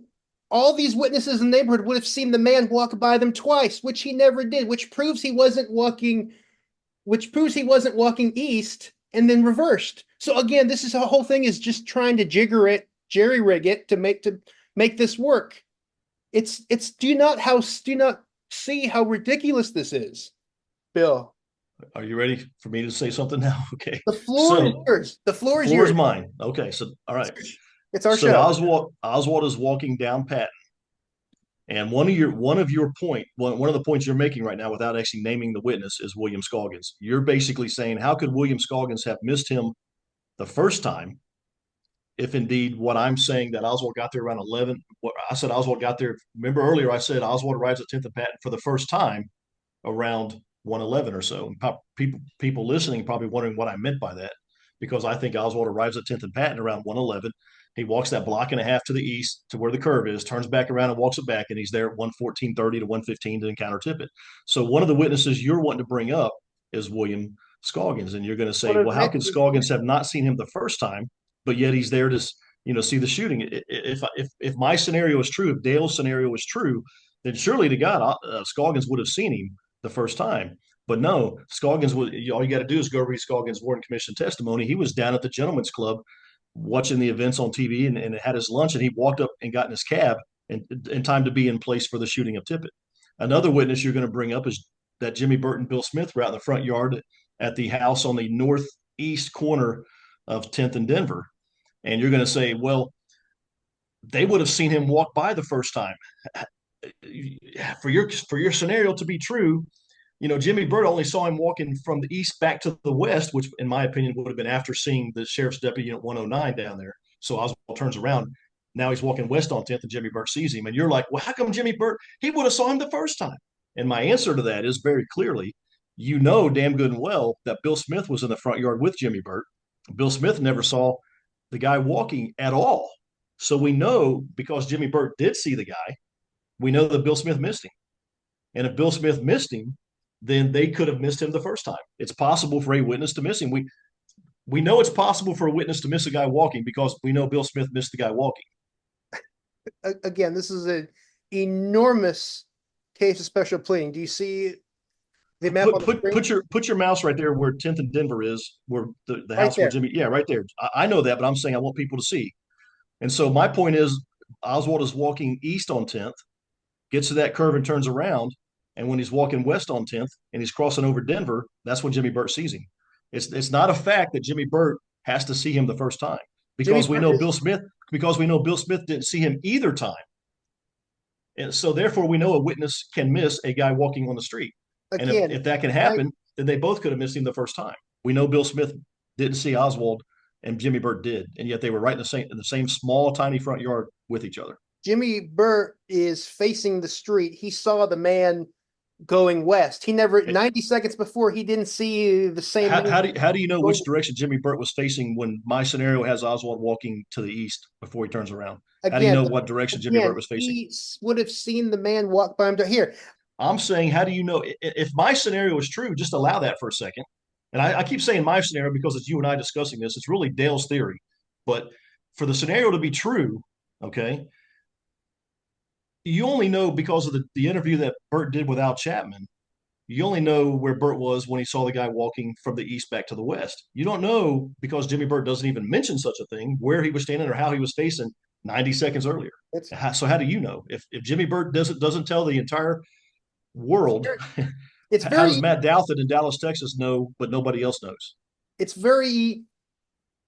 Speaker 1: all these witnesses in the neighborhood would have seen the man walk by them twice, which he never did, which proves he wasn't walking east and then reversed. So again, this is the whole thing is just trying to jerry rig it to make this work. It's do not see how ridiculous this is, Bill.
Speaker 2: are you ready for me to say something now? Okay.
Speaker 1: The floor is
Speaker 2: So
Speaker 1: yours. The
Speaker 2: the
Speaker 1: floor is
Speaker 2: floor is
Speaker 1: yours.
Speaker 2: mine. Okay. So, all right.
Speaker 1: It's our
Speaker 2: So
Speaker 1: show.
Speaker 2: Oswald is walking down Patton. And one of your point, one of the points you're making right now without actually naming the witness is William Scoggins. You're basically saying, how could William Scoggins have missed him the first time if indeed what I'm saying that Oswald got there around 11, what I said Oswald got there. Remember earlier I said Oswald arrives at 10th and Patton for the first time around 111 or so. And people listening probably wondering what I meant by that, because I think Oswald arrives at 10th and Patton around 111. He walks that block and a half to the east to where the curve is, turns back around and walks it back, and he's there at 114.30 to 115 to encounter Tippett. So one of the witnesses you're wanting to bring up is William Scoggins, and you're going to say, well, how could Scoggins have not seen him the first time, but yet he's there to see the shooting? If my scenario is true, if Dale's scenario is true, then surely to God, Scoggins would have seen him the first time. But no, Scoggins was, all you got to do is go read Scoggins' Warren Commission testimony. He was down at the Gentlemen's Club watching the events on TV and had his lunch, and he walked up and got in his cab in time to be in place for the shooting of Tippett. Another witness you're going to bring up is that Jimmy Burt and Bill Smith were out in the front yard at the house on the northeast corner of 10th and Denver. And you're going to say, well, they would have seen him walk by the first time. For your scenario to be true, Jimmy Burt only saw him walking from the east back to the west, which in my opinion would have been after seeing the sheriff's deputy at 109 down there. So Oswald turns around. Now he's walking west on 10th and Jimmy Burt sees him. And you're like, well, how come Jimmy Burt, he would have saw him the first time? And my answer to that is very clearly, damn good and well that Bill Smith was in the front yard with Jimmy Burt. Bill Smith never saw the guy walking at all. So we know, because Jimmy Burt did see the guy, we know that Bill Smith missed him. And if Bill Smith missed him, then they could have missed him the first time. It's possible for a witness to miss him. We know it's possible for a witness to miss a guy walking because we know Bill Smith missed the guy walking.
Speaker 1: Again, this is an enormous case of special pleading. Do you see the map on the screen?
Speaker 2: Put your mouse right there where 10th and Denver is, where the
Speaker 1: Right
Speaker 2: house where
Speaker 1: there.
Speaker 2: Jimmy, yeah, right there. I know that, but I'm saying I want people to see. And so my point is, Oswald is walking east on 10th, gets to that curve and turns around. And when he's walking west on 10th and he's crossing over Denver, that's when Jimmy Burt sees him. It's not a fact that Jimmy Burt has to see him the first time, because we know Bill Smith didn't see him either time. And so therefore we know a witness can miss a guy walking on the street. And if that can happen, then they both could have missed him the first time. We know Bill Smith didn't see Oswald and Jimmy Burt did, and yet they were right in the same small, tiny front yard with each other.
Speaker 1: Jimmy Burt is facing the street. He saw the man going west. He never 90 seconds before he didn't see the same.
Speaker 2: How do you know which direction Jimmy Burt was facing when my scenario has Oswald walking to the east before he turns around? How do you know what direction Jimmy Burt was facing?
Speaker 1: He would have seen the man walk by him to here.
Speaker 2: I'm saying, how do you know if my scenario is true? Just allow that for a second. And I keep saying my scenario because it's you and I discussing this. It's really Dale's theory. But for the scenario to be true, okay, you only know because of the interview that Burt did with Al Chapman. You only know where Burt was when he saw the guy walking from the east back to the west. You don't know, because Jimmy Burt doesn't even mention such a thing, where he was standing or how he was facing 90 seconds earlier. So how do you know? If Jimmy Burt doesn't tell the entire world, how does Matt Douthit in Dallas, Texas know, but nobody else knows?
Speaker 1: It's very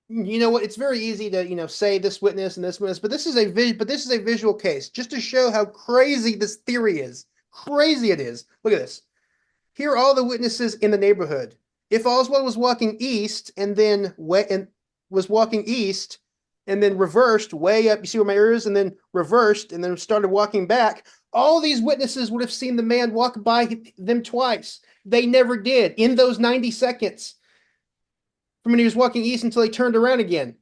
Speaker 1: You know what? It's very easy to, say this witness and this witness, but this is a visual case just to show how crazy this theory is. Crazy it is. Look at this. Here are all the witnesses in the neighborhood. If Oswald was walking east and was walking east and then reversed way up, you see where my ear is, and then reversed and then started walking back, all these witnesses would have seen the man walk by them twice. They never did in those 90 seconds from when he was walking east until he turned around again.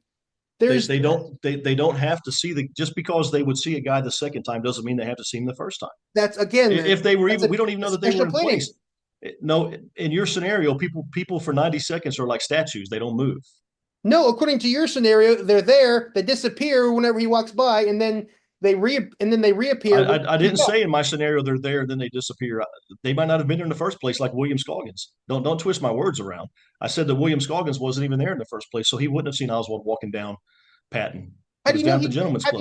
Speaker 1: There's
Speaker 2: They don't have to see just because they would see a guy the second time doesn't mean they have to see him the first time.
Speaker 1: That's again,
Speaker 2: If they were
Speaker 1: that's
Speaker 2: even, we don't even know that they were
Speaker 1: special
Speaker 2: in
Speaker 1: pleading.
Speaker 2: place. No, in your scenario, people for 90 seconds are like statues. They don't move.
Speaker 1: No, according to your scenario, they're there, they disappear whenever he walks by, and then they reappear.
Speaker 2: I didn't say in my scenario they're there, then they disappear. They might not have been there in the first place, like William Scoggins. Don't twist my words around. I said that William Scoggins wasn't even there in the first place, so he wouldn't have seen Oswald walking down Patton.
Speaker 1: How
Speaker 2: He
Speaker 1: do
Speaker 2: was
Speaker 1: you know
Speaker 2: down at the Gentleman's Club.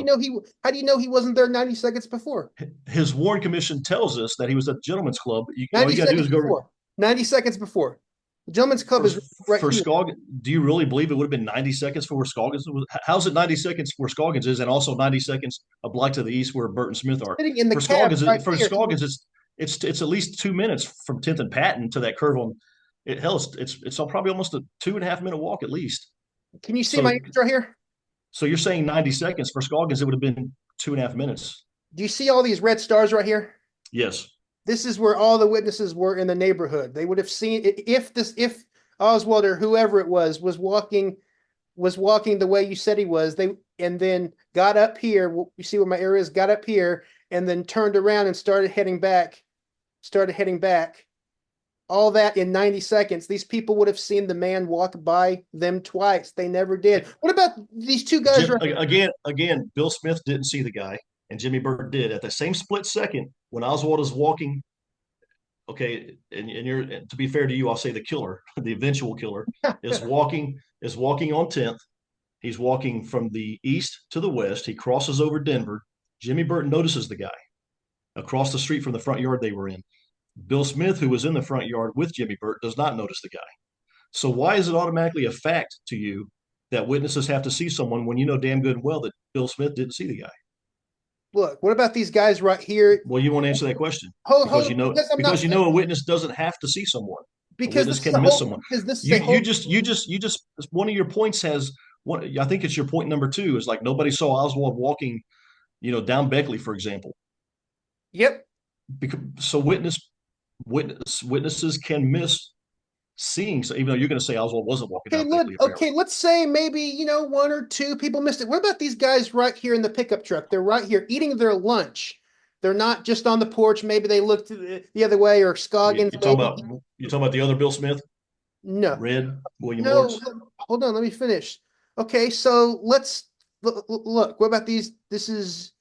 Speaker 1: how do you know he wasn't there 90 seconds before?
Speaker 2: His Warren Commission tells us that he was at the Gentleman's Club. All
Speaker 1: 90
Speaker 2: you got to do is
Speaker 1: seconds
Speaker 2: go
Speaker 1: before. 90 seconds before. The Gentleman's Club
Speaker 2: for,
Speaker 1: is right
Speaker 2: for
Speaker 1: here.
Speaker 2: Scoggins. Do you really believe it would have been 90 seconds for where Scoggins was? How's it 90 seconds where Scoggins is, and also 90 seconds a block to the east where Burt and Smith are?
Speaker 1: Sitting in the
Speaker 2: For
Speaker 1: cab
Speaker 2: Scoggins,
Speaker 1: right
Speaker 2: for
Speaker 1: here.
Speaker 2: Scoggins, it's at least 2 minutes from 10th and Patton to that curve on it. Hell, it's probably almost a 2.5 minute walk at least.
Speaker 1: Can you see my
Speaker 2: So
Speaker 1: image right here?
Speaker 2: so you're saying 90 seconds for Scoggins? It would have been 2.5 minutes.
Speaker 1: Do you see all these red stars right here?
Speaker 2: Yes.
Speaker 1: This is where all the witnesses were in the neighborhood. They would have seen if Oswald or whoever it was walking the way you said he was. And then got up here. You see where my area is? Got up here and then turned around and started heading back. All that in 90 seconds. These people would have seen the man walk by them twice. They never did. What about these two guys right here?
Speaker 2: Again, Bill Smith didn't see the guy, and Jimmy Burt did at the same split second when Oswald is walking. Okay, and you're, to be fair to you, I'll say the killer, the eventual killer, is walking on 10th. He's walking from the east to the west. He crosses over Denver. Jimmy Burt notices the guy across the street from the front yard they were in. Bill Smith, who was in the front yard with Jimmy Burt, does not notice the guy. So why is it automatically a fact to you that witnesses have to see someone when you know damn good and well that Bill Smith didn't see the guy?
Speaker 1: Look, what about these guys right here?
Speaker 2: Well, you won't answer that question
Speaker 1: Hold,
Speaker 2: because you know a witness doesn't have to see someone. A
Speaker 1: because
Speaker 2: witness
Speaker 1: this is
Speaker 2: can
Speaker 1: a
Speaker 2: miss
Speaker 1: whole
Speaker 2: someone.
Speaker 1: because this is
Speaker 2: You
Speaker 1: a whole
Speaker 2: you just one of your points has one. I think it's your point number 2 is like nobody saw Oswald walking, down Beckley, for example.
Speaker 1: Yep.
Speaker 2: Because so witnesses can miss seeing. So even though you're going to say Oswald wasn't walking down Beckley,
Speaker 1: Okay, let's say maybe, one or two people missed it. What about these guys right here in the pickup truck? They're right here eating their lunch. They're not just on the porch. Maybe they looked the other way, or Scoggins.
Speaker 2: You're talking about the other Bill Smith?
Speaker 1: No.
Speaker 2: Red William
Speaker 1: No,
Speaker 2: Lawrence?
Speaker 1: hold on, let me finish. Okay, so let's look. What about these? This is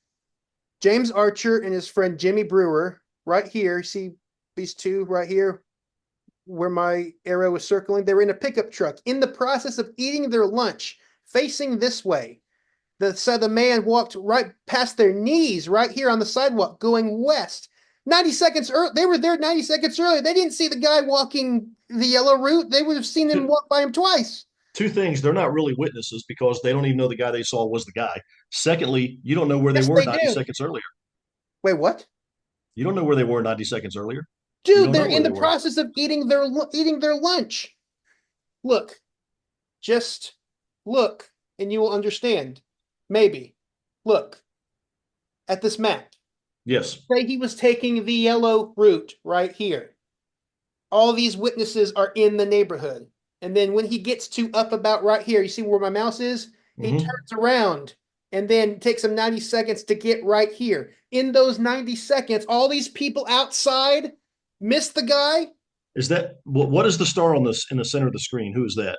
Speaker 1: James Archer and his friend Jimmy Brewer right here. See these two right here where my arrow was circling? They were in a pickup truck in the process of eating their lunch, facing this way. So the man walked right past their knees right here on the sidewalk going west. 90 seconds early. They were there 90 seconds earlier. They didn't see the guy walking the yellow route. They would have seen him walk by him twice.
Speaker 2: Two things. They're not really witnesses because they don't even know the guy they saw was the guy. Secondly, you don't know where
Speaker 1: Yes,
Speaker 2: they were
Speaker 1: they
Speaker 2: 90
Speaker 1: do.
Speaker 2: seconds earlier.
Speaker 1: Wait, what?
Speaker 2: You don't know where they were 90 seconds earlier.
Speaker 1: Dude, they're in the process of eating their lunch. Look, just look, and you will understand. Maybe. Look at this map.
Speaker 2: Yes.
Speaker 1: Say he was taking the yellow route right here. All these witnesses are in the neighborhood. And then when he gets to up about right here, you see where my mouse is? He turns around and then takes him 90 seconds to get right here. In those 90 seconds, all these people outside miss the guy.
Speaker 2: Is that what is the star on this in the center of the screen? Who is that?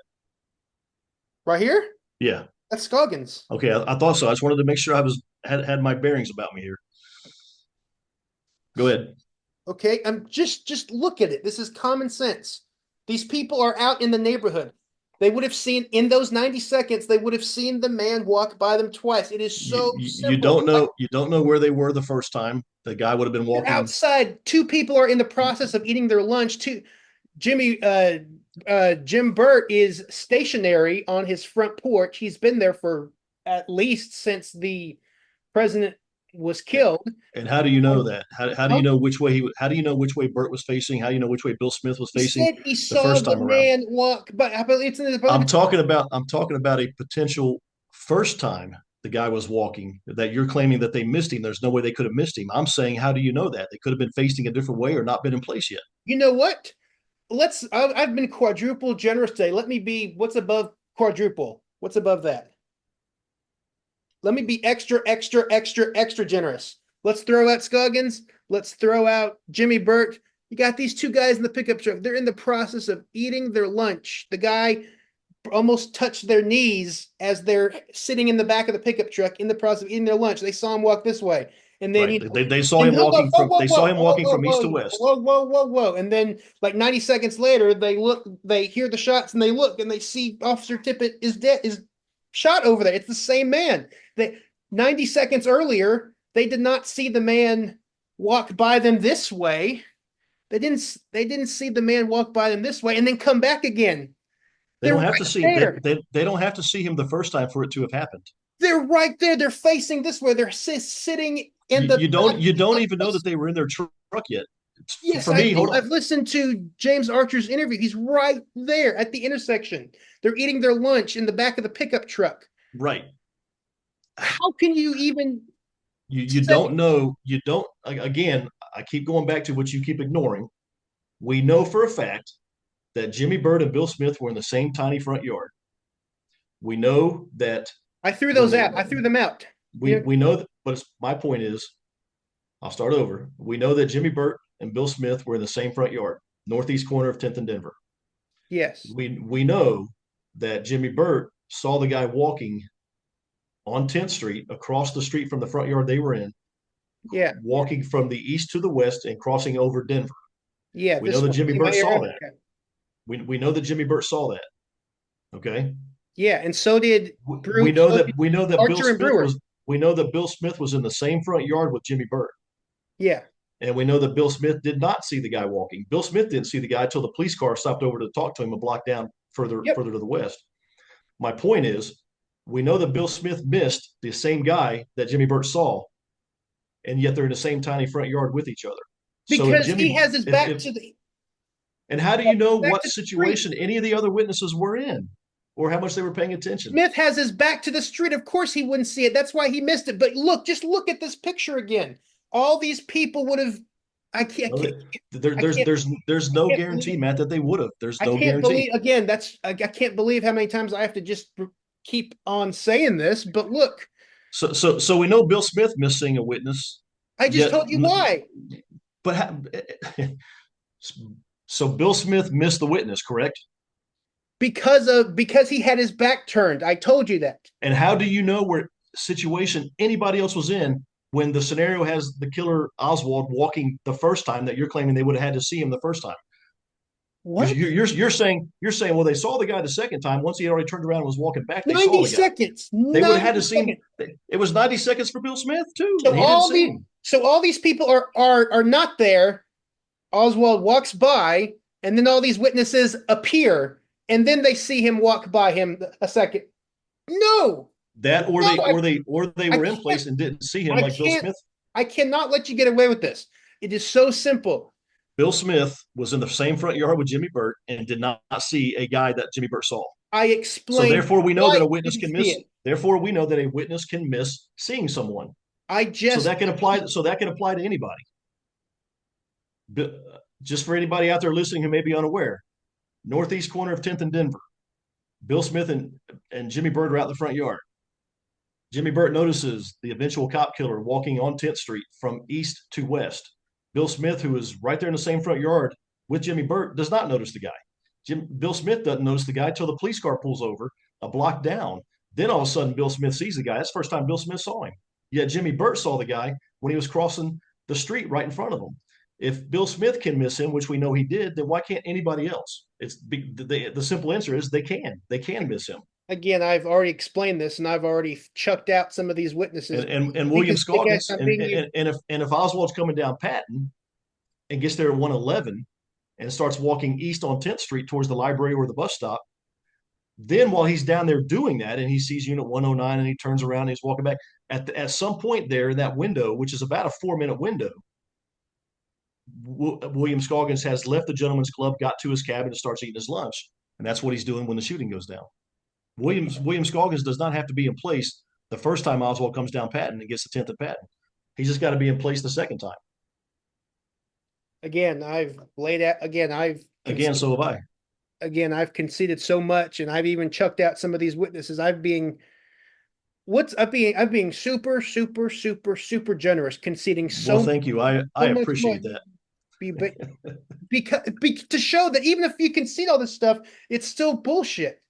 Speaker 1: Right here?
Speaker 2: Yeah.
Speaker 1: That's Scoggins.
Speaker 2: Okay, I thought so. I just wanted to make sure I had my bearings about me here. Go ahead.
Speaker 1: Okay, I'm just look at it. This is common sense. These people are out in the neighborhood. They would have seen in those 90 seconds, they would have seen the man walk by them twice. It is so simple.
Speaker 2: You don't know where they were the first time. The guy would have been walking
Speaker 1: outside. Two people are in the process of eating their lunch. Jimmy Jim Burt is stationary on his front porch. He's been there for at least since the president was killed.
Speaker 2: And how do you know
Speaker 1: And
Speaker 2: that? How do you know which way how do you know which way Burt was facing? How do you know which way Bill Smith was
Speaker 1: he
Speaker 2: facing
Speaker 1: said he
Speaker 2: the
Speaker 1: saw
Speaker 2: first
Speaker 1: the
Speaker 2: time around?
Speaker 1: man walk, but I believe I believe it's
Speaker 2: I'm talking about a potential first time the guy was walking that you're claiming that they missed him. There's no way they could have missed him. I'm saying, how do you know that? They could have been facing a different way or not been in place yet.
Speaker 1: you know what? I've been quadruple generous today. Let me be what's above quadruple? What's above that? Let me be extra, extra, extra, extra generous. Let's throw out Scoggins. Let's throw out Jimmy Burt. You got these two guys in the pickup truck. They're in the process of eating their lunch. The guy almost touched their knees as they're sitting in the back of the pickup truck in the process of eating their lunch. They saw him walk this way. And then,
Speaker 2: Right. They saw
Speaker 1: and
Speaker 2: him
Speaker 1: whoa,
Speaker 2: walking
Speaker 1: whoa,
Speaker 2: from
Speaker 1: whoa,
Speaker 2: they saw
Speaker 1: whoa,
Speaker 2: him
Speaker 1: whoa,
Speaker 2: walking
Speaker 1: whoa,
Speaker 2: from east to
Speaker 1: whoa,
Speaker 2: west.
Speaker 1: whoa, whoa, whoa, whoa. And then like 90 seconds later, they hear the shots and they look and they see Officer Tippett is dead, is shot over there. It's the same man. They 90 seconds earlier, they did not see the man walk by them this way. They didn't see the man walk by them this way and then come back again.
Speaker 2: They
Speaker 1: They're
Speaker 2: don't have
Speaker 1: right
Speaker 2: to see
Speaker 1: there.
Speaker 2: they don't have to see him the first time for it to have happened.
Speaker 1: They're right there. They're facing this way. They're sitting in the back.
Speaker 2: You don't even know that they were in their truck yet.
Speaker 1: Yes,
Speaker 2: For
Speaker 1: I
Speaker 2: me,
Speaker 1: do.
Speaker 2: hold on.
Speaker 1: I've listened to James Archer's interview. He's right there at the intersection. They're eating their lunch in the back of the pickup truck.
Speaker 2: Right.
Speaker 1: How can you even
Speaker 2: You
Speaker 1: say
Speaker 2: don't know, you don't again, I keep going back to what you keep ignoring. We know for a fact that Jimmy Bird and Bill Smith were in the same tiny front yard. We know that
Speaker 1: I threw
Speaker 2: when
Speaker 1: those out. I threw them out. You know,
Speaker 2: we know that, but my point is, I'll start over. We know that Jimmy Burt and Bill Smith were in the same front yard, northeast corner of 10th and Denver.
Speaker 1: yes.
Speaker 2: We know that Jimmy Burt saw the guy walking on 10th Street across the street from the front yard they were in,
Speaker 1: Yeah.
Speaker 2: walking from the east to the west and crossing over Denver.
Speaker 1: Yeah.
Speaker 2: We know
Speaker 1: This
Speaker 2: that
Speaker 1: one.
Speaker 2: Jimmy
Speaker 1: In my
Speaker 2: Burt saw
Speaker 1: area.
Speaker 2: that.
Speaker 1: Okay.
Speaker 2: We know that Jimmy Burt saw that. Okay.
Speaker 1: Yeah. And so did
Speaker 2: We
Speaker 1: Brew.
Speaker 2: know
Speaker 1: So
Speaker 2: that
Speaker 1: did
Speaker 2: we know that Bill
Speaker 1: Archer and
Speaker 2: Smith
Speaker 1: Brewer.
Speaker 2: was we know that Bill Smith was in the same front yard with Jimmy Burt.
Speaker 1: Yeah.
Speaker 2: And we know that Bill Smith did not see the guy walking. Bill Smith didn't see the guy until the police car stopped over to talk to him a block down
Speaker 1: Yep.
Speaker 2: further to the west. My point is, we know that Bill Smith missed the same guy that Jimmy Burt saw, and yet they're in the same tiny front yard with each other. So
Speaker 1: Because he has his back
Speaker 2: if
Speaker 1: to the
Speaker 2: and how do you know
Speaker 1: back
Speaker 2: what
Speaker 1: to the street.
Speaker 2: situation any of the other witnesses were in, or how much they were paying attention?
Speaker 1: Smith has his back to the street. Of course he wouldn't see it. That's why he missed it. But look, just look at this picture again. All these people would have. I can't.
Speaker 2: No,
Speaker 1: I can't.
Speaker 2: there's
Speaker 1: I
Speaker 2: no
Speaker 1: can't
Speaker 2: guarantee,
Speaker 1: believe.
Speaker 2: Matt, that they would have. There's
Speaker 1: I
Speaker 2: no
Speaker 1: can't
Speaker 2: guarantee.
Speaker 1: believe. Again, I can't believe how many times I have to just keep on saying this. But look,
Speaker 2: So we know Bill Smith missed seeing a witness,
Speaker 1: I just
Speaker 2: yet,
Speaker 1: told you why.
Speaker 2: but so Bill Smith missed the witness, correct?
Speaker 1: Because he had his back turned. I told you that.
Speaker 2: And how do you know where situation anybody else was in when the scenario has the killer Oswald walking the first time that you're claiming they would have had to see him the first time? Because
Speaker 1: What?
Speaker 2: you're saying, well, they saw the guy the second time. Once he had already turned around and was walking back, they saw
Speaker 1: 90
Speaker 2: the guy.
Speaker 1: seconds.
Speaker 2: They would have had
Speaker 1: 90
Speaker 2: to see him.
Speaker 1: seconds.
Speaker 2: It was 90 seconds for Bill Smith too,
Speaker 1: So
Speaker 2: and he didn't
Speaker 1: all
Speaker 2: see
Speaker 1: these
Speaker 2: him.
Speaker 1: so all these people are not there. Oswald walks by, and then all these witnesses appear, and then they see him walk by him a second. No,
Speaker 2: That or
Speaker 1: no,
Speaker 2: they
Speaker 1: I
Speaker 2: were in
Speaker 1: can't.
Speaker 2: place and didn't see him
Speaker 1: I
Speaker 2: like Bill
Speaker 1: can't.
Speaker 2: Smith.
Speaker 1: I cannot let you get away with this. It is so simple.
Speaker 2: Bill Smith was in the same front yard with Jimmy Burt and did not see a guy that Jimmy Burt saw.
Speaker 1: I
Speaker 2: So
Speaker 1: explained
Speaker 2: therefore, we know
Speaker 1: why
Speaker 2: that a
Speaker 1: he
Speaker 2: witness
Speaker 1: didn't
Speaker 2: can
Speaker 1: see
Speaker 2: miss.
Speaker 1: it.
Speaker 2: Therefore, we know that a witness can miss seeing someone.
Speaker 1: I
Speaker 2: So
Speaker 1: just
Speaker 2: that can apply. So that can apply to anybody. Just for anybody out there listening who may be unaware, northeast corner of 10th and Denver. Bill Smith and Jimmy Burt are out in the front yard. Jimmy Burt notices the eventual cop killer walking on 10th Street from east to west. Bill Smith, who is right there in the same front yard with Jimmy Burt, does not notice the guy. Bill Smith doesn't notice the guy till the police car pulls over a block down. Then all of a sudden, Bill Smith sees the guy. That's the first time Bill Smith saw him. Yet Jimmy Burt saw the guy when he was crossing the street right in front of him. If Bill Smith can miss him, which we know he did, then why can't anybody else? The simple answer is they can. They can miss him.
Speaker 1: again, I've already explained this, and I've already chucked out some of these witnesses
Speaker 2: And William
Speaker 1: because they guess
Speaker 2: Scoggins
Speaker 1: I'm being you.
Speaker 2: and if Oswald's coming down Patton and gets there at 111, and starts walking east on 10th Street towards the library or the bus stop. Then while he's down there doing that and he sees unit 109 and he turns around and he's walking back, at some point there in that window, which is about a 4-minute window, William Scoggins has left the gentleman's club, got to his cabin, and starts eating his lunch. And that's what he's doing when the shooting goes down. William Scoggins does not have to be in place the first time Oswald comes down Patton and gets the 10th at Patton. He's just got to be in place the second time.
Speaker 1: Again, I've laid out.
Speaker 2: So have I.
Speaker 1: Again, I've conceded so much, and I've even chucked out some of these witnesses. I'm being super, super, super, super generous, conceding so.
Speaker 2: Well, thank you. I appreciate that.
Speaker 1: Because to show that even if you concede all this stuff, it's still bullshit.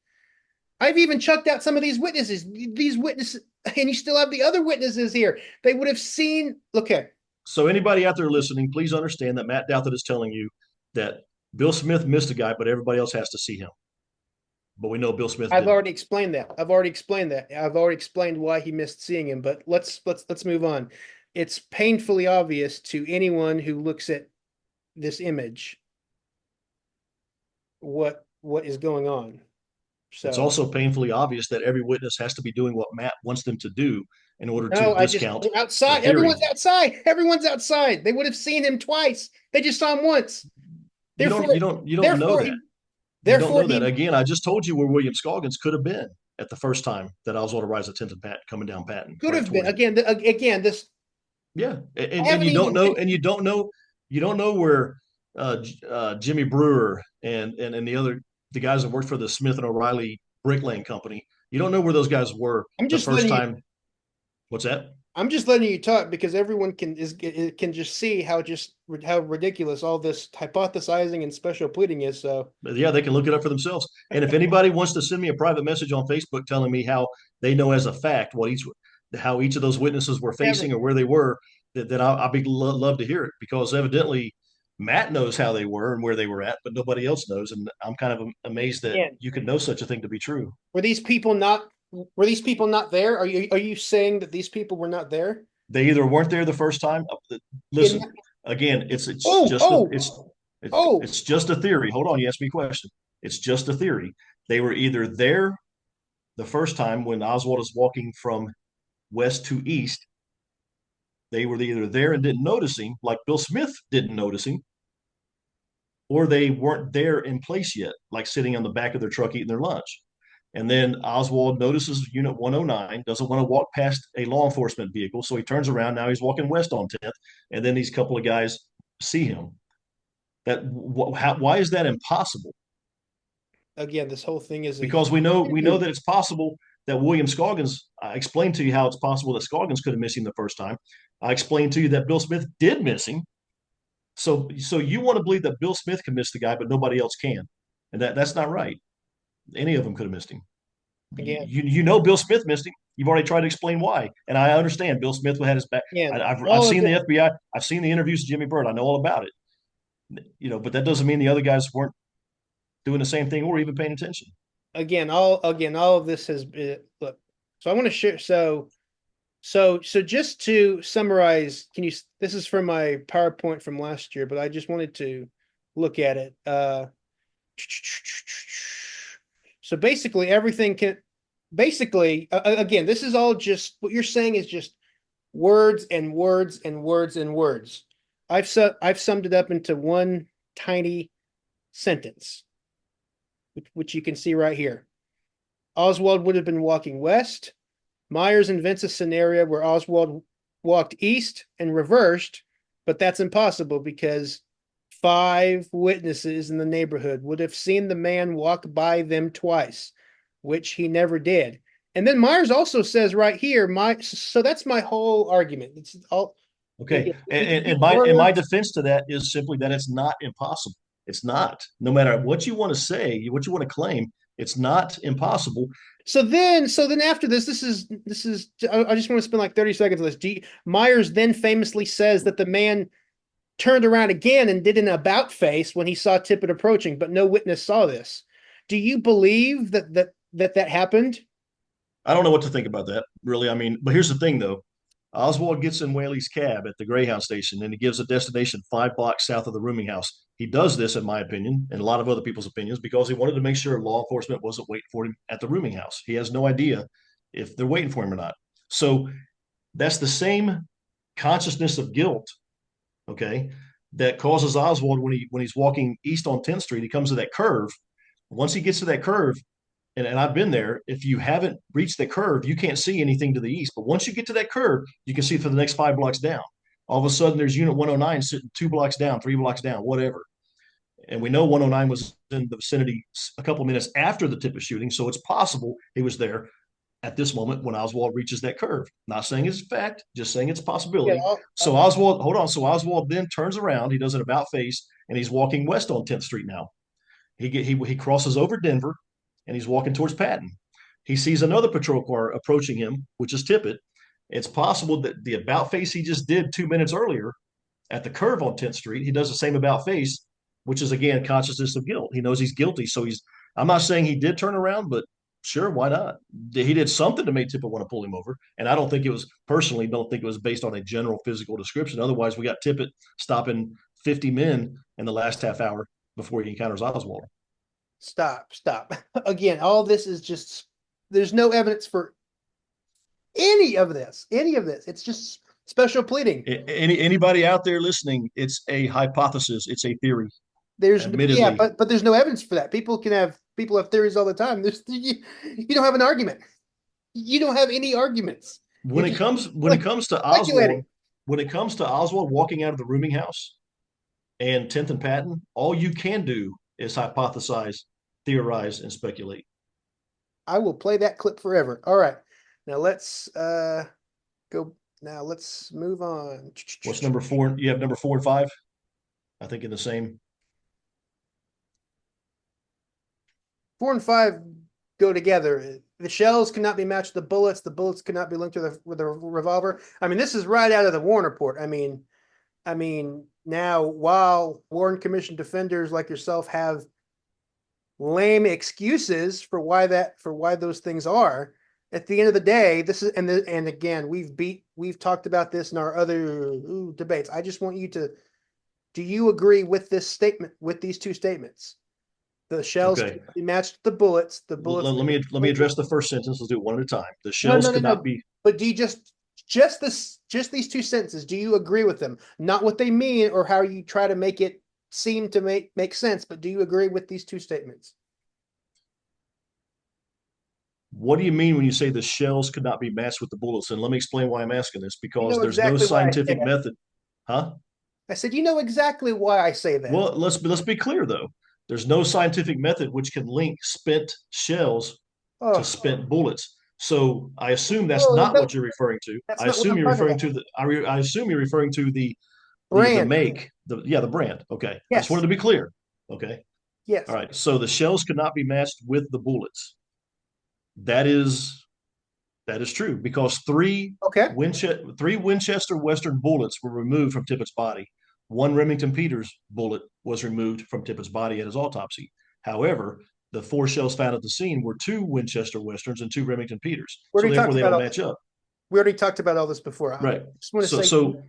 Speaker 1: I've even chucked out some of these witnesses. And you still have the other witnesses here. They would have seen. Okay.
Speaker 2: So anybody out there listening, please understand that Matt Douthit is telling you that Bill Smith missed a guy, but everybody else has to see him. But we know Bill Smith didn't.
Speaker 1: I've already explained that. I've already explained why he missed seeing him. But let's move on. It's painfully obvious to anyone who looks at this image what is going on. So
Speaker 2: it's also painfully obvious that every witness has to be doing what Matt wants them to do in order to discount
Speaker 1: outside. Everyone's outside. Everyone's outside. They would have seen him twice. They just saw him once.
Speaker 2: You don't know that. You don't know that. Again, I just told you where William Scoggins could have been at the first time that Oswald arrives at 10th and Patton coming down Patton.
Speaker 1: Could have been. Again, this.
Speaker 2: Yeah. And you don't know, and you don't know where Jimmy Brewer and the guys that worked for the Smith and O'Reilly bricklaying company. You don't know where those guys were the first time. What's that?
Speaker 1: I'm just letting you talk because everyone can just see how ridiculous all this hypothesizing and special pleading is. So
Speaker 2: yeah, they can look it up for themselves. And if anybody wants to send me a private message on Facebook telling me how they know as a fact how each of those witnesses were facing or where they were, then I'll be love to hear it, because evidently Matt knows how they were and where they were at, but nobody else knows. And I'm kind of amazed that you could know such a thing to be true.
Speaker 1: Were these people not there? Are you saying that these people were not there?
Speaker 2: They either weren't there the first time. Listen, again, it's just a theory. Hold on, you asked me a question. It's just a theory. They were either there the first time when Oswald is walking from west to east. They were either there and didn't notice him, like Bill Smith didn't notice him, or they weren't there in place yet, like sitting on the back of their truck eating their lunch. And then Oswald notices Unit 109, doesn't want to walk past a law enforcement vehicle, so he turns around. Now he's walking west on 10th, and then these couple of guys see him. Why is that impossible?
Speaker 1: Again, this whole thing is
Speaker 2: because we know that it's possible that William Scoggins. I explained to you how it's possible that Scoggins could have missed him the first time. I explained to you that Bill Smith did miss him. So you want to believe that Bill Smith can miss the guy, but nobody else can, and that's not right. Any of them could have missed him.
Speaker 1: Again,
Speaker 2: you know Bill Smith missed him. You've already tried to explain why, and I understand Bill Smith had his back. I've seen the FBI. I've seen the interviews with Jimmy Byrd. I know all about it. But that doesn't mean the other guys weren't doing the same thing or even paying attention.
Speaker 1: Again, all of this has been look. So I want to share. So just to summarize, this is from my PowerPoint from last year, but I just wanted to look at it. So basically again, this is all just what you're saying is just words and words and words and words. I've summed it up into one tiny sentence, which you can see right here. Oswald would have been walking west. Myers invents a scenario where Oswald walked east and reversed, but that's impossible because 5 witnesses in the neighborhood would have seen the man walk by them twice, which he never did. And then Myers also says right here, so that's my whole argument. It's all
Speaker 2: okay. And my defense to that is simply that it's not impossible. It's not. No matter what you want to say, what you want to claim, it's not impossible.
Speaker 1: So then after this is I just want to spend like 30 seconds on this. Myers then famously says that the man turned around again and did an about face when he saw Tippett approaching, but no witness saw this. Do you believe that happened?
Speaker 2: I don't know what to think about that, really. I mean, but here's the thing, though. Oswald gets in Whaley's cab at the Greyhound station and he gives a destination 5 blocks south of the rooming house. He does this, in my opinion, and a lot of other people's opinions, because he wanted to make sure law enforcement wasn't waiting for him at the rooming house. He has no idea if they're waiting for him or not. So that's the same consciousness of guilt, okay, that causes Oswald when he's walking east on 10th Street, he comes to that curve. Once he gets to that curve, and I've been there, if you haven't reached the curve, you can't see anything to the east. But once you get to that curve, you can see for the next 5 blocks down. All of a sudden, there's Unit 109 sitting 2 blocks down, 3 blocks down, whatever. And we know 109 was in the vicinity a couple of minutes after the tip of shooting. So it's possible he was there at this moment when Oswald reaches that curve. Not saying it's a fact, just saying it's a
Speaker 1: Yeah,
Speaker 2: possibility. So Oswald, hold on. So Oswald then turns around. He does an about face, and he's walking west on 10th Street now. He crosses over Denver, and he's walking towards Patton. He sees another patrol car approaching him, which is Tippett. It's possible that the about face he just did 2 minutes earlier at the curve on 10th Street, he does the same about face, which is again consciousness of guilt. He knows he's guilty, so I'm not saying he did turn around, but sure, why not? He did something to make Tippett want to pull him over, and I don't think it was personally. Don't think it was based on a general physical description. Otherwise, we got Tippett stopping 50 men in the last half hour before he encounters Oswald.
Speaker 1: stop. Again, all this is just, there's no evidence for any of this. It's just special pleading.
Speaker 2: Anybody out there listening, it's a hypothesis. It's a theory.
Speaker 1: There's yeah,
Speaker 2: Admittedly,
Speaker 1: but there's no evidence for that. People have theories all the time. You don't have an argument. You don't have any arguments.
Speaker 2: when it comes when it comes to Oswald,
Speaker 1: Speculating.
Speaker 2: when it comes to Oswald walking out of the rooming house and 10th and Patton, all you can do is hypothesize, theorize, and speculate.
Speaker 1: I will play that clip forever. All right. Now let's go. Now let's move on.
Speaker 2: What's number four? You have number 4 and 5, I think, in the same.
Speaker 1: 4 and 5 go together. The shells cannot be matched with the bullets. The bullets cannot be linked to with the revolver. I mean, this is right out of the Warren report. I mean, now while Warren Commission defenders like yourself have lame excuses for why those things are, at the end of the day, this is and again, we've talked about this in our other debates. I just want you to, do you agree with this statement, with these two statements? The shells
Speaker 2: Okay.
Speaker 1: be matched with the bullets. The bullets.
Speaker 2: Let me address the first sentence. Let's do it one at a time. The
Speaker 1: No,
Speaker 2: shells
Speaker 1: no, no,
Speaker 2: could
Speaker 1: no.
Speaker 2: not be.
Speaker 1: But do you just these two sentences? Do you agree with them? Not what they mean or how you try to make it seem to make sense, but do you agree with these two statements?
Speaker 2: What do you mean when you say the shells could not be matched with the bullets? And let me explain why I'm asking this,
Speaker 1: You
Speaker 2: because
Speaker 1: know
Speaker 2: there's no
Speaker 1: exactly why I say
Speaker 2: scientific
Speaker 1: that.
Speaker 2: method. Huh?
Speaker 1: I said, you know exactly why I say that.
Speaker 2: Well, let's be clear though. There's no scientific method which can link spent shells to
Speaker 1: Oh,
Speaker 2: spent bullets. So I assume that's
Speaker 1: oh,
Speaker 2: not what you're referring to.
Speaker 1: that's
Speaker 2: I
Speaker 1: not what
Speaker 2: assume
Speaker 1: I'm
Speaker 2: you're
Speaker 1: talking
Speaker 2: referring
Speaker 1: about.
Speaker 2: to I assume you're referring to the
Speaker 1: Brand.
Speaker 2: make, the brand. Okay. I just wanted
Speaker 1: Yes.
Speaker 2: to be clear. Okay. All
Speaker 1: Yes.
Speaker 2: right. So the shells could not be matched with the bullets. That is true because
Speaker 1: Okay.
Speaker 2: Three Winchester Western bullets were removed from Tippett's body. One Remington Peters bullet was removed from Tippett's body at his autopsy. However, the 4 shells found at the scene were 2 Winchester Westerns and 2 Remington Peters.
Speaker 1: We
Speaker 2: So
Speaker 1: already
Speaker 2: therefore,
Speaker 1: talked
Speaker 2: they
Speaker 1: about
Speaker 2: don't
Speaker 1: all
Speaker 2: match
Speaker 1: this.
Speaker 2: up.
Speaker 1: We already talked about all this before. I
Speaker 2: Right.
Speaker 1: just want to
Speaker 2: So
Speaker 1: say
Speaker 2: so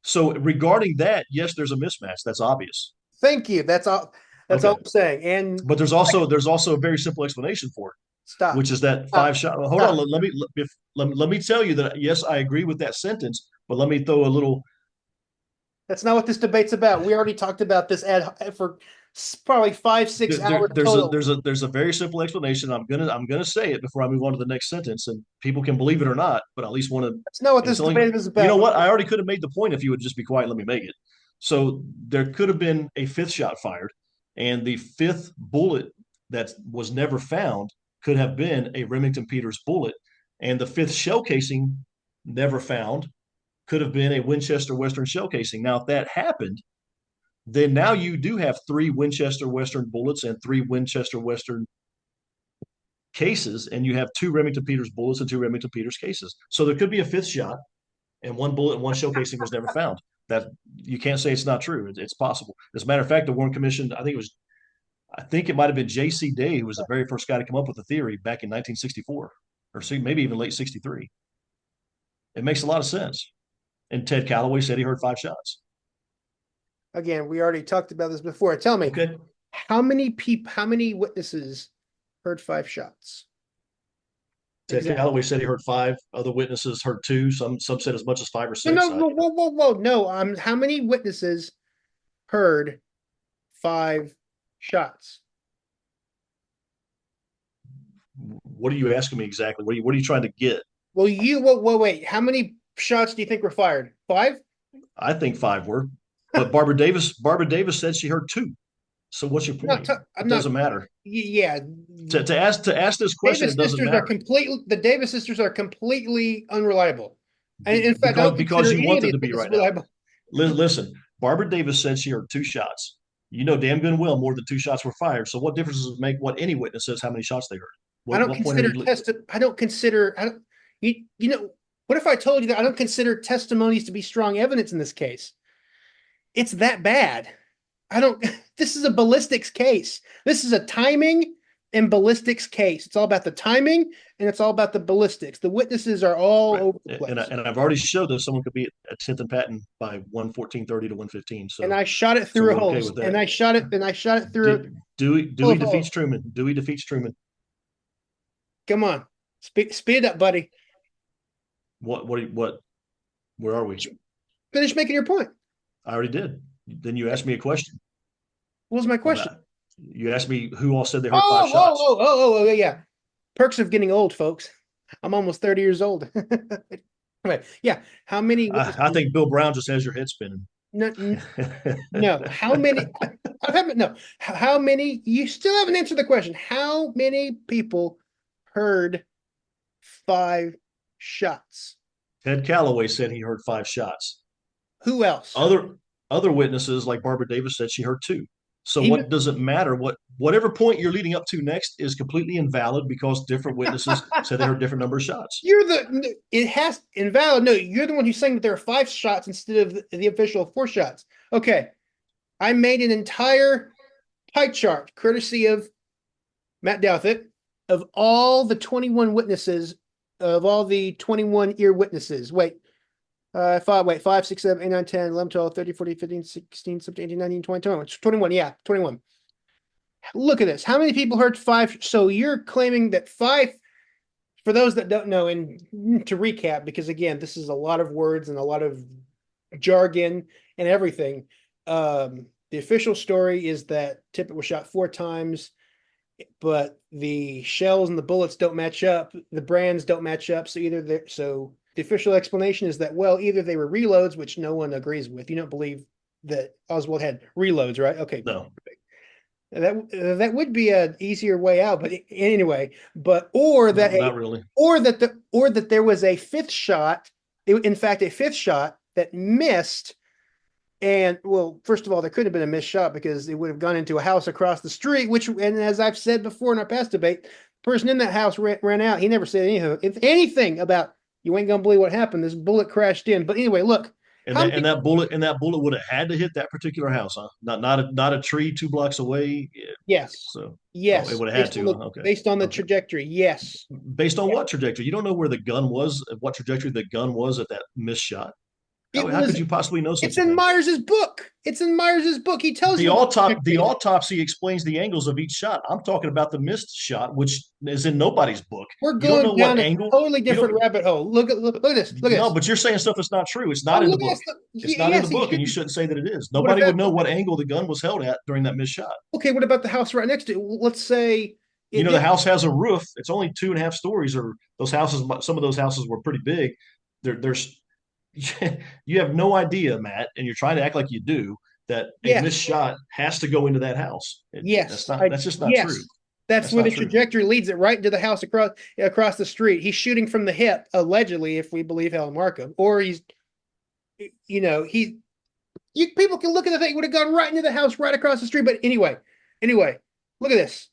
Speaker 2: so regarding that, yes, there's a mismatch. That's obvious.
Speaker 1: thank you. That's all. That's all
Speaker 2: Okay.
Speaker 1: I'm saying. And
Speaker 2: But there's also a very simple explanation for it,
Speaker 1: stop.
Speaker 2: which is that
Speaker 1: Stop.
Speaker 2: 5 shot. Hold on,
Speaker 1: Stop.
Speaker 2: let me tell you that yes, I agree with that sentence, but let me throw a little.
Speaker 1: That's not what this debate's about. We already talked about this for probably 5-6 hours total.
Speaker 2: There's a very simple explanation. I'm gonna say it before I move on to the next sentence, and people can believe it or not, but I at least want to.
Speaker 1: That's not what
Speaker 2: And it's
Speaker 1: this
Speaker 2: only,
Speaker 1: debate is
Speaker 2: you know
Speaker 1: about.
Speaker 2: what? I already could have made the point if you would just be quiet. Let me make it. So there could have been a 5th shot fired, and the 5th bullet that was never found could have been a Remington Peters bullet, and the 5th shell casing never found could have been a Winchester Western shell casing. Now, if that happened, then now you do have 3 Winchester Western bullets and 3 Winchester Western cases, and you have 2 Remington Peters bullets and 2 Remington Peters cases. So there could be a 5th shot, and 1 bullet and 1 shell casing was never found. That you can't say it's not true. It's possible. As a matter of fact, the Warren Commission, I think it might have been J.C. Day who was the very first guy to come up with the theory back in 1964, or maybe even late '63. It makes a lot of sense. And Ted Calloway said he heard 5 shots.
Speaker 1: Again, we already talked about this before. Tell me,
Speaker 2: Okay.
Speaker 1: how many witnesses heard 5 shots?
Speaker 2: Ted
Speaker 1: Exactly.
Speaker 2: Calloway said he heard 5. Other witnesses heard 2. Some said as much as 5 or
Speaker 1: No,
Speaker 2: 6.
Speaker 1: no, whoa. No, how many witnesses heard 5 shots?
Speaker 2: What are you asking me exactly? What are you trying to get?
Speaker 1: Well, wait. How many shots do you think were fired? 5?
Speaker 2: I think 5 were, but Barbara Davis said she heard 2. So what's your point?
Speaker 1: I'm
Speaker 2: It
Speaker 1: not,
Speaker 2: doesn't matter.
Speaker 1: yeah.
Speaker 2: To ask this question. It doesn't matter
Speaker 1: The Davis sisters are completely unreliable. And in fact, I
Speaker 2: because
Speaker 1: don't
Speaker 2: because
Speaker 1: consider
Speaker 2: you
Speaker 1: any
Speaker 2: want
Speaker 1: of
Speaker 2: them
Speaker 1: these
Speaker 2: to be
Speaker 1: witnesses
Speaker 2: right now.
Speaker 1: reliable.
Speaker 2: Listen, Barbara Davis said she heard 2 shots. You know damn good and well more than 2 shots were fired. So what difference does it make what any witness says how many shots they heard? What point are you?
Speaker 1: I don't consider, you know, what if I told you that I don't consider testimonies to be strong evidence in this case? It's that bad. I don't, this is a ballistics case. This is a timing and ballistics case. It's all about the timing and it's all about the ballistics. The witnesses are all
Speaker 2: Right.
Speaker 1: over the
Speaker 2: And,
Speaker 1: place.
Speaker 2: I've already showed that someone could be at 10th and patent by 1:14:30 to 1:15.
Speaker 1: And
Speaker 2: So
Speaker 1: I shot it
Speaker 2: so
Speaker 1: through
Speaker 2: we're
Speaker 1: a
Speaker 2: okay
Speaker 1: holes.
Speaker 2: with that.
Speaker 1: And I shot it through
Speaker 2: Did, Dewey
Speaker 1: full
Speaker 2: Dewey
Speaker 1: of
Speaker 2: defeats
Speaker 1: holes.
Speaker 2: Truman. Dewey defeats Truman.
Speaker 1: Come on. Speed it up, buddy.
Speaker 2: What where are we?
Speaker 1: Finish making your point.
Speaker 2: I already did. Then you asked me a question.
Speaker 1: What was my question?
Speaker 2: About, you asked me who all said they heard 5 shots.
Speaker 1: Yeah. Perks of getting old, folks. I'm almost 30 years old. Anyway, yeah. How many
Speaker 2: I think Bill Brown just has your head spinning.
Speaker 1: No, no. How many? I haven't. No. How many? You still haven't answered the question. How many people heard 5 shots?
Speaker 2: Ted Calloway said he heard 5 shots.
Speaker 1: Who else?
Speaker 2: Other witnesses, like Barbara Davis, said she heard 2. So
Speaker 1: Even
Speaker 2: what does it matter? Whatever point you're leading up to next is completely invalid because different witnesses said they heard different number of shots.
Speaker 1: you're the. It has invalid. No, you're the one who's saying that there are 5 shots instead of the official 4 shots. Okay, I made an entire pie chart, courtesy of Matt Douthit, of all the 21 witnesses, of all the 21 ear witnesses. Wait, 5, 6, 7, 8, 9, 10, 11, 12, 13, 14, 15, 16, 17, 18, 19, 20, 21. 21, yeah, 21. Look at this. How many people heard 5? So you're claiming that 5, for those that don't know, and to recap, because again, this is a lot of words and a lot of jargon and everything. The official story is that Tippett was shot 4 times, but the shells and the bullets don't match up. The brands don't match up. So the official explanation is that, well, either they were reloads, which no one agrees with. You don't believe that Oswald had reloads, right? Okay.
Speaker 2: No.
Speaker 1: That would be an easier way out, but anyway, or that
Speaker 2: not really.
Speaker 1: or that there was a 5th shot, in fact, a 5th shot that missed. And well, first of all, there couldn't have been a missed shot because it would have gone into a house across the street, and as I've said before in our past debate, the person in that house ran out. He never said anything about, you ain't gonna believe what happened. This bullet crashed in. But anyway, look.
Speaker 2: That bullet would have had to hit that particular house, huh? Not a tree 2 blocks away.
Speaker 1: Yes.
Speaker 2: So
Speaker 1: yes,
Speaker 2: it would have had to.
Speaker 1: Okay. Based on the trajectory, yes.
Speaker 2: Based on what trajectory? You don't know where the gun was, what trajectory the gun was at that missed shot. How could you possibly know such
Speaker 1: It's in Myers's book. It's in Myers's book. He tells
Speaker 2: the autopsy explains the angles of each shot. I'm talking about the missed shot, which is in nobody's book.
Speaker 1: We're going down a totally different rabbit hole. Look at this. Look at
Speaker 2: no,
Speaker 1: this.
Speaker 2: but you're saying stuff that's not true. It's not in the book. It's not in the book, and you shouldn't say that it is. Nobody would know what angle the gun was held at during that missed shot.
Speaker 1: Okay, what about the house right next to it? Let's say
Speaker 2: the house has a roof. It's only 2.5 stories, or those houses. Some of those houses were pretty big. There's you have no idea, Matt, and you're trying to act like you do, that a missed shot has to go into that house. That's just not true.
Speaker 1: That's where the trajectory leads it right into the house across the street. He's shooting from the hip, allegedly, if we believe Helen Markham, or people can look at the thing, would have gone right into the house right across the street. But anyway, look at this.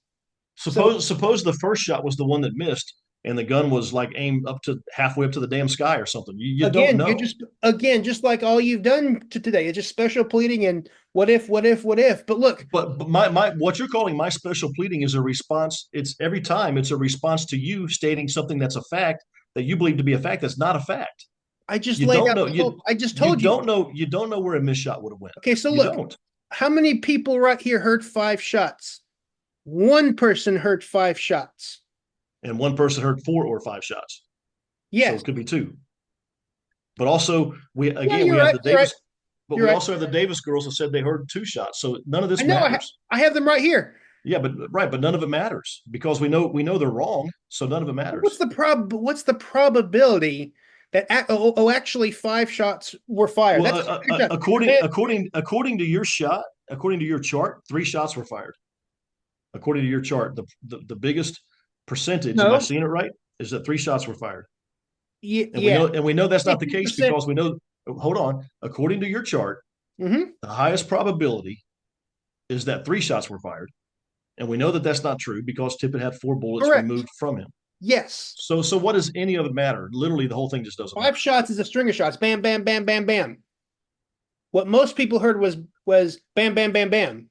Speaker 2: Suppose the first shot was the one that missed, and the gun was like aimed up to halfway up to the damn sky or something. You don't know.
Speaker 1: You're just like all you've done today. It's just special pleading and what if. But look.
Speaker 2: But my what you're calling my special pleading is a response. It's every time it's a response to you stating something that's a fact that you believe to be a fact that's not a fact.
Speaker 1: I just
Speaker 2: You
Speaker 1: laid
Speaker 2: don't
Speaker 1: out
Speaker 2: know
Speaker 1: the whole. I just told you.
Speaker 2: you don't know where a missed shot would have went.
Speaker 1: Okay, so
Speaker 2: You
Speaker 1: look,
Speaker 2: don't.
Speaker 1: how many people right here heard 5 shots? One person heard 5 shots.
Speaker 2: And one person heard 4 or 5 shots. So
Speaker 1: Yes.
Speaker 2: it could be two. But also
Speaker 1: Yeah,
Speaker 2: we
Speaker 1: you're
Speaker 2: have
Speaker 1: right.
Speaker 2: the
Speaker 1: You're right.
Speaker 2: Davis, but
Speaker 1: You're
Speaker 2: we
Speaker 1: right.
Speaker 2: also have the Davis girls that said they heard 2 shots. So none of
Speaker 1: I
Speaker 2: this
Speaker 1: know.
Speaker 2: matters.
Speaker 1: I have them right here.
Speaker 2: Yeah, but right, but none of it matters because we know they're wrong, so none of it
Speaker 1: What's
Speaker 2: matters.
Speaker 1: the What's the probability that actually 5 shots were fired?
Speaker 2: Well,
Speaker 1: That's 5 shots. Eh,
Speaker 2: according to your shot, according to your chart, 3 shots were fired. According to your chart, the biggest percentage, am I
Speaker 1: no.
Speaker 2: seeing it right? Is that 3 shots were fired,
Speaker 1: Yeah.
Speaker 2: and we know that's not the case
Speaker 1: 18%.
Speaker 2: because we know. Hold on, according to your chart,
Speaker 1: Hmm.
Speaker 2: the highest probability is that 3 shots were fired, and we know that that's not true because Tippett had 4 bullets
Speaker 1: Correct.
Speaker 2: removed from him.
Speaker 1: Yes.
Speaker 2: So what does any of it matter? Literally, the whole thing just doesn't matter.
Speaker 1: 5 shots is a string of shots. Bam, bam, bam, bam, bam. What most people heard was bam, bam, bam, bam,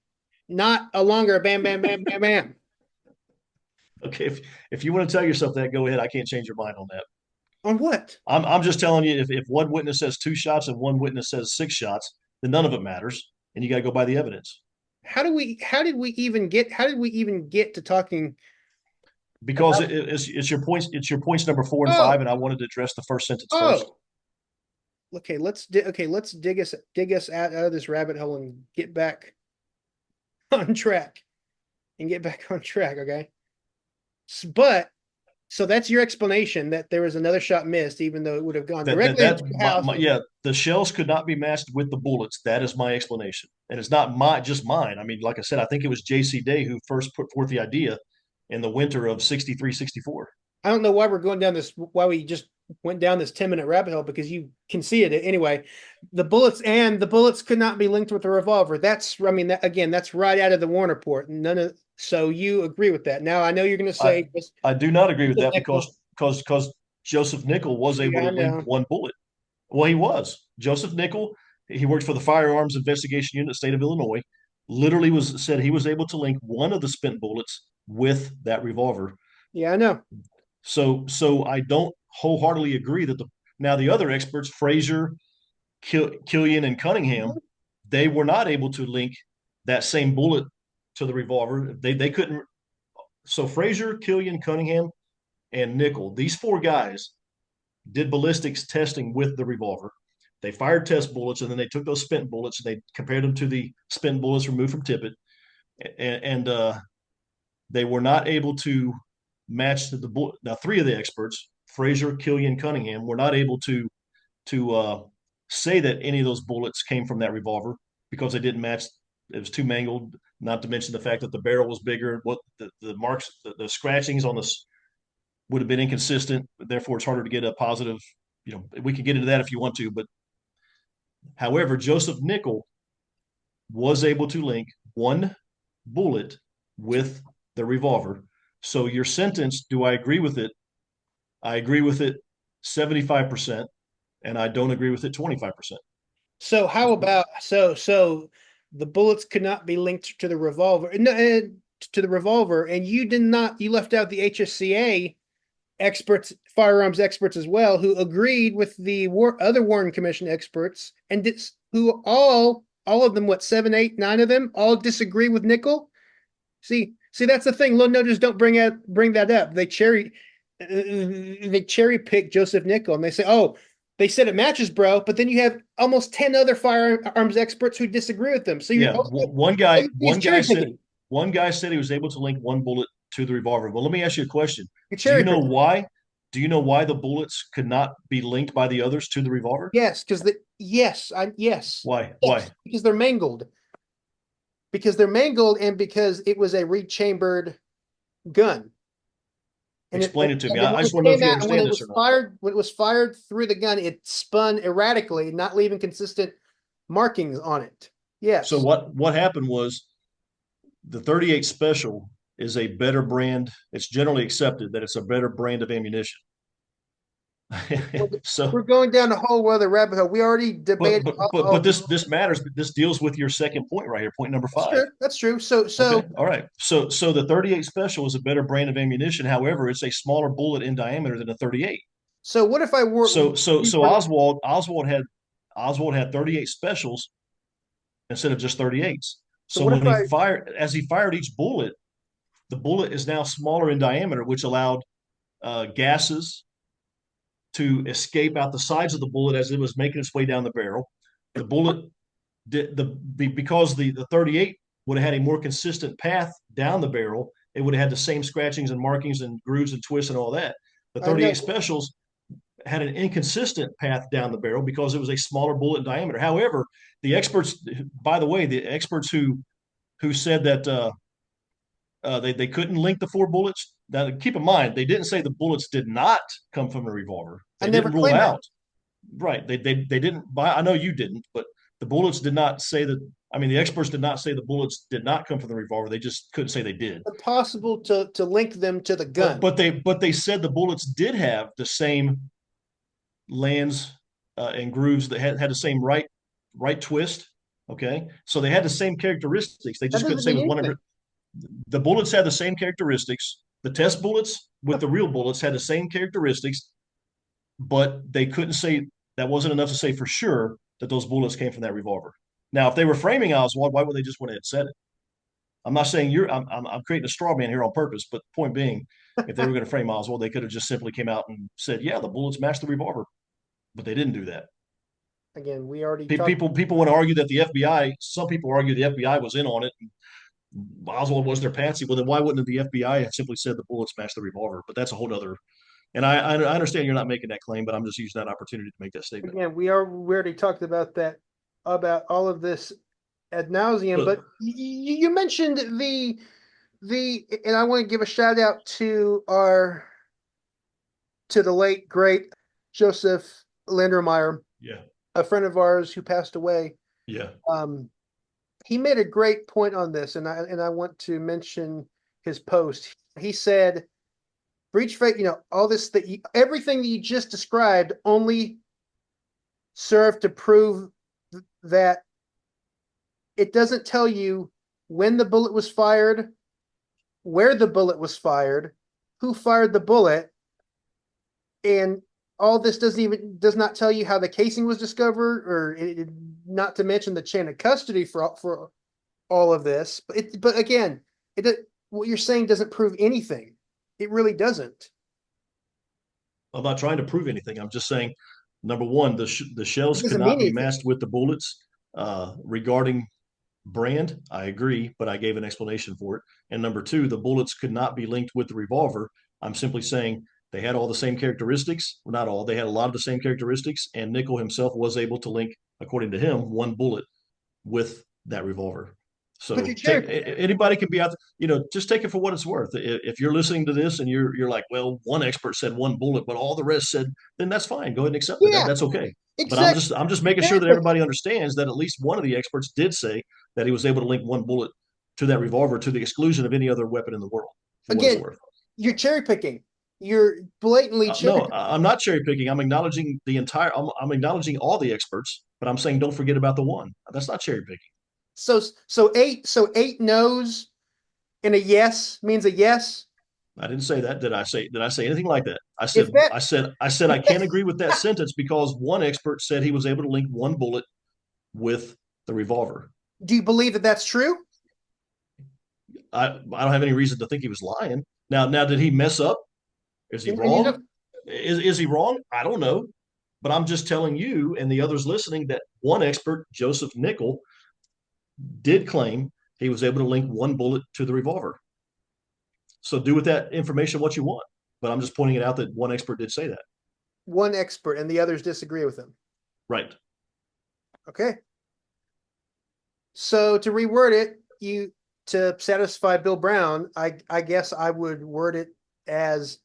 Speaker 1: not a longer bam, bam, bam, bam, bam.
Speaker 2: Okay, if you want to tell yourself that, go ahead. I can't change your mind on that.
Speaker 1: On what?
Speaker 2: I'm just telling you, if one witness says 2 shots and one witness says 6 shots, then none of it matters, and you got to go by the evidence.
Speaker 1: How did we even get to talking
Speaker 2: Because
Speaker 1: about?
Speaker 2: it's your points number 4 and 5,
Speaker 1: Oh,
Speaker 2: and I wanted to address the first sentence first.
Speaker 1: oh. Okay, let's dig us out of this rabbit hole and get back on track Okay, but so that's your explanation that there was another shot missed, even though it would have gone directly into the house.
Speaker 2: Yeah, the shells could not be matched with the bullets. That is my explanation, and it's not just mine. I mean, like I said, I think it was J.C. Day who first put forth the idea in the winter of 63, 64.
Speaker 1: I don't know why we're going down this. Why we just went down this 10-minute rabbit hole, because you can see it anyway. The bullets could not be linked with the revolver. That's, I mean, that, again, that's right out of the Warner report. So you agree with that? Now I know you're going to say
Speaker 2: I do not agree with that
Speaker 1: Nickel.
Speaker 2: because Joseph Nickel was able to link one bullet. Well, he was Joseph Nickel. He worked for the Firearms Investigation Unit, state of Illinois. Literally said he was able to link one of the spent bullets with that revolver.
Speaker 1: Yeah, I know.
Speaker 2: So I don't wholeheartedly agree that the other experts, Frazier, Killian, and Cunningham, they were not able to link that same bullet to the revolver. They couldn't. So Frazier, Killian, Cunningham, and Nickel, these 4 guys did ballistics testing with the revolver. They fired test bullets, and then they took those spent bullets and they compared them to the spent bullets removed from Tippett, and they were not able to match the bullet. Now, 3 of the experts, Frazier, Killian, Cunningham, were not able to say that any of those bullets came from that revolver because they didn't match. It was too mangled. Not to mention the fact that the barrel was bigger. What the marks, the scratchings on this would have been inconsistent. Therefore, it's harder to get a positive. We can get into that if you want to. But however, Joseph Nickel was able to link one bullet with the revolver. So your sentence, do I agree with it? I agree with it 75%, and I don't agree with it 25%.
Speaker 1: So how about so the bullets could not be linked to the revolver? No, to the revolver, and you left out the HSCA experts, firearms experts as well, who agreed with the other Warren Commission experts, and who all of them, what, 7, 8, 9 of them, all disagree with Nickel. See, that's the thing. Low noters don't bring that up. They cherry pick Joseph Nickel, and they say, "Oh, they said it matches, bro." But then you have almost 10 other firearms experts who disagree with them. So
Speaker 2: yeah, one guy
Speaker 1: picking.
Speaker 2: One guy said he was able to link one bullet to the revolver. Well, let me ask you a question. Do
Speaker 1: cherry
Speaker 2: you know
Speaker 1: picking.
Speaker 2: why? Do you know why the bullets could not be linked by the others to the revolver?
Speaker 1: Yes, because yes.
Speaker 2: Why?
Speaker 1: Yes,
Speaker 2: Why?
Speaker 1: because they're mangled. And because it was a rechambered gun. And
Speaker 2: Explain it to me. I just want to know if you understand this or not.
Speaker 1: When it was fired through the gun, it spun erratically, not leaving consistent markings on it. Yes.
Speaker 2: So what happened was the 38 Special is a better brand. It's generally accepted that it's a better brand of ammunition. So
Speaker 1: we're going down a whole other rabbit hole. We already debated.
Speaker 2: But this matters. This deals with your second point right here, point number 5.
Speaker 1: That's true. So
Speaker 2: okay. All right. So the 38 Special is a better brand of ammunition. However, it's a smaller bullet in diameter than a 38.
Speaker 1: So what if I were
Speaker 2: So Oswald had 38 specials instead of just 38s.
Speaker 1: so
Speaker 2: So
Speaker 1: what if
Speaker 2: when he
Speaker 1: I
Speaker 2: fired, as he fired each bullet, the bullet is now smaller in diameter, which allowed gases to escape out the sides of the bullet as it was making its way down the barrel. The bullet did because the 38 would have had a more consistent path down the barrel. It would have had the same scratchings and markings and grooves and twists and all that. The
Speaker 1: I
Speaker 2: 38
Speaker 1: know
Speaker 2: specials had an inconsistent path down the barrel because it was a smaller bullet in diameter. However, the experts, by the way, the experts who said that they couldn't link the four bullets. Now, keep in mind, they didn't say the bullets did not come from a revolver.
Speaker 1: I
Speaker 2: They
Speaker 1: never
Speaker 2: didn't rule
Speaker 1: claimed that.
Speaker 2: out. Right. They didn't buy. I know you didn't, but the bullets did not say that. I mean, the experts did not say the bullets did not come from the revolver. They just couldn't say they did.
Speaker 1: Impossible to link them to the gun.
Speaker 2: But they said the bullets did have the same lands and grooves that had the same right twist. Okay, so they had the same characteristics. They
Speaker 1: That
Speaker 2: just couldn't
Speaker 1: doesn't
Speaker 2: say
Speaker 1: mean
Speaker 2: with
Speaker 1: anything.
Speaker 2: 100. The bullets had the same characteristics. The test bullets with the real bullets had the same characteristics, but they couldn't say that wasn't enough to say for sure that those bullets came from that revolver. Now, if they were framing Oswald, why would they just went ahead and said it? I'm not saying I'm creating a straw man here on purpose, but the point being, if they were going to frame Oswald, they could have just simply came out and said, "Yeah, the bullets matched the revolver," but they didn't do that.
Speaker 1: Again, we already talked.
Speaker 2: People want to argue that the FBI. Some people argue the FBI was in on it. Oswald was their patsy. Well, then why wouldn't the FBI have simply said the bullets matched the revolver? But that's a whole other. And I understand you're not making that claim, but I'm just using that opportunity to make that statement.
Speaker 1: Again, we already talked about that, about all of this ad nauseum.
Speaker 2: But
Speaker 1: But you mentioned the, and I want to give a shout out to the late great Joseph Lindermeyer,
Speaker 2: yeah,
Speaker 1: a friend of ours who passed away.
Speaker 2: yeah,
Speaker 1: Um, he made a great point on this, and I want to mention his post. He said, "Breach fate, all this everything that you just described only served to prove that it doesn't tell you when the bullet was fired, where the bullet was fired, who fired the bullet, and all this does not tell you how the casing was discovered, or not to mention the chain of custody for all of this. But again, what you're saying doesn't prove anything. It really doesn't.
Speaker 2: I'm not trying to prove anything. I'm just saying, number one, the
Speaker 1: It
Speaker 2: shells could
Speaker 1: doesn't mean
Speaker 2: not be
Speaker 1: anything.
Speaker 2: matched with the bullets. Regarding brand, I agree, but I gave an explanation for it. And number two, the bullets could not be linked with the revolver. I'm simply saying they had all the same characteristics. Well, not all. They had a lot of the same characteristics, and Nickel himself was able to link, according to him, one bullet with that revolver.
Speaker 1: But you're
Speaker 2: So
Speaker 1: cherry
Speaker 2: take
Speaker 1: picking.
Speaker 2: anybody can be out. Just take it for what it's worth. If you're listening to this and you're like, well, one expert said one bullet, but all the rest said, then that's fine. Go ahead and accept it.
Speaker 1: Yeah,
Speaker 2: That's okay. But I'm
Speaker 1: exactly.
Speaker 2: just I'm just making sure
Speaker 1: Cherry
Speaker 2: that
Speaker 1: picking.
Speaker 2: everybody understands that at least one of the experts did say that he was able to link one bullet to that revolver to the exclusion of any other weapon in the world, for what it's
Speaker 1: Again,
Speaker 2: worth.
Speaker 1: you're cherry picking. You're blatantly cherry
Speaker 2: No,
Speaker 1: picking.
Speaker 2: I'm not cherry picking. I'm acknowledging the entire. I'm acknowledging all the experts, but I'm saying don't forget about the one. That's not cherry picking.
Speaker 1: So eight no's and a yes means a yes.
Speaker 2: I didn't say that. Did I say anything like that? I said
Speaker 1: If that,
Speaker 2: I can't agree with that sentence because one expert said he was able to link one bullet with the revolver.
Speaker 1: do you believe that that's true?
Speaker 2: I don't have any reason to think he was lying. Now did he mess up? Is he
Speaker 1: And you know,
Speaker 2: wrong? Is he wrong? I don't know. But I'm just telling you and the others listening that one expert, Joseph Nickel, did claim he was able to link one bullet to the revolver. So do with that information what you want. But I'm just pointing it out that one expert did say that.
Speaker 1: one expert and the others disagree with him.
Speaker 2: Right.
Speaker 1: Okay. So to reword it, to satisfy Bill Brown, I guess I would word it as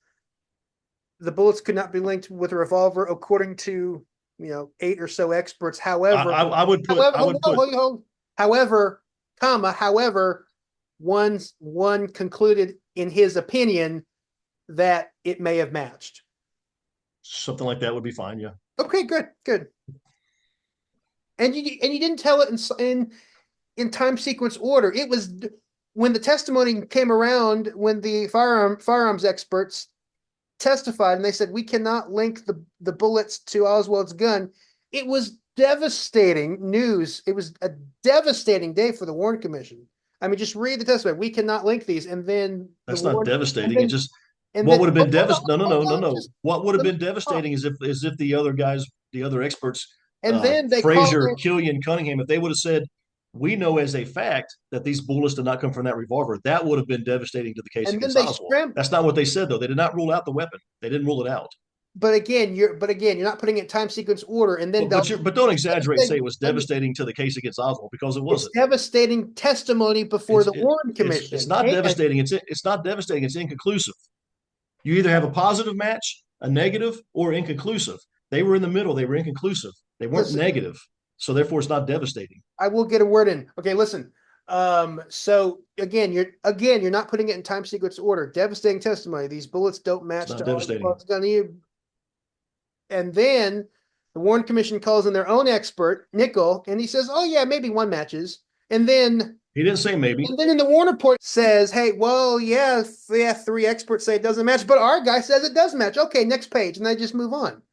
Speaker 1: the bullets could not be linked with a revolver, according to 8 or so experts. However,
Speaker 2: I would put
Speaker 1: however,
Speaker 2: I would put
Speaker 1: however, one concluded in his opinion that it may have matched.
Speaker 2: something like that would be fine. Yeah.
Speaker 1: Okay, good. And you didn't tell it in time sequence order. It was when the testimony came around, when the firearms experts testified, and they said we cannot link the bullets to Oswald's gun. It was devastating news. It was a devastating day for the Warren Commission. I mean, just read the testimony. We cannot link these, and then the
Speaker 2: That's not
Speaker 1: Warren, and
Speaker 2: devastating. It's
Speaker 1: then
Speaker 2: just
Speaker 1: and
Speaker 2: what
Speaker 1: then
Speaker 2: would have been devastating. No, no, no, no, no.
Speaker 1: just
Speaker 2: What would have
Speaker 1: let me
Speaker 2: been
Speaker 1: talk.
Speaker 2: devastating is if the other guys, the other experts,
Speaker 1: And then they called
Speaker 2: Frazier,
Speaker 1: in,
Speaker 2: Killian, Cunningham, if they would have said, "We know as a fact that these bullets did not come from that revolver," that would have been devastating to the case
Speaker 1: and then
Speaker 2: against
Speaker 1: they
Speaker 2: Oswald.
Speaker 1: scrambled.
Speaker 2: That's not what they said, though. They did not rule out the weapon. They didn't rule it out.
Speaker 1: But again, you're not putting it in time sequence order, and then
Speaker 2: But don't exaggerate and say it was
Speaker 1: let me,
Speaker 2: devastating to the case against Oswald because it
Speaker 1: it's
Speaker 2: wasn't.
Speaker 1: devastating testimony before the Warren
Speaker 2: It's
Speaker 1: Commission.
Speaker 2: not
Speaker 1: And
Speaker 2: devastating. It's not devastating. It's inconclusive. You either have a positive match, a negative, or inconclusive. They were in the middle. They were inconclusive. They weren't
Speaker 1: listen,
Speaker 2: negative. So therefore, it's not devastating.
Speaker 1: I will get a word in. Okay, listen. So again, you're not putting it in time sequence order. Devastating testimony. These bullets don't
Speaker 2: It's
Speaker 1: match
Speaker 2: not
Speaker 1: to
Speaker 2: devastating.
Speaker 1: Oswald's gun. And then the Warren Commission calls in their own expert, Nickel, and he says, "Oh yeah, maybe one matches." And then
Speaker 2: He didn't say maybe.
Speaker 1: And then in the Warren report says, "Hey, well, yeah, three experts say it doesn't match, but our guy says it does match." Okay, next page, and they just move on.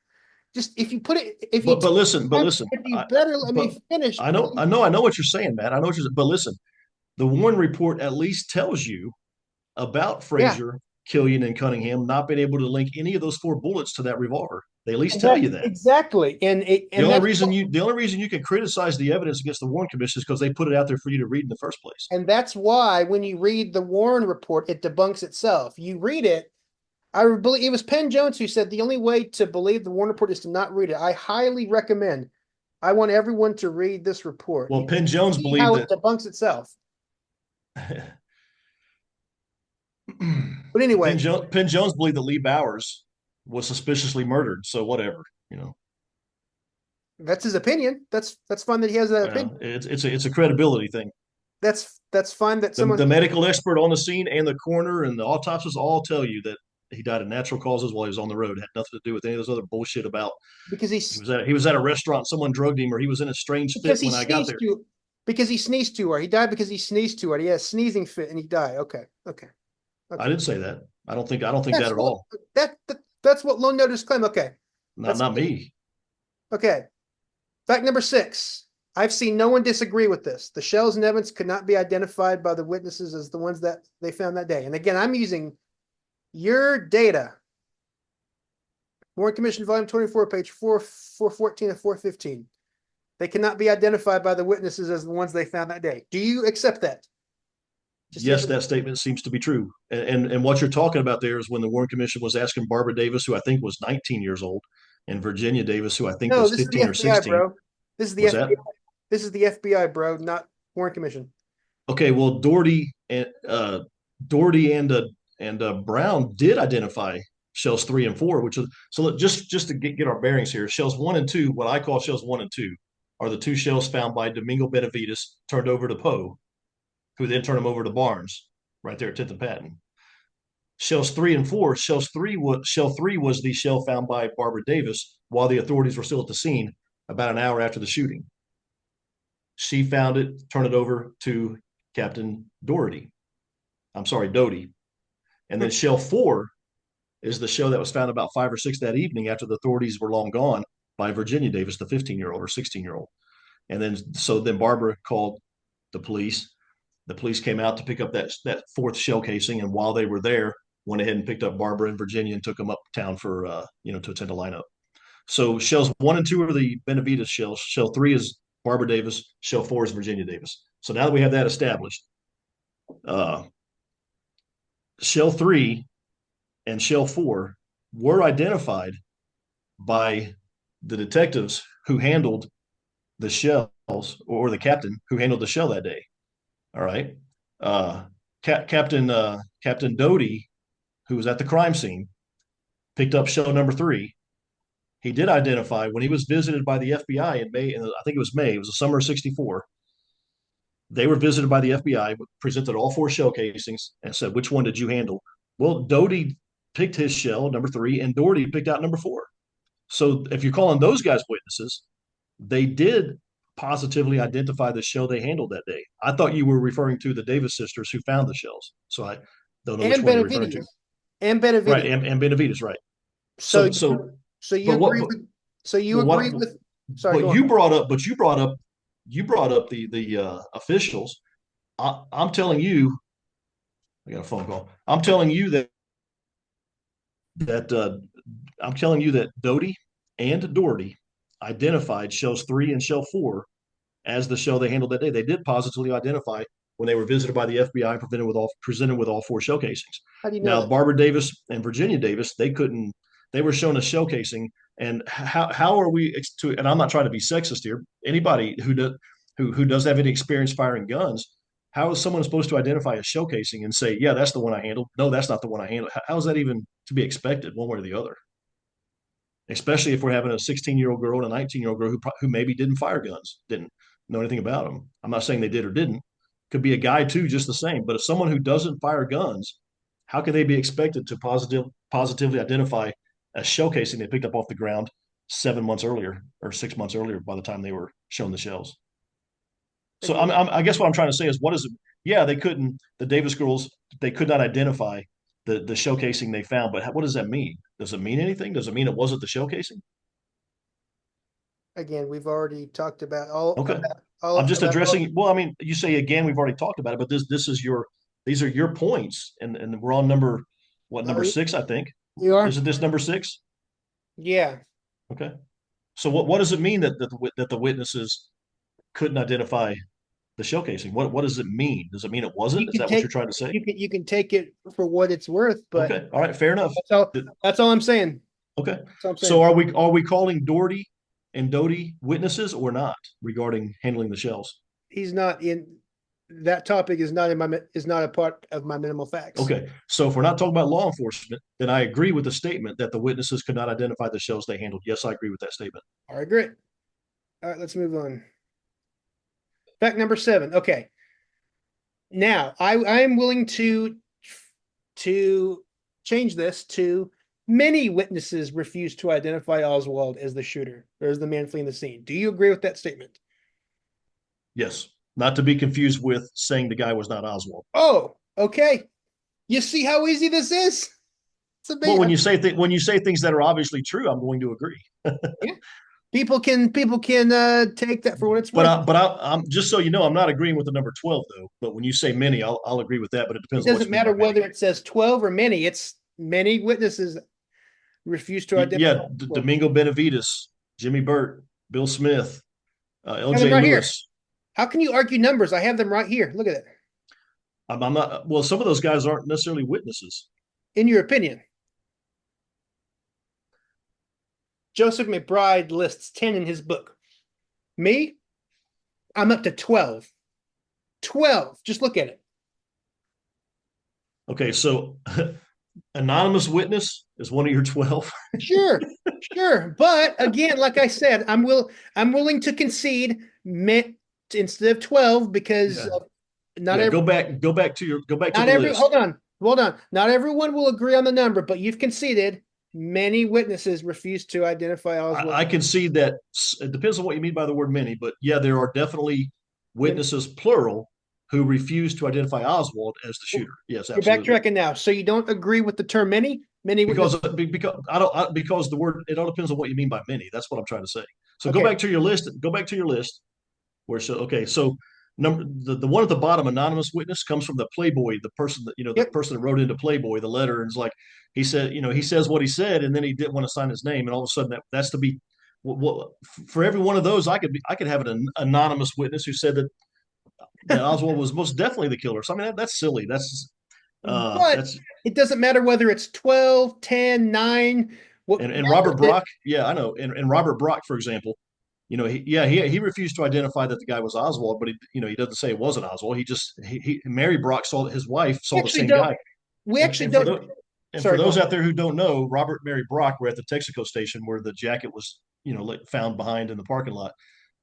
Speaker 1: Just if you put it, if you
Speaker 2: But
Speaker 1: take
Speaker 2: listen, but
Speaker 1: time,
Speaker 2: listen.
Speaker 1: you better let
Speaker 2: But
Speaker 1: me finish,
Speaker 2: I know what you're saying, Matt. I know what you're saying. But listen, the Warren report at least tells you about
Speaker 1: Yeah,
Speaker 2: Frazier, Killian, and Cunningham not being able to link any of those four bullets to that revolver. They at least
Speaker 1: and
Speaker 2: tell
Speaker 1: that
Speaker 2: you that.
Speaker 1: exactly, and
Speaker 2: The only reason you can criticize the evidence against the Warren Commission is because they put it out there for you to read in the first place.
Speaker 1: that's why when you read the Warren report, it debunks itself. You read it. I believe it was Penn Jones who said the only way to believe the Warren report is to not read it. I highly recommend. I want everyone to read this report.
Speaker 2: Well, Penn Jones
Speaker 1: See
Speaker 2: believed
Speaker 1: how it
Speaker 2: that.
Speaker 1: debunks itself. But anyway,
Speaker 2: Penn Jones believed that Lee Bowers was suspiciously murdered. So whatever, you know.
Speaker 1: that's his opinion. That's fine that he has that opinion.
Speaker 2: It's a credibility thing.
Speaker 1: That's fine that
Speaker 2: The
Speaker 1: someone
Speaker 2: the medical expert on the scene and the coroner and the autopsies all tell you that he died of natural causes while he was on the road. It had nothing to do with any of those other bullshit about
Speaker 1: because he's
Speaker 2: he was at a restaurant, someone drugged him, or he was in a strange fit
Speaker 1: because he
Speaker 2: when I got
Speaker 1: sneezed
Speaker 2: there.
Speaker 1: too because he sneezed too hard. He died because he sneezed too hard. He had a sneezing fit and he died. Okay. Okay.
Speaker 2: I
Speaker 1: Okay.
Speaker 2: didn't say that. I don't think
Speaker 1: That's
Speaker 2: that at
Speaker 1: what
Speaker 2: all.
Speaker 1: that's what loan notice claim. Okay. That's
Speaker 2: Not me.
Speaker 1: okay. Fact number 6. I've seen no one disagree with this. The shells and evidence could not be identified by the witnesses as the ones that they found that day. And again, I'm using your data. Warren Commission, Volume 24, page 414 and 415. They cannot be identified by the witnesses as the ones they found that day. Do you accept that? Just
Speaker 2: Yes,
Speaker 1: yes.
Speaker 2: that statement seems to be true. And what you're talking about there is when the Warren Commission was asking Barbara Davis, who I think was 19 years old, and Virginia Davis, who I think
Speaker 1: No,
Speaker 2: was
Speaker 1: this is the
Speaker 2: 15 or
Speaker 1: FBI,
Speaker 2: 16.
Speaker 1: bro. This is the
Speaker 2: Was that?
Speaker 1: FBI. This is the FBI, bro, not Warren Commission.
Speaker 2: Okay, well, Doherty and Brown did identify shells 3 and 4, which is so. Just to get our bearings here, shells 1 and 2, what I call shells 1 and 2, are the two shells found by Domingo Benavides, turned over to Poe, who then turned them over to Barnes, right there at 10th and Patton. Shells 3 and 4, shell three was the shell found by Barbara Davis while the authorities were still at the scene about an hour after the shooting. She found it, turned it over to Captain Doherty. I'm sorry, Doty. And then shell 4 is the shell that was found about 5 or 6 that evening after the authorities were long gone by Virginia Davis, the 15-year-old or 16-year-old. And then Barbara called the police. The police came out to pick up that fourth shell casing, and while they were there, went ahead and picked up Barbara and Virginia and took them uptown for to attend a lineup. So shells 1 and 2 are the Benavides shells. Shell 3 is Barbara Davis. Shell 4 is Virginia Davis. So now that we have that established, uh, shell 3 and shell 4 were identified by the detectives who handled the shells, or the captain who handled the shell that day. All right. Captain Doty, who was at the crime scene, picked up shell number 3. He did identify when he was visited by the FBI in May, and I think it was May, it was the summer of 64. They were visited by the FBI, presented all 4 shell casings, and said, "Which one did you handle?" Well, Doty picked his shell, number 3, and Doherty picked out number 4. So if you're calling those guys witnesses, they did positively identify the shell they handled that day. I thought you were referring to the Davis sisters who found the shells. So I don't know which
Speaker 1: And
Speaker 2: one you're referring to.
Speaker 1: Benavides. and
Speaker 2: right,
Speaker 1: Benavides.
Speaker 2: and Benavides, right.
Speaker 1: So
Speaker 2: So
Speaker 1: you, so you
Speaker 2: but what
Speaker 1: agree with, so you
Speaker 2: but
Speaker 1: agree
Speaker 2: what
Speaker 1: with, sorry,
Speaker 2: but
Speaker 1: go on.
Speaker 2: you brought up the officials. I'm telling you, I got a phone call. That I'm telling you that Doty and Doherty identified shells 3 and shell 4 as the shell they handled that day. They did positively identify when they were visited by the FBI and presented with all 4 shell casings.
Speaker 1: How do you know
Speaker 2: Now,
Speaker 1: that?
Speaker 2: Barbara Davis and Virginia Davis, they couldn't. They were shown a shell casing, and how are we to? And I'm not trying to be sexist here. Anybody who does have any experience firing guns, how is someone supposed to identify a shell casing and say, yeah, that's the one I handled? No, that's not the one I handled. How is that even to be expected, one way or the other? Especially if we're having a 16-year-old girl and a 19-year-old girl who maybe didn't fire guns, didn't know anything about them. I'm not saying they did or didn't. Could be a guy too, just the same. But if someone who doesn't fire guns, how can they be expected to positively identify a shell casing they picked up off the ground 7 months earlier or 6 months earlier by the time they were shown the shells? So
Speaker 1: Again,
Speaker 2: I guess what I'm trying to say is, what is it? Yeah, they couldn't. The Davis girls, they could not identify the shell casing they found. But what does that mean? Does it mean anything? Does it mean it wasn't the shell casing?
Speaker 1: again, we've already talked
Speaker 2: Okay.
Speaker 1: all
Speaker 2: I'm just
Speaker 1: about all.
Speaker 2: addressing. Well, I mean, you say again, we've already talked about it, but this is your these are your points, and we're on number
Speaker 1: Oh,
Speaker 2: 6, I think.
Speaker 1: you are?
Speaker 2: Isn't this number 6?
Speaker 1: Yeah.
Speaker 2: Okay. So what does it mean that the witnesses couldn't identify the shell casing? What does it mean? Does it mean it wasn't?
Speaker 1: You
Speaker 2: Is
Speaker 1: can
Speaker 2: that what you're
Speaker 1: take
Speaker 2: trying to say?
Speaker 1: you can take it for what it's worth, but
Speaker 2: Okay. All right. Fair enough.
Speaker 1: that's all that's all I'm saying.
Speaker 2: Okay.
Speaker 1: That's all I'm
Speaker 2: So
Speaker 1: saying.
Speaker 2: are we calling Doherty and Doty witnesses or not regarding handling the shells?
Speaker 1: He's not in that topic is not in my is not a part of my minimal facts.
Speaker 2: Okay, so if we're not talking about law enforcement, then I agree with the statement that the witnesses could not identify the shells they handled. Yes, I agree with that statement.
Speaker 1: All right, great. All right, let's move on. Fact number 7. Okay. Now, I am willing to change this to many witnesses refused to identify Oswald as the shooter or as the man fleeing the scene. Do you agree with that statement?
Speaker 2: Yes, not to be confused with saying the guy was not Oswald.
Speaker 1: Oh, okay. You see how easy this is? It's
Speaker 2: Well,
Speaker 1: amazing.
Speaker 2: when you say things that are obviously true, I'm going to agree.
Speaker 1: Yeah. People can take that for what it's
Speaker 2: But
Speaker 1: worth.
Speaker 2: I'm just so you know, I'm not agreeing with the number 12 though. But when you say many, I'll agree with that. But it
Speaker 1: It
Speaker 2: depends on what
Speaker 1: doesn't
Speaker 2: you mean by
Speaker 1: matter
Speaker 2: many.
Speaker 1: whether it says 12 or many. It's many witnesses refuse to identify.
Speaker 2: Yeah,
Speaker 1: Well,
Speaker 2: Domingo Benavides, Jimmy Burt, Bill Smith,
Speaker 1: I have them
Speaker 2: L.J.
Speaker 1: right here.
Speaker 2: Lewis.
Speaker 1: How can you argue numbers? I have them right here. Look at it.
Speaker 2: I'm not. Well, some of those guys aren't necessarily witnesses.
Speaker 1: In your opinion, Joseph McBride lists 10 in his book. Me, I'm up to 12. 12. Just look at it.
Speaker 2: Okay, so anonymous witness is one of your 12.
Speaker 1: Sure, sure. But again, like I said, I'm willing to concede instead of 12 because
Speaker 2: Yeah.
Speaker 1: not
Speaker 2: Yeah,
Speaker 1: every
Speaker 2: go back to
Speaker 1: not
Speaker 2: the
Speaker 1: every
Speaker 2: list.
Speaker 1: hold on. Not everyone will agree on the number, but you've conceded many witnesses refuse to identify Oswald.
Speaker 2: I can see that it depends on what you mean by the word many, but yeah, there are definitely
Speaker 1: Many,
Speaker 2: witnesses, plural, who refuse to identify Oswald as the shooter. Yes,
Speaker 1: you're
Speaker 2: absolutely.
Speaker 1: backtracking now. So you don't agree with the term many? Many
Speaker 2: Because
Speaker 1: witnesses.
Speaker 2: because the word, it all depends on what you mean by many. That's what I'm trying to say. So go
Speaker 1: Okay.
Speaker 2: back to your list. Go back to your list. So the one at the bottom, anonymous witness, comes from the Playboy, the person that the
Speaker 1: Yep.
Speaker 2: person that wrote into Playboy the letter, and it's like he said, he says what he said, and then he didn't want to sign his name, and all of a sudden that's to be for every one of those, I could have an anonymous witness who said that Oswald was most definitely the killer. So I mean that's silly.
Speaker 1: But
Speaker 2: That's
Speaker 1: it doesn't matter whether it's 12, 10, 9. What
Speaker 2: and
Speaker 1: matters
Speaker 2: Robert
Speaker 1: is
Speaker 2: Brock, yeah, I know, and Robert Brock, for example, he refused to identify that the guy was Oswald, but he doesn't say it wasn't Oswald. He just Mary Brock saw his wife
Speaker 1: we
Speaker 2: saw the
Speaker 1: actually
Speaker 2: same
Speaker 1: don't
Speaker 2: guy,
Speaker 1: we
Speaker 2: and
Speaker 1: actually don't
Speaker 2: for
Speaker 1: sorry, go
Speaker 2: those
Speaker 1: on.
Speaker 2: out there who don't know, Robert and Mary Brock were at the Texaco station where the jacket was found behind in the parking lot.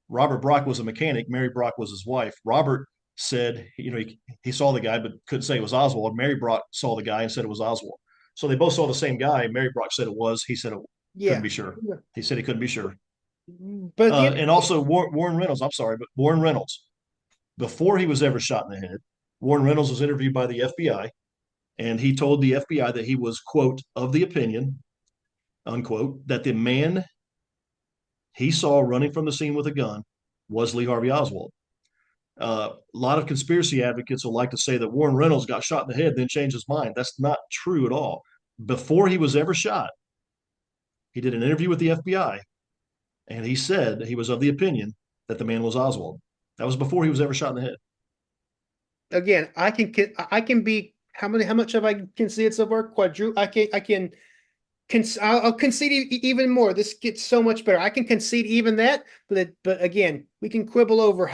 Speaker 2: Robert Brock was a mechanic. Mary Brock was his wife. Robert said he saw the guy but couldn't say it was Oswald. Mary Brock saw the guy and said it was Oswald. So they both saw the same guy. Mary Brock said it was. He said it couldn't
Speaker 1: Yeah.
Speaker 2: be sure. He said he couldn't be sure.
Speaker 1: But at the end of
Speaker 2: And
Speaker 1: the day,
Speaker 2: also Warren Reynolds. I'm sorry, but Warren Reynolds, before he was ever shot in the head, Warren Reynolds was interviewed by the FBI, And he told the FBI that he was, quote, of the opinion, unquote, that the man he saw running from the scene with a gun was Lee Harvey Oswald. A lot of conspiracy advocates will like to say that Warren Reynolds got shot in the head, then changed his mind. That's not true at all. Before he was ever shot, he did an interview with the FBI, and he said he was of the opinion that the man was Oswald. That was before he was ever shot in the head.
Speaker 1: Again, I can be how much have I conceded so far? I'll concede even more. This gets so much better. I can concede even that, but again, we can quibble over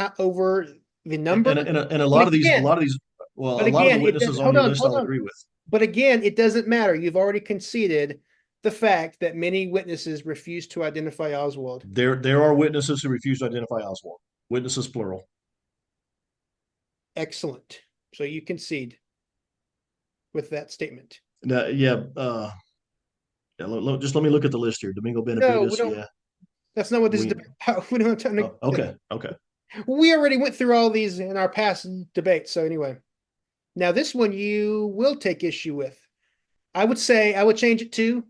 Speaker 1: the number.
Speaker 2: And a
Speaker 1: But
Speaker 2: lot of these,
Speaker 1: again,
Speaker 2: well,
Speaker 1: but
Speaker 2: a lot of the
Speaker 1: again, it
Speaker 2: witnesses
Speaker 1: does.
Speaker 2: on
Speaker 1: Hold
Speaker 2: your
Speaker 1: on,
Speaker 2: list,
Speaker 1: hold
Speaker 2: I'll
Speaker 1: on.
Speaker 2: agree with.
Speaker 1: But again, it doesn't matter. You've already conceded the fact that many witnesses refused to identify Oswald.
Speaker 2: There are witnesses who refuse to identify Oswald. Witnesses plural.
Speaker 1: Excellent. So you concede with that statement.
Speaker 2: Now, yeah, just let me look at the list here. Domingo
Speaker 1: No, we
Speaker 2: Benavides,
Speaker 1: don't.
Speaker 2: yeah.
Speaker 1: That's not what this is
Speaker 2: We
Speaker 1: about. We don't have time to.
Speaker 2: okay, okay.
Speaker 1: We already went through all these in our past debates. So anyway, now this one you will take issue with. I would say I would change it to,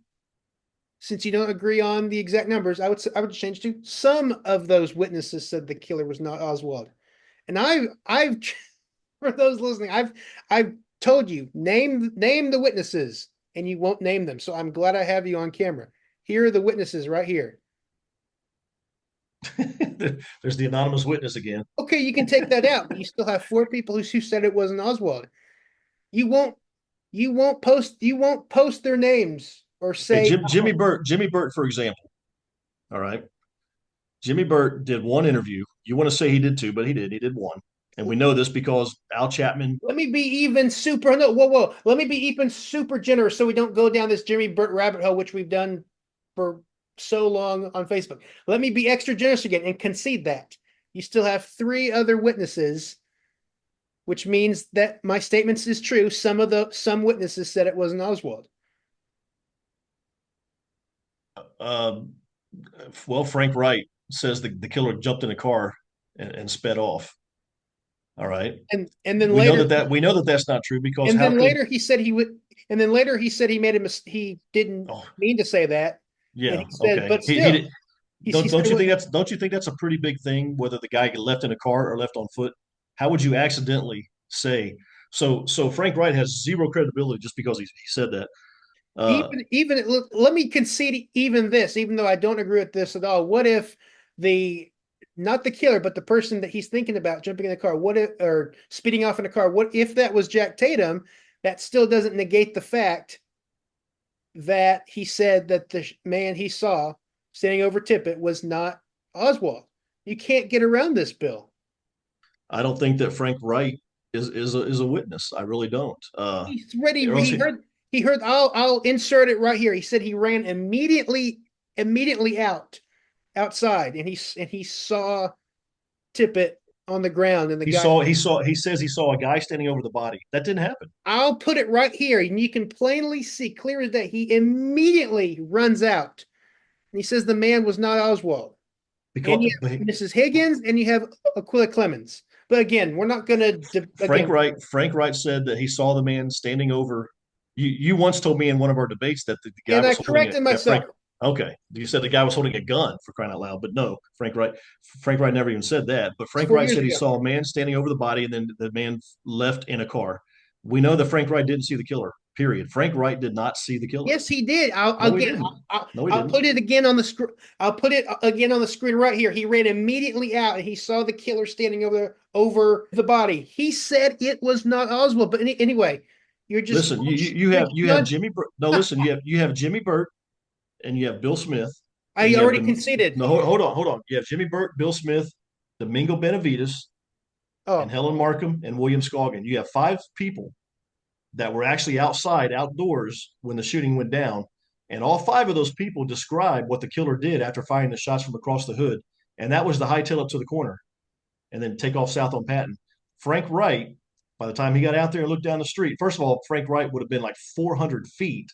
Speaker 1: since you don't agree on the exact numbers, I would change to some of those witnesses said the killer was not Oswald. And I've for those listening, I've told you name the witnesses, and you won't name them. So I'm glad I have you on camera. Here are the witnesses right here.
Speaker 2: There's the anonymous witness again.
Speaker 1: Okay, you can take that out, but you still have four people who said it wasn't Oswald. You won't you won't post their names or
Speaker 2: Okay,
Speaker 1: say,
Speaker 2: Jimmy Burt, for example. All right. Jimmy Burt did one interview. You want to say he did two, but he did. He did one. And we know this because Al Chapman.
Speaker 1: let me be even super no, whoa. Let me be even super generous so we don't go down this Jimmy Burt rabbit hole, which we've done for so long on Facebook. Let me be extra generous again and concede that. You still have three other witnesses, which means that my statements is true. Some witnesses said it wasn't Oswald.
Speaker 2: Um, well, Frank Wright says the killer jumped in a car and sped off. All right.
Speaker 1: And then
Speaker 2: We know
Speaker 1: later
Speaker 2: we know that that's not true because
Speaker 1: and
Speaker 2: how
Speaker 1: then
Speaker 2: could
Speaker 1: later he said he would and then later he said he made a mistake. He didn't
Speaker 2: oh
Speaker 1: mean to say that. And
Speaker 2: yeah,
Speaker 1: he said,
Speaker 2: okay.
Speaker 1: but
Speaker 2: He
Speaker 1: still,
Speaker 2: did,
Speaker 1: he said
Speaker 2: don't you think that's a pretty big thing whether the guy get left in a car or left on foot? How would you accidentally say so Frank Wright has zero credibility just because he said that. Uh
Speaker 1: even let me concede even this, even though I don't agree with this at all. What if the not the killer, but the person that he's thinking about jumping in the car, what if or speeding off in a car, what if that was Jack Tatum? That still doesn't negate the fact that he said that the man he saw standing over Tippett was not Oswald. You can't get around this, Bill.
Speaker 2: I don't think that Frank Wright is a witness. I really don't.
Speaker 1: He's ready.
Speaker 2: Or else
Speaker 1: He heard. I'll insert it right here. He said he ran immediately outside, and he saw Tippett on the ground, and the guy.
Speaker 2: he says he saw a guy standing over the body. That didn't happen.
Speaker 1: I'll put it right here, and you can plainly see, clear as day. He immediately runs out, and he says the man was not Oswald. And you
Speaker 2: Because
Speaker 1: have Mrs. Higgins, and you have Aquila Clemens. But again, we're not going to again.
Speaker 2: Frank Wright said that he saw the man standing over. You once told me in one of our debates that the guy
Speaker 1: And I
Speaker 2: was holding
Speaker 1: corrected
Speaker 2: a Frank.
Speaker 1: myself.
Speaker 2: Okay, you said the guy was holding a gun for crying out loud, but no, Frank Wright never even said that. But
Speaker 1: It's
Speaker 2: Frank
Speaker 1: four
Speaker 2: Wright
Speaker 1: years
Speaker 2: said he
Speaker 1: ago.
Speaker 2: saw a man standing over the body, and then the man left in a car. We know that Frank Wright didn't see the killer. Period. Frank Wright did not see the killer.
Speaker 1: Yes, he did.
Speaker 2: No, he didn't. No, he
Speaker 1: I'll
Speaker 2: didn't.
Speaker 1: put it again on the screen. I'll put it again on the screen right here. He ran immediately out, and he saw the killer standing over the body. He said it was not Oswald. But anyway, you're just
Speaker 2: Listen, you have
Speaker 1: you're,
Speaker 2: Jimmy. No, listen, you have Jimmy Burt and you have Bill Smith and
Speaker 1: I
Speaker 2: you have
Speaker 1: already conceded.
Speaker 2: no hold on. You have Jimmy Burt, Bill Smith, Domingo Benavides, and
Speaker 1: Oh,
Speaker 2: Helen Markham and William Scoggin. You have five people that were actually outdoors when the shooting went down. And all five of those people describe what the killer did after firing the shots from across the hood. And that was the hightail up to the corner and then take off south on Patton. Frank Wright, by the time he got out there and looked down the street, first of all, Frank Wright would have been like 400 feet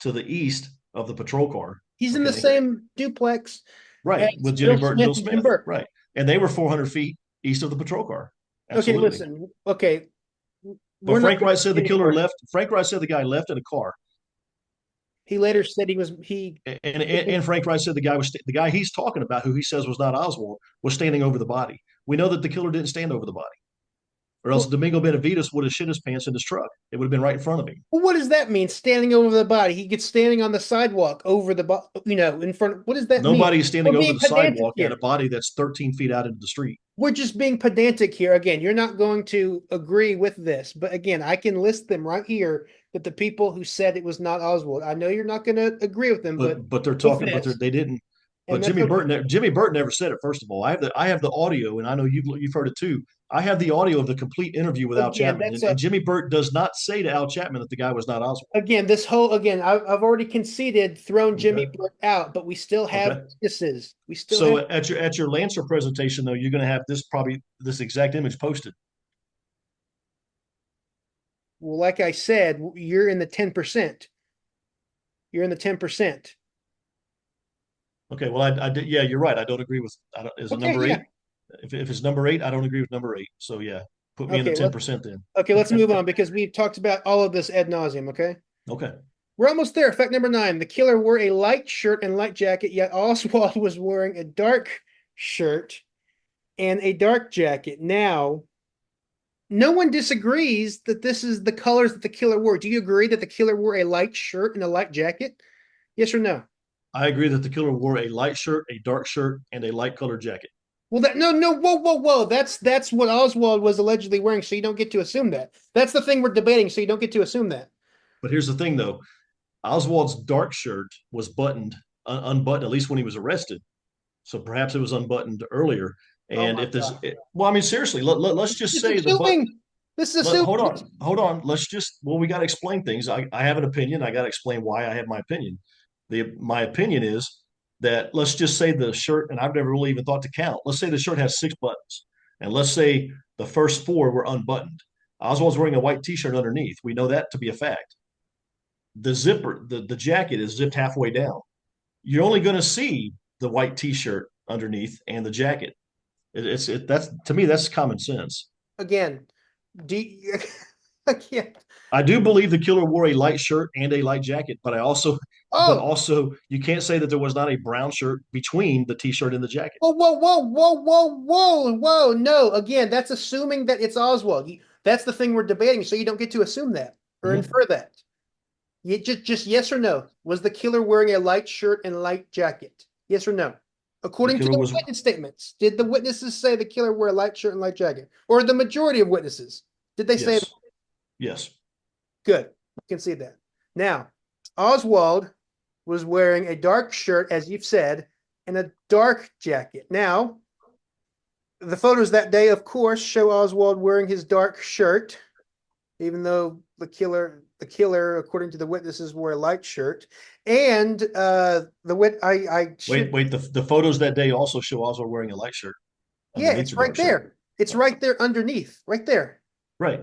Speaker 2: to the east of the patrol car.
Speaker 1: he's in the
Speaker 2: Okay.
Speaker 1: same duplex
Speaker 2: Right.
Speaker 1: as
Speaker 2: With Jimmy
Speaker 1: Bill
Speaker 2: Burt and Bill
Speaker 1: Smith and Jim
Speaker 2: Smith.
Speaker 1: Burt.
Speaker 2: Right. And they were 400 feet east of the patrol car.
Speaker 1: Okay,
Speaker 2: Absolutely.
Speaker 1: listen. Okay,
Speaker 2: But
Speaker 1: We're not
Speaker 2: Frank
Speaker 1: going
Speaker 2: Wright said the
Speaker 1: to
Speaker 2: killer
Speaker 1: anymore.
Speaker 2: left. Frank Wright said the guy left in a car,
Speaker 1: He later said he.
Speaker 2: and Frank Wright said the guy he's talking about, who he says was not Oswald, was standing over the body. We know that the killer didn't stand over the body, or else
Speaker 1: Well,
Speaker 2: Domingo Benavides would have shit his pants in his truck. It would have been right in front of him.
Speaker 1: well, what does that mean? Standing over the body. He gets standing on the sidewalk over in front. What does that mean?
Speaker 2: Nobody's standing
Speaker 1: We're
Speaker 2: over
Speaker 1: being
Speaker 2: the
Speaker 1: pedantic
Speaker 2: sidewalk at a
Speaker 1: here.
Speaker 2: body that's 13 feet out into the street.
Speaker 1: We're just being pedantic here. Again, you're not going to agree with this, but again, I can list them right here that the people who said it was not Oswald. I know you're not going to agree with them, but
Speaker 2: But they're
Speaker 1: with
Speaker 2: talking,
Speaker 1: this,
Speaker 2: they didn't.
Speaker 1: and
Speaker 2: But
Speaker 1: that's okay.
Speaker 2: Jimmy Burton never said it. First of all, I have the audio, and I know you've heard it too. I have the audio of the complete interview with Al
Speaker 1: Again,
Speaker 2: Chapman,
Speaker 1: that's
Speaker 2: and
Speaker 1: a
Speaker 2: Jimmy Burton does not say to Al Chapman that the guy was not Oswald.
Speaker 1: again, this whole again, I've already conceded, thrown Jimmy
Speaker 2: Okay,
Speaker 1: Burt out, but we still have
Speaker 2: okay.
Speaker 1: witnesses. We still
Speaker 2: So
Speaker 1: have.
Speaker 2: at your Lancer presentation, though, you're going to have this exact image posted.
Speaker 1: Well, like I said, you're in the 10%. You're in the 10%.
Speaker 2: Okay, well, I did. Yeah, you're right. I don't agree with. I don't, is it
Speaker 1: Okay,
Speaker 2: number
Speaker 1: yeah.
Speaker 2: eight? If it's number eight, I don't agree with number eight. So yeah, put me in the
Speaker 1: Okay,
Speaker 2: 10% then.
Speaker 1: let's move on because we've talked about all of this ad nauseum. Okay,
Speaker 2: Okay.
Speaker 1: we're almost there. Fact number 9: the killer wore a light shirt and light jacket, yet Oswald was wearing a dark shirt and a dark jacket. Now, no one disagrees that this is the colors that the killer wore. Do you agree that the killer wore a light shirt and a light jacket? Yes or no?
Speaker 2: I agree that the killer wore a light shirt, a dark shirt, and a light colored jacket.
Speaker 1: Well, no, whoa. That's what Oswald was allegedly wearing, so you don't get to assume that. That's the thing we're debating, so you don't get to assume that.
Speaker 2: But here's the thing, though. Oswald's dark shirt was unbuttoned, at least when he was arrested. So perhaps it was unbuttoned earlier.
Speaker 1: Oh
Speaker 2: And
Speaker 1: my
Speaker 2: if this,
Speaker 1: God.
Speaker 2: well, I mean, seriously, let's just
Speaker 1: It's
Speaker 2: say the but.
Speaker 1: assuming. This is assuming.
Speaker 2: Hold on. Let's just, well, we got to explain things. I have an opinion. I got to explain why I have my opinion. My opinion is that let's just say the shirt, and I've never really even thought to count. Let's say the shirt has 6 buttons, and let's say the first 4 were unbuttoned. Oswald's wearing a white T-shirt underneath. We know that to be a fact. The jacket is zipped halfway down. You're only going to see the white T-shirt underneath and the jacket. That's, to me, that's common sense.
Speaker 1: Again, do you, again.
Speaker 2: I do believe the killer wore a light shirt and a light jacket, but
Speaker 1: Oh,
Speaker 2: also you can't say that there was not a brown shirt between the T-shirt and the jacket.
Speaker 1: whoa. No, again, that's assuming that it's Oswald. That's the thing we're debating, so you don't get to assume that or
Speaker 2: Mm-hmm.
Speaker 1: infer that. You just yes or no. Was the killer wearing a light shirt and light jacket? Yes or no?
Speaker 2: The
Speaker 1: According to
Speaker 2: killer
Speaker 1: the
Speaker 2: was
Speaker 1: witness statements, did the witnesses say the killer wore a light shirt and light jacket? Or the majority of witnesses? Did they say that?
Speaker 2: yes, yes.
Speaker 1: Good? You can see that. Now, Oswald was wearing a dark shirt, as you've said, and a dark jacket. Now, the photos that day, of course, show Oswald wearing his dark shirt, even though the killer, according to the witnesses, wore a light shirt. And I should,
Speaker 2: Wait. The photos that day also show Oswald wearing a light shirt
Speaker 1: yeah,
Speaker 2: underneath
Speaker 1: it's
Speaker 2: the
Speaker 1: right
Speaker 2: dark shirt.
Speaker 1: there. It's
Speaker 2: Right.
Speaker 1: right there underneath, right there.
Speaker 2: Right.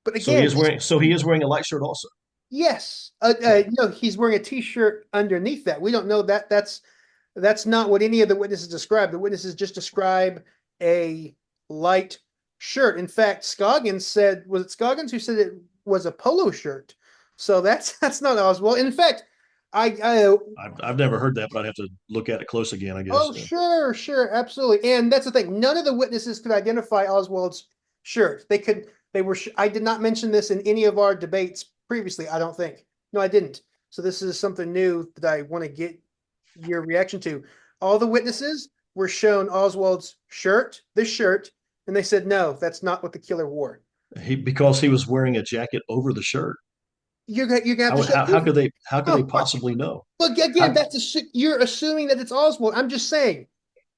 Speaker 1: But
Speaker 2: So he
Speaker 1: again,
Speaker 2: is wearing. So he is wearing a light shirt also.
Speaker 1: yes,
Speaker 2: Right.
Speaker 1: no, he's wearing a t-shirt underneath that. We don't know that. That's not what any of the witnesses describe. The witnesses just describe a light shirt. In fact, Scoggins said, was it Scoggins who said it was a polo shirt? So that's not Oswald. In fact, I
Speaker 2: I've never heard that, but I'd have to look at it close again, I guess.
Speaker 1: oh sure, absolutely. And that's the thing. None of the witnesses could identify Oswald's shirt. They were. I did not mention this in any of our debates previously. I don't think. No, I didn't. So this is something new that I want to get your reaction to. All the witnesses were shown Oswald's shirt, this shirt, and they said, no, that's not what the killer wore.
Speaker 2: Because he was wearing a jacket over the shirt.
Speaker 1: You're gonna have to show proof.
Speaker 2: How could they
Speaker 1: Oh,
Speaker 2: possibly know?
Speaker 1: look again.
Speaker 2: How,
Speaker 1: You're assuming that it's Oswald. I'm just saying.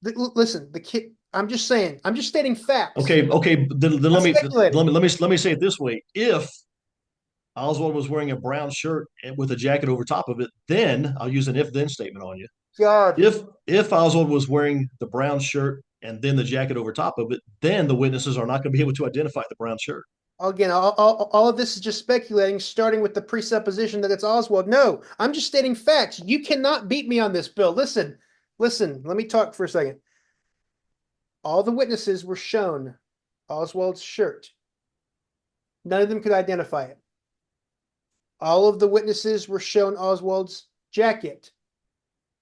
Speaker 1: Listen, the kid. I'm just saying. I'm just stating facts.
Speaker 2: okay. Then
Speaker 1: I'm speculating.
Speaker 2: let me say it this way: if Oswald was wearing a brown shirt with a jacket over top of it, then I'll use an if-then statement on you.
Speaker 1: God.
Speaker 2: If Oswald was wearing the brown shirt and then the jacket over top of it, then the witnesses are not going to be able to identify the brown shirt.
Speaker 1: Again, all of this is just speculating, starting with the presupposition that it's Oswald. No, I'm just stating facts. You cannot beat me on this, Bill. Listen, let me talk for a second. All the witnesses were shown Oswald's shirt. None of them could identify it. All of the witnesses were shown Oswald's jacket.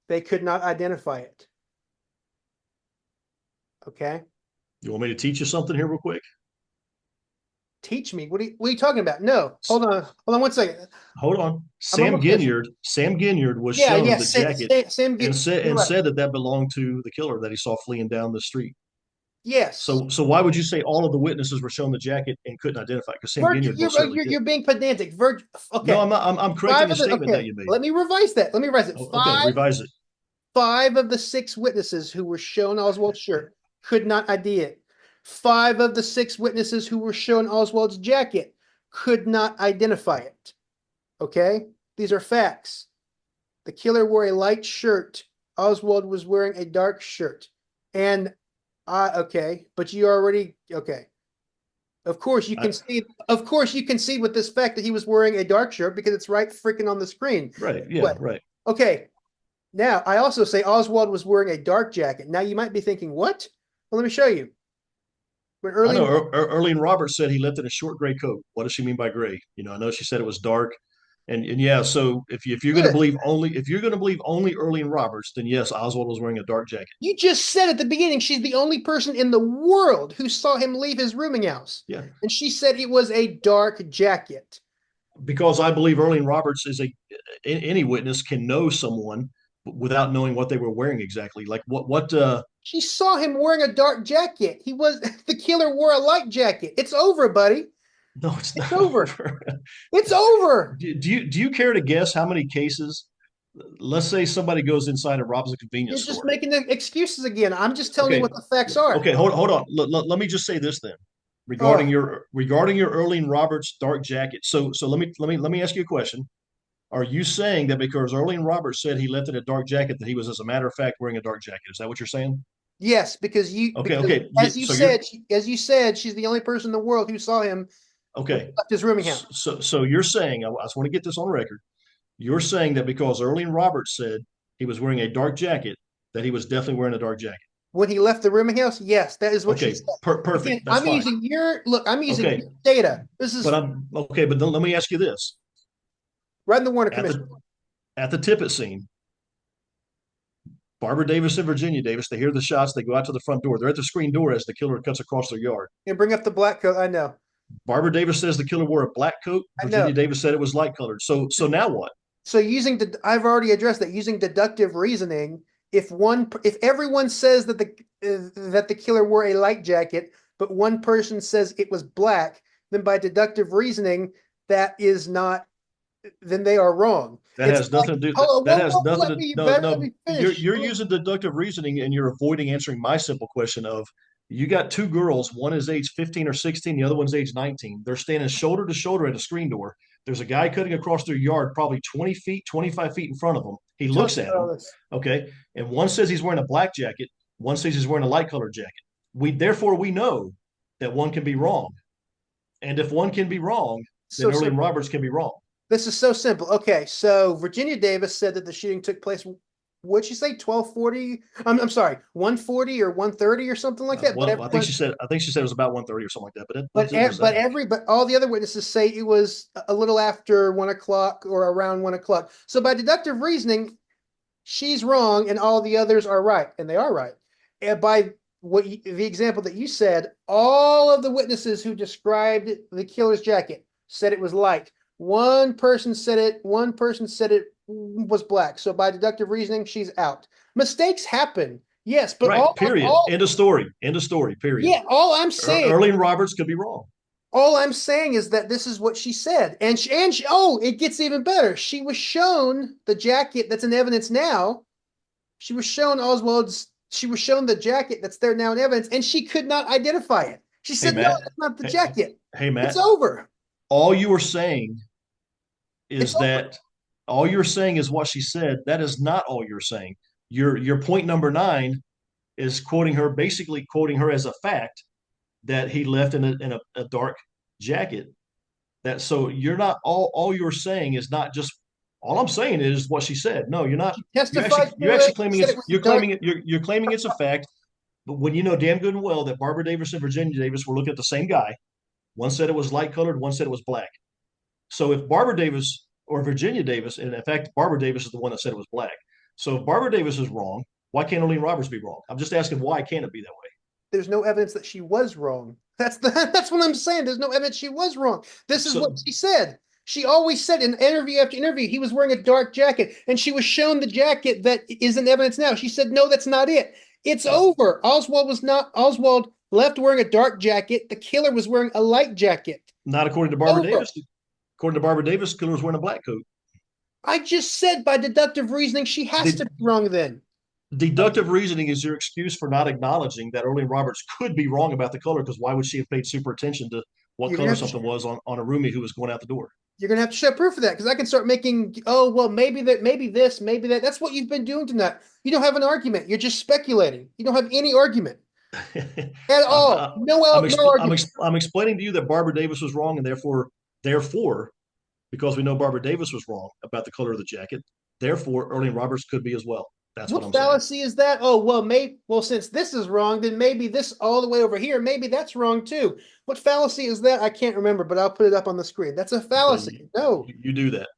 Speaker 1: They could not identify it. Okay.
Speaker 2: You want me to teach you something here real quick?
Speaker 1: Teach me. What are you talking about? No. Hold on. Hold on one second.
Speaker 2: Hold on.
Speaker 1: I'm almost finished.
Speaker 2: Sam Ginyard was
Speaker 1: Yeah,
Speaker 2: shown
Speaker 1: yeah.
Speaker 2: the jacket
Speaker 1: Sam, you're
Speaker 2: and
Speaker 1: right.
Speaker 2: said that that belonged to the killer that he saw fleeing down the street.
Speaker 1: Yes.
Speaker 2: So why would you say all of the witnesses were shown the jacket and couldn't identify it? Because Sam
Speaker 1: Virg,
Speaker 2: Ginyard most certainly did.
Speaker 1: you're being pedantic.
Speaker 2: No,
Speaker 1: Okay.
Speaker 2: I'm not. I'm correcting
Speaker 1: Five
Speaker 2: a
Speaker 1: of the
Speaker 2: statement that
Speaker 1: okay.
Speaker 2: you made.
Speaker 1: Let me revise that. Let me revise it.
Speaker 2: Okay, revise it.
Speaker 1: Five of the six witnesses who were shown Oswald's shirt could not ID it. Five of the six witnesses who were shown Oswald's jacket could not identify it. Okay? These are facts. The killer wore a light shirt. Oswald was wearing a dark shirt. And okay, but you already okay. Of course you can see with this fact that he was wearing a dark shirt because it's right freaking on the screen.
Speaker 2: Right. Yeah,
Speaker 1: What?
Speaker 2: right.
Speaker 1: Okay. Now, I also say Oswald was wearing a dark jacket. Now you might be thinking, what? Well, let me show you.
Speaker 2: I know Earlene Roberts said he left in a short gray coat. What does she mean by gray? I know she said it was dark. And yeah, so if you're going to
Speaker 1: Good.
Speaker 2: believe only Earlene Roberts, then yes, Oswald was wearing a dark jacket.
Speaker 1: You just said at the beginning she's the only person in the world who saw him leave his rooming house.
Speaker 2: Yeah.
Speaker 1: And she said it was a dark jacket.
Speaker 2: Because I believe Earlene Roberts is any witness can know someone without knowing what they were wearing exactly. Like what
Speaker 1: She saw him wearing a dark jacket. The killer wore a light jacket. It's over, buddy.
Speaker 2: No, it's not
Speaker 1: over. It's over.
Speaker 2: Do you care to guess how many cases? Let's say somebody goes inside and robs a convenience store.
Speaker 1: You're just making the excuses again. I'm just telling you what the facts are.
Speaker 2: Okay, hold on. Let me just say this then, regarding your Earlene Roberts dark jacket. So let me ask you a question. Are you saying that because Earlene Roberts said he left in a dark jacket that he was, as a matter of fact, wearing a dark jacket? Is that what you're saying?
Speaker 1: Yes, because
Speaker 2: Okay.
Speaker 1: as you said, she's the only person in the world who saw him.
Speaker 2: Okay.
Speaker 1: Left his rooming house.
Speaker 2: So you're saying, I just want to get this on record. You're saying that because Earlene Roberts said he was wearing a dark jacket, that he was definitely wearing a dark jacket.
Speaker 1: When he left the rooming house, yes, that is what she said.
Speaker 2: Perfect.
Speaker 1: Again,
Speaker 2: That's
Speaker 1: I'm
Speaker 2: fine.
Speaker 1: using your data. This is
Speaker 2: But then let me ask you this.
Speaker 1: right in the Warner Commission.
Speaker 2: At the Tippit scene, Barbara Davis and Virginia Davis, they hear the shots, they go out to the front door. They're at the screen door as the killer cuts across their yard.
Speaker 1: And bring up the black coat. I know.
Speaker 2: Barbara Davis says the killer wore a black coat. Virginia Davis said it was light colored. So now what?
Speaker 1: So I've already addressed that. Using deductive reasoning, if everyone says that the killer wore a light jacket, but one person says it was black, then by deductive reasoning, that is not. Then they are wrong.
Speaker 2: That has nothing to do. That has nothing to. No. You're using deductive reasoning, and you're avoiding answering my simple question of. You got two girls, one is age 15 or 16, the other one's age 19. They're standing shoulder to shoulder at a screen door. There's a guy cutting across their yard, probably 20 feet, 25 feet in front of them. He looks at them. Okay. And one says he's wearing a black jacket. One says he's wearing a light colored jacket. Therefore, we know that one can be wrong. And if one can be wrong, then Earlene Roberts can be wrong.
Speaker 1: This is so simple. Okay. So Virginia Davis said that the shooting took place. What'd she say? 1240? I'm sorry, 140 or 130 or something like that.
Speaker 2: Well, I think she said it was about 1:30 or something like that.
Speaker 1: But all the other witnesses say it was a little after 1 o'clock or around 1 o'clock. So by deductive reasoning, she's wrong and all the others are right, and they are right. And by the example that you said, all of the witnesses who described the killer's jacket said it was light. One person said it was black. So by deductive reasoning, she's out. Mistakes happen. Yes, but
Speaker 2: right, period. End of story. Period.
Speaker 1: Yeah, all I'm saying
Speaker 2: Earlene Roberts could be wrong.
Speaker 1: All I'm saying is that this is what she said. And it gets even better. She was shown the jacket that's in evidence now. She was shown the jacket that's there now in evidence, and she could not identify it. She said, no, that's not the jacket.
Speaker 2: Hey, Matt.
Speaker 1: It's over.
Speaker 2: All you were saying is all you're saying is what she said. That is not all you're saying. Your point number 9 is basically quoting her as a fact that he left in a dark jacket. So you're not all you're saying is not just all I'm saying is what she said. No, you're not. You're actually claiming you're claiming it's a fact. But when you know damn good and well that Barbara Davis and Virginia Davis were looking at the same guy, One said it was light colored. One said it was black. So if Barbara Davis or Virginia Davis, and in fact, Barbara Davis is the one that said it was black. So if Barbara Davis is wrong, why can't Olene Roberts be wrong? I'm just asking why can't it be that way?
Speaker 1: There's no evidence that she was wrong. That's what I'm saying. There's no evidence she was wrong. This is what
Speaker 2: So
Speaker 1: she said. She always said in interview after interview he was wearing a dark jacket, and she was shown the jacket that is in evidence now. She said, "No, that's not it. It's
Speaker 2: uh,
Speaker 1: over." Oswald was not. Oswald left wearing a dark jacket. The killer was wearing a light jacket.
Speaker 2: not according to Barbara
Speaker 1: Over.
Speaker 2: Davis. According to Barbara Davis, the killer was wearing a black coat.
Speaker 1: I just said by deductive reasoning she has to
Speaker 2: The
Speaker 1: be wrong then.
Speaker 2: deductive reasoning is your excuse for not acknowledging that Olene Roberts could be wrong about the color, because why would she have paid super attention to what
Speaker 1: You're gonna
Speaker 2: color
Speaker 1: have to
Speaker 2: something was on a roomie who was going out the door?
Speaker 1: you're gonna have to show proof of that because I can start making, oh well, maybe that, maybe this, maybe that. That's what you've been doing tonight. You don't have an argument. You're just speculating. You don't have any argument at
Speaker 2: I'm,
Speaker 1: all. No argument.
Speaker 2: I'm explaining to you that Barbara Davis was wrong, and therefore, because we know Barbara Davis was wrong about the color of the jacket, therefore, Erling Roberts could be as well. That's what
Speaker 1: What
Speaker 2: I'm saying.
Speaker 1: fallacy is that? Oh well, maybe, well, since this is wrong, then maybe this all the way over here, maybe that's wrong too. What fallacy is that? I can't remember, but I'll put it up on the screen. That's a
Speaker 2: Okay,
Speaker 1: fallacy. No,
Speaker 2: you do that.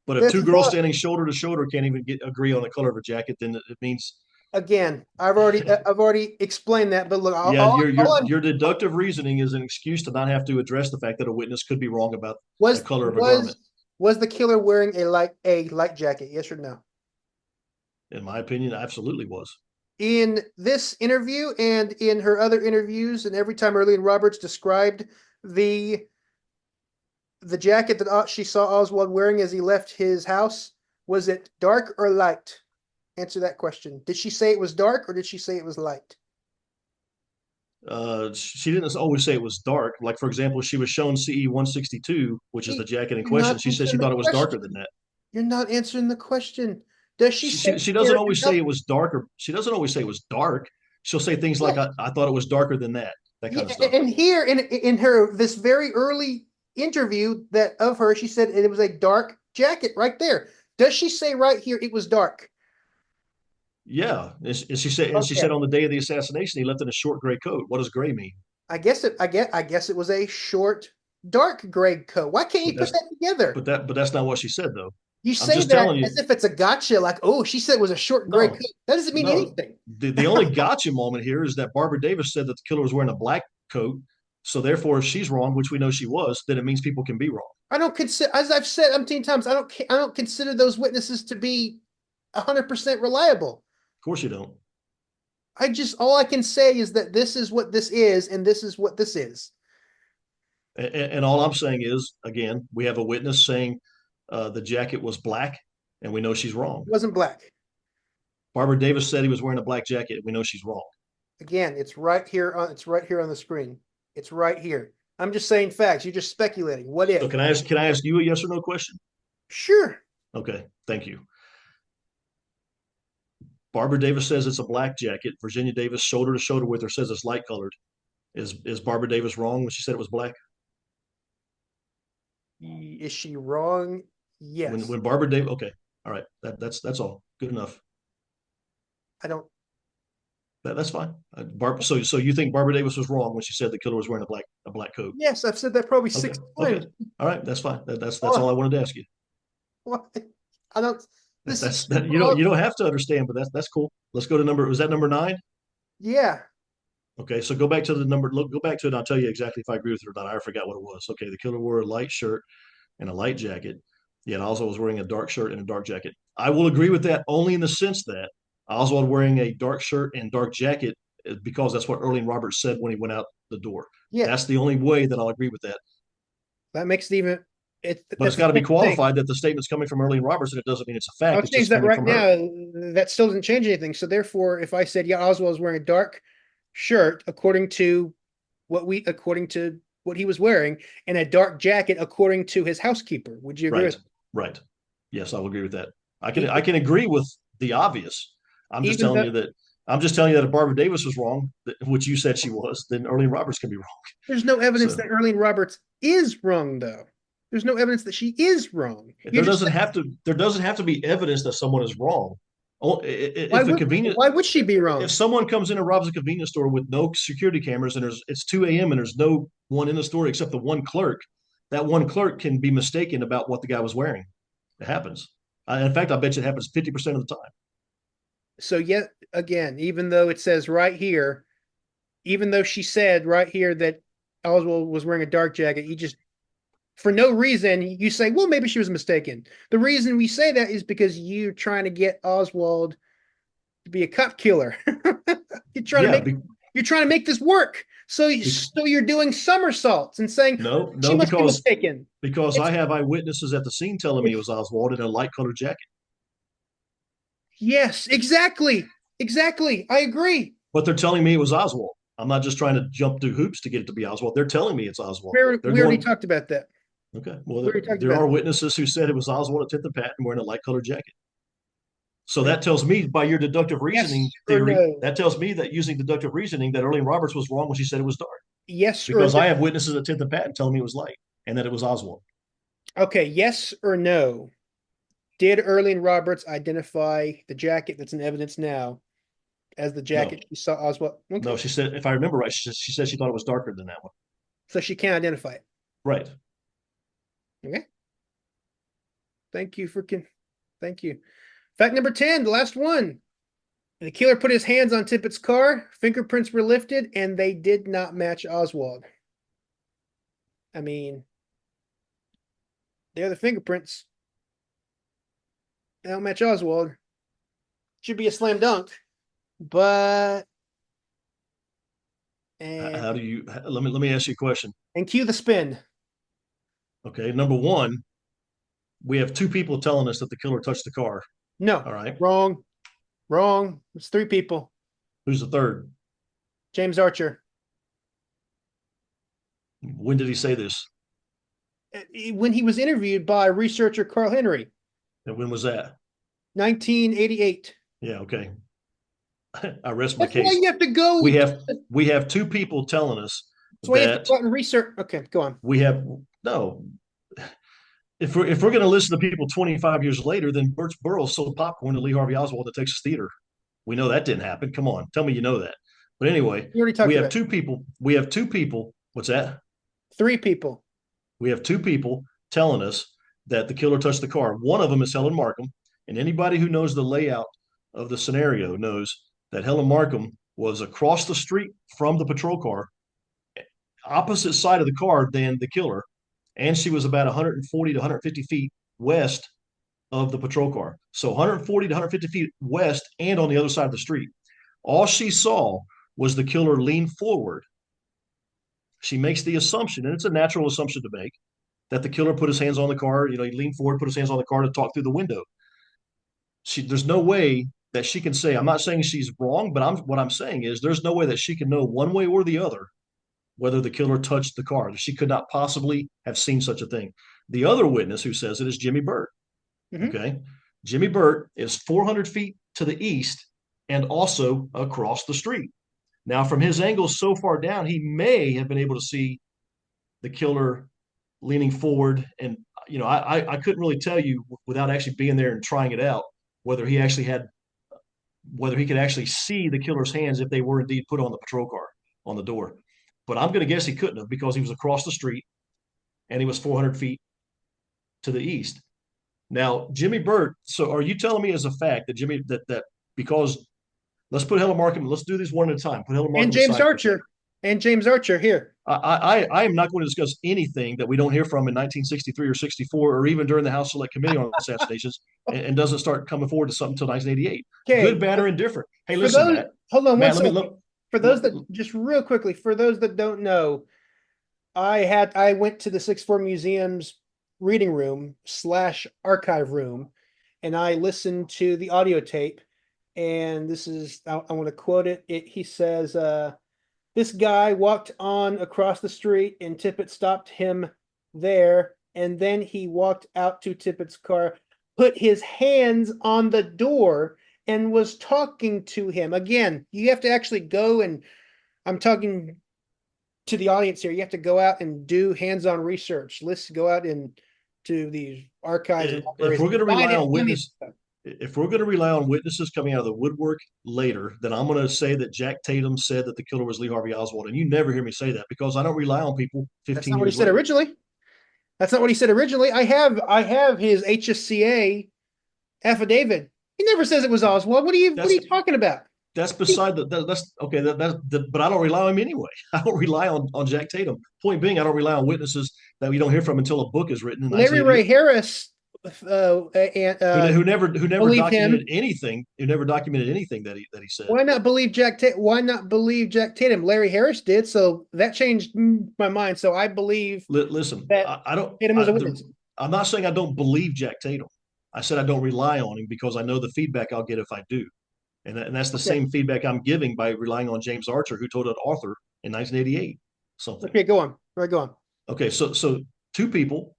Speaker 2: But if
Speaker 1: that's
Speaker 2: two
Speaker 1: a
Speaker 2: girls
Speaker 1: fallacy.
Speaker 2: standing shoulder to shoulder can't even agree on the color of a jacket, then it means
Speaker 1: Again, I've already explained that. But look,
Speaker 2: yeah,
Speaker 1: all I'm
Speaker 2: your deductive reasoning is an excuse to not have to address the fact that a witness could be wrong about the
Speaker 1: was
Speaker 2: color of a
Speaker 1: was
Speaker 2: garment.
Speaker 1: was the killer wearing a light jacket? Yes or no?
Speaker 2: In my opinion, absolutely was.
Speaker 1: In this interview and in her other interviews, and every time Erlene Roberts described the the jacket that she saw Oswald wearing as he left his house, was it dark or light? Answer that question. Did she say it was dark or did she say it was light?
Speaker 2: She didn't always say it was dark. Like, for example, she was shown CE 162, which is the jacket in
Speaker 1: You're
Speaker 2: question.
Speaker 1: not
Speaker 2: She said she
Speaker 1: answering the
Speaker 2: thought it was darker than
Speaker 1: question.
Speaker 2: that.
Speaker 1: You're not answering the question. Does she say
Speaker 2: She doesn't
Speaker 1: here
Speaker 2: always say it was dark, or she doesn't always say it was dark. She'll say things like,
Speaker 1: yeah,
Speaker 2: I thought it was darker than that kind
Speaker 1: yeah,
Speaker 2: of stuff.
Speaker 1: and here in her this very early interview that of her, she said it was a dark jacket right there. Does she say right here it was dark?
Speaker 2: Yeah. And she said
Speaker 1: Okay.
Speaker 2: on the day of the assassination, he left in a short gray coat. What does gray mean?
Speaker 1: I guess it was a short dark gray coat. Why can't
Speaker 2: But
Speaker 1: you put
Speaker 2: that's,
Speaker 1: that together?
Speaker 2: but that's not what she said, though.
Speaker 1: You
Speaker 2: I'm
Speaker 1: say
Speaker 2: just
Speaker 1: that
Speaker 2: telling you,
Speaker 1: as if it's a gotcha, like, oh, she said it was a short gray coat.
Speaker 2: no,
Speaker 1: That doesn't mean
Speaker 2: no.
Speaker 1: anything.
Speaker 2: The only gotcha moment here is that Barbara Davis said that the killer was wearing a black coat. So therefore, if she's wrong, which we know she was, then it means people can be wrong.
Speaker 1: I don't consider, as I've said umpteen times, I don't consider those witnesses to be 100% reliable.
Speaker 2: Of course you don't.
Speaker 1: All I can say is that this is what this is, and this is what this is.
Speaker 2: And all I'm saying is, again, we have a witness saying the jacket was black, and we know she's wrong.
Speaker 1: It wasn't black.
Speaker 2: Barbara Davis said he was wearing a black jacket. And we know she's wrong.
Speaker 1: Again, it's right here on the screen. It's right here. I'm just saying facts. You're just speculating. What
Speaker 2: So
Speaker 1: if?
Speaker 2: can I ask you a yes or no question?
Speaker 1: Sure.
Speaker 2: Okay, thank you. Barbara Davis says it's a black jacket. Virginia Davis, shoulder to shoulder with her, says it's light colored. Is Barbara Davis wrong when she said it was black?
Speaker 1: Is she wrong? Yes.
Speaker 2: When Barbara Davis, okay, all right, that's all good enough.
Speaker 1: I don't.
Speaker 2: That's fine. So you think Barbara Davis was wrong when she said the killer was wearing a black coat?
Speaker 1: Yes, I've said that probably
Speaker 2: Okay,
Speaker 1: six
Speaker 2: okay,
Speaker 1: times.
Speaker 2: all right, that's fine. That's all I wanted to ask you.
Speaker 1: Why? I don't. This is super
Speaker 2: You don't
Speaker 1: obvious.
Speaker 2: have to understand, but that's cool. Let's go to number. Was that number 9?
Speaker 1: Yeah.
Speaker 2: Okay, so go back to the number. Look, go back to it. And I'll tell you exactly if I agree with it or not. I forgot what it was. Okay, the killer wore a light shirt and a light jacket. Yet Oswald was wearing a dark shirt and a dark jacket. I will agree with that only in the sense that Oswald wearing a dark shirt and dark jacket because that's what Erling Roberts said when he went out the door. That's
Speaker 1: Yes.
Speaker 2: the only way that I'll agree with that.
Speaker 1: That makes it even.
Speaker 2: But it's
Speaker 1: That's the
Speaker 2: got to be
Speaker 1: same thing.
Speaker 2: qualified that the statement's coming from Erling Roberts, and it doesn't mean it's a fact.
Speaker 1: I'll
Speaker 2: It's
Speaker 1: change
Speaker 2: just
Speaker 1: that
Speaker 2: coming
Speaker 1: right
Speaker 2: from her.
Speaker 1: now. That still doesn't change anything. So therefore, if I said, yeah, Oswald was wearing a dark shirt according to what he was wearing, and a dark jacket according to his housekeeper, would you agree
Speaker 2: Right,
Speaker 1: with
Speaker 2: right. Yes, I will agree with that.
Speaker 1: even,
Speaker 2: I can agree with the obvious. I'm just
Speaker 1: even
Speaker 2: telling
Speaker 1: though
Speaker 2: you that if Barbara Davis was wrong, which you said she was, then Erling Roberts can be wrong.
Speaker 1: there's no evidence
Speaker 2: So
Speaker 1: that Erlene Roberts is wrong, though. There's no evidence that she is wrong. You're just
Speaker 2: there doesn't have to be evidence that someone is wrong.
Speaker 1: why
Speaker 2: If a
Speaker 1: would
Speaker 2: convenient
Speaker 1: why would she be
Speaker 2: if
Speaker 1: wrong?
Speaker 2: someone comes in and robs a convenience store with no security cameras and it's 2 a.m. and there's no one in the store except the one clerk. That one clerk can be mistaken about what the guy was wearing. It happens. In fact, I bet you it happens 50% of the time.
Speaker 1: So yet again, even though it says right here, even though she said right here that Oswald was wearing a dark jacket, you just for no reason you say, well, maybe she was mistaken. The reason we say that is because you're trying to get Oswald to be a cop killer. you're trying to
Speaker 2: Yeah,
Speaker 1: make you're trying to make this work. So you're doing somersaults and saying
Speaker 2: no,
Speaker 1: she
Speaker 2: no,
Speaker 1: must be mistaken.
Speaker 2: because
Speaker 1: It's
Speaker 2: I have eyewitnesses at the scene telling me it was Oswald in a light colored jacket.
Speaker 1: yes, exactly. Exactly. I agree.
Speaker 2: But they're telling me it was Oswald. I'm not just trying to jump through hoops to get it to be Oswald. They're telling me it's Oswald. They're
Speaker 1: We already
Speaker 2: going,
Speaker 1: talked about that.
Speaker 2: okay,
Speaker 1: We
Speaker 2: well,
Speaker 1: already talked
Speaker 2: there
Speaker 1: about
Speaker 2: are
Speaker 1: that.
Speaker 2: witnesses who said it was Oswald at 10th and Patton wearing a light colored jacket. So
Speaker 1: Right.
Speaker 2: that tells me, by your deductive reasoning
Speaker 1: Yes or
Speaker 2: theory,
Speaker 1: no?
Speaker 2: that tells me that using deductive reasoning, that Earlene Roberts was wrong when she said it was dark.
Speaker 1: Yes or
Speaker 2: Because
Speaker 1: no?
Speaker 2: I have witnesses at 10th and Patton telling me it was light and that it was Oswald.
Speaker 1: Okay, yes or no? Did Earlene Roberts identify the jacket that's in evidence now as the
Speaker 2: No,
Speaker 1: jacket she saw Oswald?
Speaker 2: no,
Speaker 1: Okay,
Speaker 2: she said, if I remember right, she said she thought it was darker than that one.
Speaker 1: so she can't identify it.
Speaker 2: Right.
Speaker 1: Okay, thank you for thank you. Fact number 10, the last one. The killer put his hands on Tippett's car. Fingerprints were lifted, and they did not match Oswald. I mean, they're the fingerprints. They don't match Oswald. Should be a slam dunk, but
Speaker 2: How
Speaker 1: and
Speaker 2: do you, let me ask you a question.
Speaker 1: and cue the spin.
Speaker 2: Okay. Number one, we have two people telling us that the killer touched the car.
Speaker 1: No,
Speaker 2: All right.
Speaker 1: wrong, wrong. It's three people.
Speaker 2: Who's the third?
Speaker 1: James Archer.
Speaker 2: When did he say this?
Speaker 1: When he was interviewed by researcher Carl Henry,
Speaker 2: And when was that?
Speaker 1: 1988.
Speaker 2: Yeah. Okay. I rest my
Speaker 1: That's why
Speaker 2: case.
Speaker 1: you have to go.
Speaker 2: We have we have two people telling us
Speaker 1: That's why you have to
Speaker 2: that
Speaker 1: go out and research. Okay, go on.
Speaker 2: we have no. If we're going to listen to people 25 years later, then Birch Burroughs sold popcorn to Lee Harvey Oswald at the Texas Theater. We know that didn't happen. Come on, tell me you know that. But anyway,
Speaker 1: You already
Speaker 2: we
Speaker 1: talked
Speaker 2: have
Speaker 1: about
Speaker 2: two people. We have two people. What's that?
Speaker 1: three people.
Speaker 2: We have two people telling us that the killer touched the car. One of them is Helen Markham, and anybody who knows the layout of the scenario knows that Helen Markham was across the street from the patrol car, opposite side of the car than the killer, and she was about 140 to 150 feet west of the patrol car. So 140 to 150 feet west and on the other side of the street. All she saw was the killer lean forward. She makes the assumption, and it's a natural assumption to make, that the killer put his hands on the car. He leaned forward, put his hands on the car to talk through the window. There's no way that she can say, I'm not saying she's wrong, but what I'm saying is there's no way that she can know one way or the other whether the killer touched the car. She could not possibly have seen such a thing. The other witness who says it is Jimmy Burt.
Speaker 1: Mm-hmm.
Speaker 2: Okay. Jimmy Burt is 400 feet to the east and also across the street. Now, from his angle so far down, he may have been able to see the killer leaning forward. And, I couldn't really tell you without actually being there and trying it out whether whether he could actually see the killer's hands if they were indeed put on the patrol car on the door. But I'm going to guess he couldn't have because he was across the street and he was 400 feet to the east. Now, Jimmy Burt. So, are you telling me as a fact that because let's put Helen Markham, let's do these one at a time. Put Helen
Speaker 1: And
Speaker 2: Markham
Speaker 1: James
Speaker 2: aside for a second.
Speaker 1: Archer. And James Archer here.
Speaker 2: I am not going to discuss anything that we don't hear from in 1963 or 64 or even during the House Select Committee on Assassinations and doesn't start coming forward to something until 1988. Good,
Speaker 1: Okay.
Speaker 2: bad, or indifferent. Hey,
Speaker 1: For
Speaker 2: listen,
Speaker 1: those,
Speaker 2: Matt.
Speaker 1: hold on one
Speaker 2: Matt,
Speaker 1: second. For those that just real quickly, for those that don't know, I went to the Sixth Floor Museum's reading room / archive room, and I listened to the audio tape. And this is I want to quote it. He says, "This guy walked on across the street, and Tippett stopped him there, and then he walked out to Tippett's car, put his hands on the door, and was talking to him." Again, you have to actually go and I'm talking to the audience here. You have to go out and do hands-on research. Let's go out and to these archives and
Speaker 2: if
Speaker 1: libraries
Speaker 2: we're
Speaker 1: and
Speaker 2: going to
Speaker 1: find
Speaker 2: rely
Speaker 1: it.
Speaker 2: on
Speaker 1: Find these
Speaker 2: witness,
Speaker 1: stuff.
Speaker 2: if we're going to rely on witnesses coming out of the woodwork later, then I'm going to say that Jack Tatum said that the killer was Lee Harvey Oswald. And you never hear me say that because I don't rely on people
Speaker 1: That's
Speaker 2: 15
Speaker 1: not what he
Speaker 2: years
Speaker 1: said
Speaker 2: later.
Speaker 1: originally. That's not what he said originally. I have his HSCA affidavit. He never says it was Oswald. What are
Speaker 2: That's
Speaker 1: you talking about?
Speaker 2: that's beside that's okay. But I don't rely on him anyway. I don't rely on Jack Tatum. Point being, I don't rely on witnesses that we don't hear from until a book is written in
Speaker 1: Larry Ray
Speaker 2: 1988.
Speaker 1: Harris and
Speaker 2: Who never
Speaker 1: believe
Speaker 2: documented
Speaker 1: him.
Speaker 2: anything, who never documented anything that he said.
Speaker 1: Why not believe Why not believe Jack Tatum? Larry Harris did, so that changed my mind. So I believe
Speaker 2: Listen,
Speaker 1: that
Speaker 2: I don't.
Speaker 1: Tatum was a witness.
Speaker 2: I'm not saying I don't believe Jack Tatum. I said I don't rely on him because I know the feedback I'll get if I do, and that's the
Speaker 1: Okay.
Speaker 2: same feedback I'm giving by relying on James Archer, who told an author in 1988 something.
Speaker 1: Okay, go on. All right, go on.
Speaker 2: Okay, so two people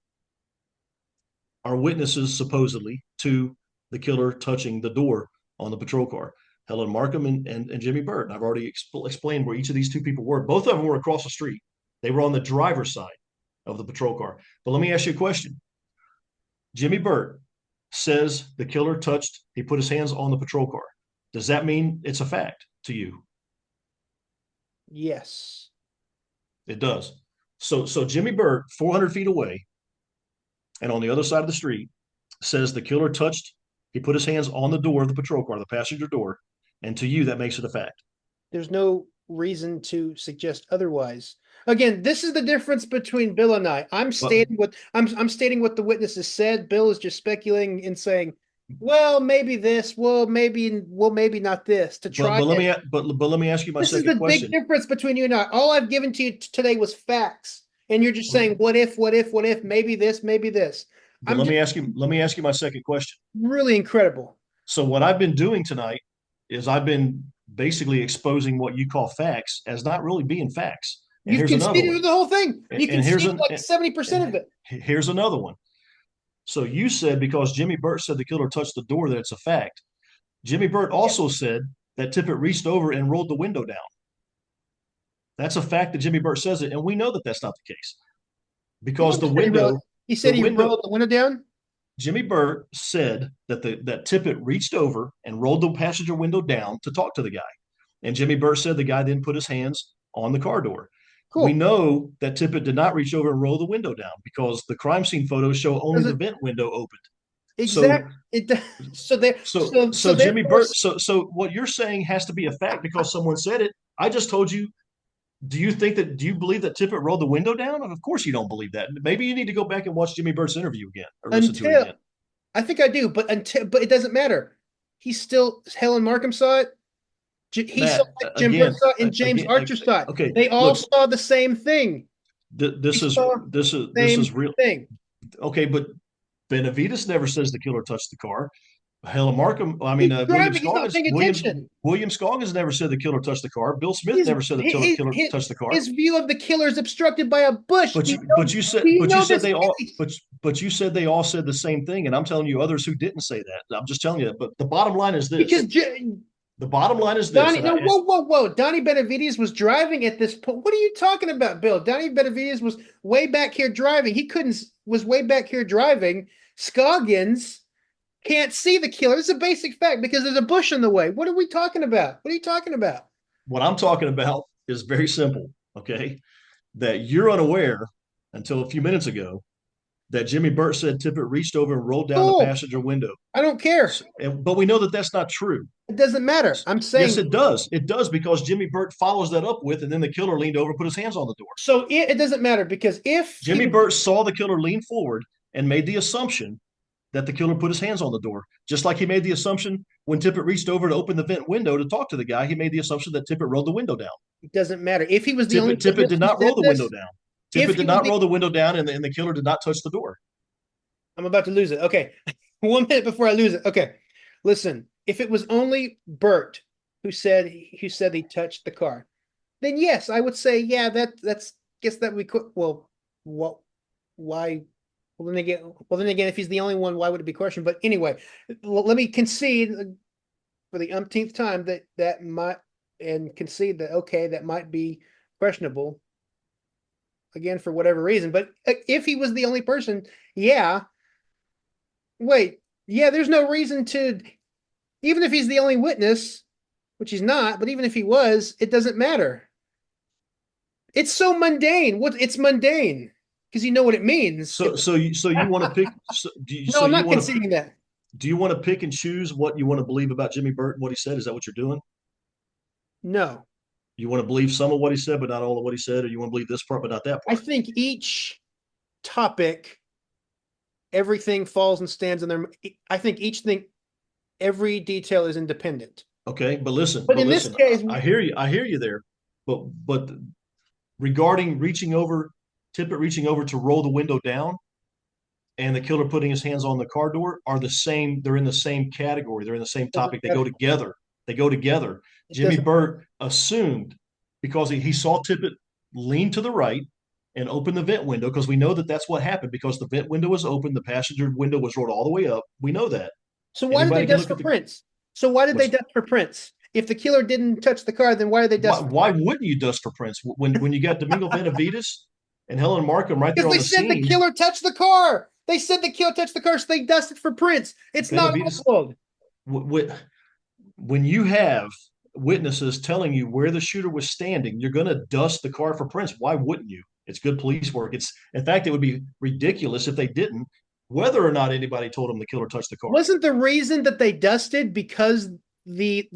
Speaker 2: are witnesses supposedly to the killer touching the door on the patrol car. Helen Markham and Jimmy Bird. And I've already explained where each of these two people were. Both of them were across the street. They were on the driver's side of the patrol car. But let me ask you a question. Jimmy Bird says the killer he put his hands on the patrol car. Does that mean it's a fact to you?
Speaker 1: Yes.
Speaker 2: It does. So Jimmy Bird, 400 feet away, and on the other side of the street, says the killer he put his hands on the door of the patrol car, the passenger door, and to you, that makes it a fact.
Speaker 1: There's no reason to suggest otherwise. Again, this is the difference between Bill and I.
Speaker 2: But
Speaker 1: I'm stating what the witnesses said. Bill is just speculating and saying, well, maybe this, maybe not this to
Speaker 2: but
Speaker 1: try
Speaker 2: but let
Speaker 1: it.
Speaker 2: me but let me ask you my
Speaker 1: This is
Speaker 2: second
Speaker 1: the big
Speaker 2: question.
Speaker 1: difference between you and I. All I've given to you today was facts. And you're just saying, what if, maybe this, maybe this.
Speaker 2: But
Speaker 1: I'm just
Speaker 2: let me ask you my second question.
Speaker 1: really incredible.
Speaker 2: So what I've been doing tonight is I've been basically exposing what you call facts as not really being facts. And
Speaker 1: You've
Speaker 2: here's another
Speaker 1: conceded
Speaker 2: one.
Speaker 1: with the whole thing.
Speaker 2: And,
Speaker 1: You
Speaker 2: and here's
Speaker 1: conceded
Speaker 2: an
Speaker 1: like 70% of
Speaker 2: and
Speaker 1: it.
Speaker 2: here's another one. So you said because Jimmy Burt said the killer touched the door that it's a fact. Jimmy Burt also said that Tippett reached over and rolled the window down. That's a fact that Jimmy Burt says it, and we know that that's not the case
Speaker 1: He
Speaker 2: because
Speaker 1: never said he rolled. He
Speaker 2: the
Speaker 1: said he
Speaker 2: window,
Speaker 1: rolled the window down.
Speaker 2: Jimmy Burt said that Tippett reached over and rolled the passenger window down to talk to the guy, and Jimmy Burt said the guy then put his hands on the car door. We
Speaker 1: Cool.
Speaker 2: know that Tippett did not reach over and roll the window down because the crime scene photos show only the
Speaker 1: Doesn't
Speaker 2: vent window opened. So
Speaker 1: exact it. So there. So
Speaker 2: Jimmy
Speaker 1: therefore,
Speaker 2: Burt so what you're saying has to be a fact because someone said it. I just told you. Do you believe that Tippett rolled the window down? Of course you don't believe that. Maybe you need to go back and watch Jimmy Burt's interview again or listen to it
Speaker 1: until
Speaker 2: again.
Speaker 1: I think I do, but it doesn't matter. He's still Helen Markham saw it. He saw
Speaker 2: Matt,
Speaker 1: it. Jim Burke saw it, and James
Speaker 2: again,
Speaker 1: Archer saw it.
Speaker 2: okay.
Speaker 1: They all
Speaker 2: Look,
Speaker 1: saw the same thing. They
Speaker 2: this is
Speaker 1: saw the
Speaker 2: this is
Speaker 1: same
Speaker 2: real.
Speaker 1: thing.
Speaker 2: Okay, but Benavides never says the killer touched the car. Helen Markham,
Speaker 1: He's driving. He's not paying attention.
Speaker 2: William Scoggins never said the killer touched the car. Bill Smith
Speaker 1: His
Speaker 2: never said the killer touched the car.
Speaker 1: his view of the killer is obstructed by a bush. We
Speaker 2: But you
Speaker 1: know
Speaker 2: said
Speaker 1: this
Speaker 2: they all
Speaker 1: case.
Speaker 2: but you said they all said the same thing, and I'm telling you others who didn't say that. I'm just telling you. But the bottom line is
Speaker 1: Because
Speaker 2: this. The bottom line is this.
Speaker 1: Donnie, no, whoa. Donnie Benavides was driving at this point. What are you talking about, Bill? Donnie Benavides was way back here driving. Was way back here driving. Scoggins can't see the killer. It's a basic fact because there's a bush in the way. What are we talking about? What are you talking about?
Speaker 2: What I'm talking about is very simple. Okay, that you're unaware until a few minutes ago that Jimmy Burt said Tippett reached over and rolled down the
Speaker 1: Cool.
Speaker 2: passenger window.
Speaker 1: I don't care.
Speaker 2: But we know that that's not true.
Speaker 1: It doesn't matter. I'm
Speaker 2: Yes,
Speaker 1: saying
Speaker 2: it does. It does because Jimmy Burt follows that up with, and then the killer leaned over and put his hands on the door.
Speaker 1: so. It doesn't matter because if
Speaker 2: Jimmy Burt saw the killer lean forward and made the assumption that the killer put his hands on the door, just like he made the assumption when Tippett reached over to open the vent window to talk to the guy. He made the assumption that Tippett rolled the window down.
Speaker 1: it doesn't matter if he was the only
Speaker 2: Tippett did not roll the window down.
Speaker 1: If
Speaker 2: Tippett
Speaker 1: he
Speaker 2: did
Speaker 1: was
Speaker 2: not
Speaker 1: the,
Speaker 2: roll the window down, and the killer did not touch the door.
Speaker 1: I'm about to lose it. Okay, 1 minute before I lose it. Okay, listen. If it was only Bert who said he touched the car, then yes, I would say yeah. That's guess that we could. Well, what? Why? Well, then again, if he's the only one, why would it be questioned? But anyway, let me concede for the umpteenth time that might and concede that okay, that might be questionable. Again, for whatever reason, but if he was the only person, yeah. Wait, Yeah, there's no reason to, even if he's the only witness, which he's not, but even if he was, it doesn't matter. It's so mundane. It's mundane because you know what it means.
Speaker 2: So you want to pick?
Speaker 1: No,
Speaker 2: So
Speaker 1: I'm
Speaker 2: you
Speaker 1: not
Speaker 2: want to?
Speaker 1: conceding that.
Speaker 2: Do you want to pick and choose what you want to believe about Jimmy Burt and what he said? Is that what you're doing?
Speaker 1: No,
Speaker 2: You want to believe some of what he said, but not all of what he said, or you want to believe this part, but not that
Speaker 1: I
Speaker 2: part?
Speaker 1: think each topic, everything falls and stands in there. I think each thing, every detail is independent.
Speaker 2: Okay,
Speaker 1: But
Speaker 2: but
Speaker 1: in this
Speaker 2: listen.
Speaker 1: case,
Speaker 2: I hear you. I hear you there. But regarding reaching over, Tippett reaching over to roll the window down, and the killer putting his hands on the car door are the same. They're in the same category. They're in the same
Speaker 1: doesn't
Speaker 2: topic. They go
Speaker 1: matter.
Speaker 2: together. They go together.
Speaker 1: It
Speaker 2: Jimmy
Speaker 1: doesn't.
Speaker 2: Burt assumed because he saw Tippett lean to the right and open the vent window because we know that that's what happened because the vent window was open, the passenger window was rolled all the way up. We know that.
Speaker 1: So why did they
Speaker 2: Anybody can
Speaker 1: dust
Speaker 2: look
Speaker 1: for
Speaker 2: at the
Speaker 1: prints? So why did they
Speaker 2: what's
Speaker 1: dust for prints? If the killer didn't touch the car, then why did they dust?
Speaker 2: why wouldn't you dust for prints when you got Domingo Benavides and Helen Markham right there
Speaker 1: Because
Speaker 2: on
Speaker 1: they
Speaker 2: the
Speaker 1: said the
Speaker 2: scene?
Speaker 1: killer touched the car. They said the killer touched the car, so they dusted for prints. It's not
Speaker 2: Benavides,
Speaker 1: Oswald.
Speaker 2: when you have witnesses telling you where the shooter was standing, you're going to dust the car for prints. Why wouldn't you? It's good police work. It's in fact, it would be ridiculous if they didn't, whether or not anybody told them the killer touched the car.
Speaker 1: Wasn't the reason that they dusted because the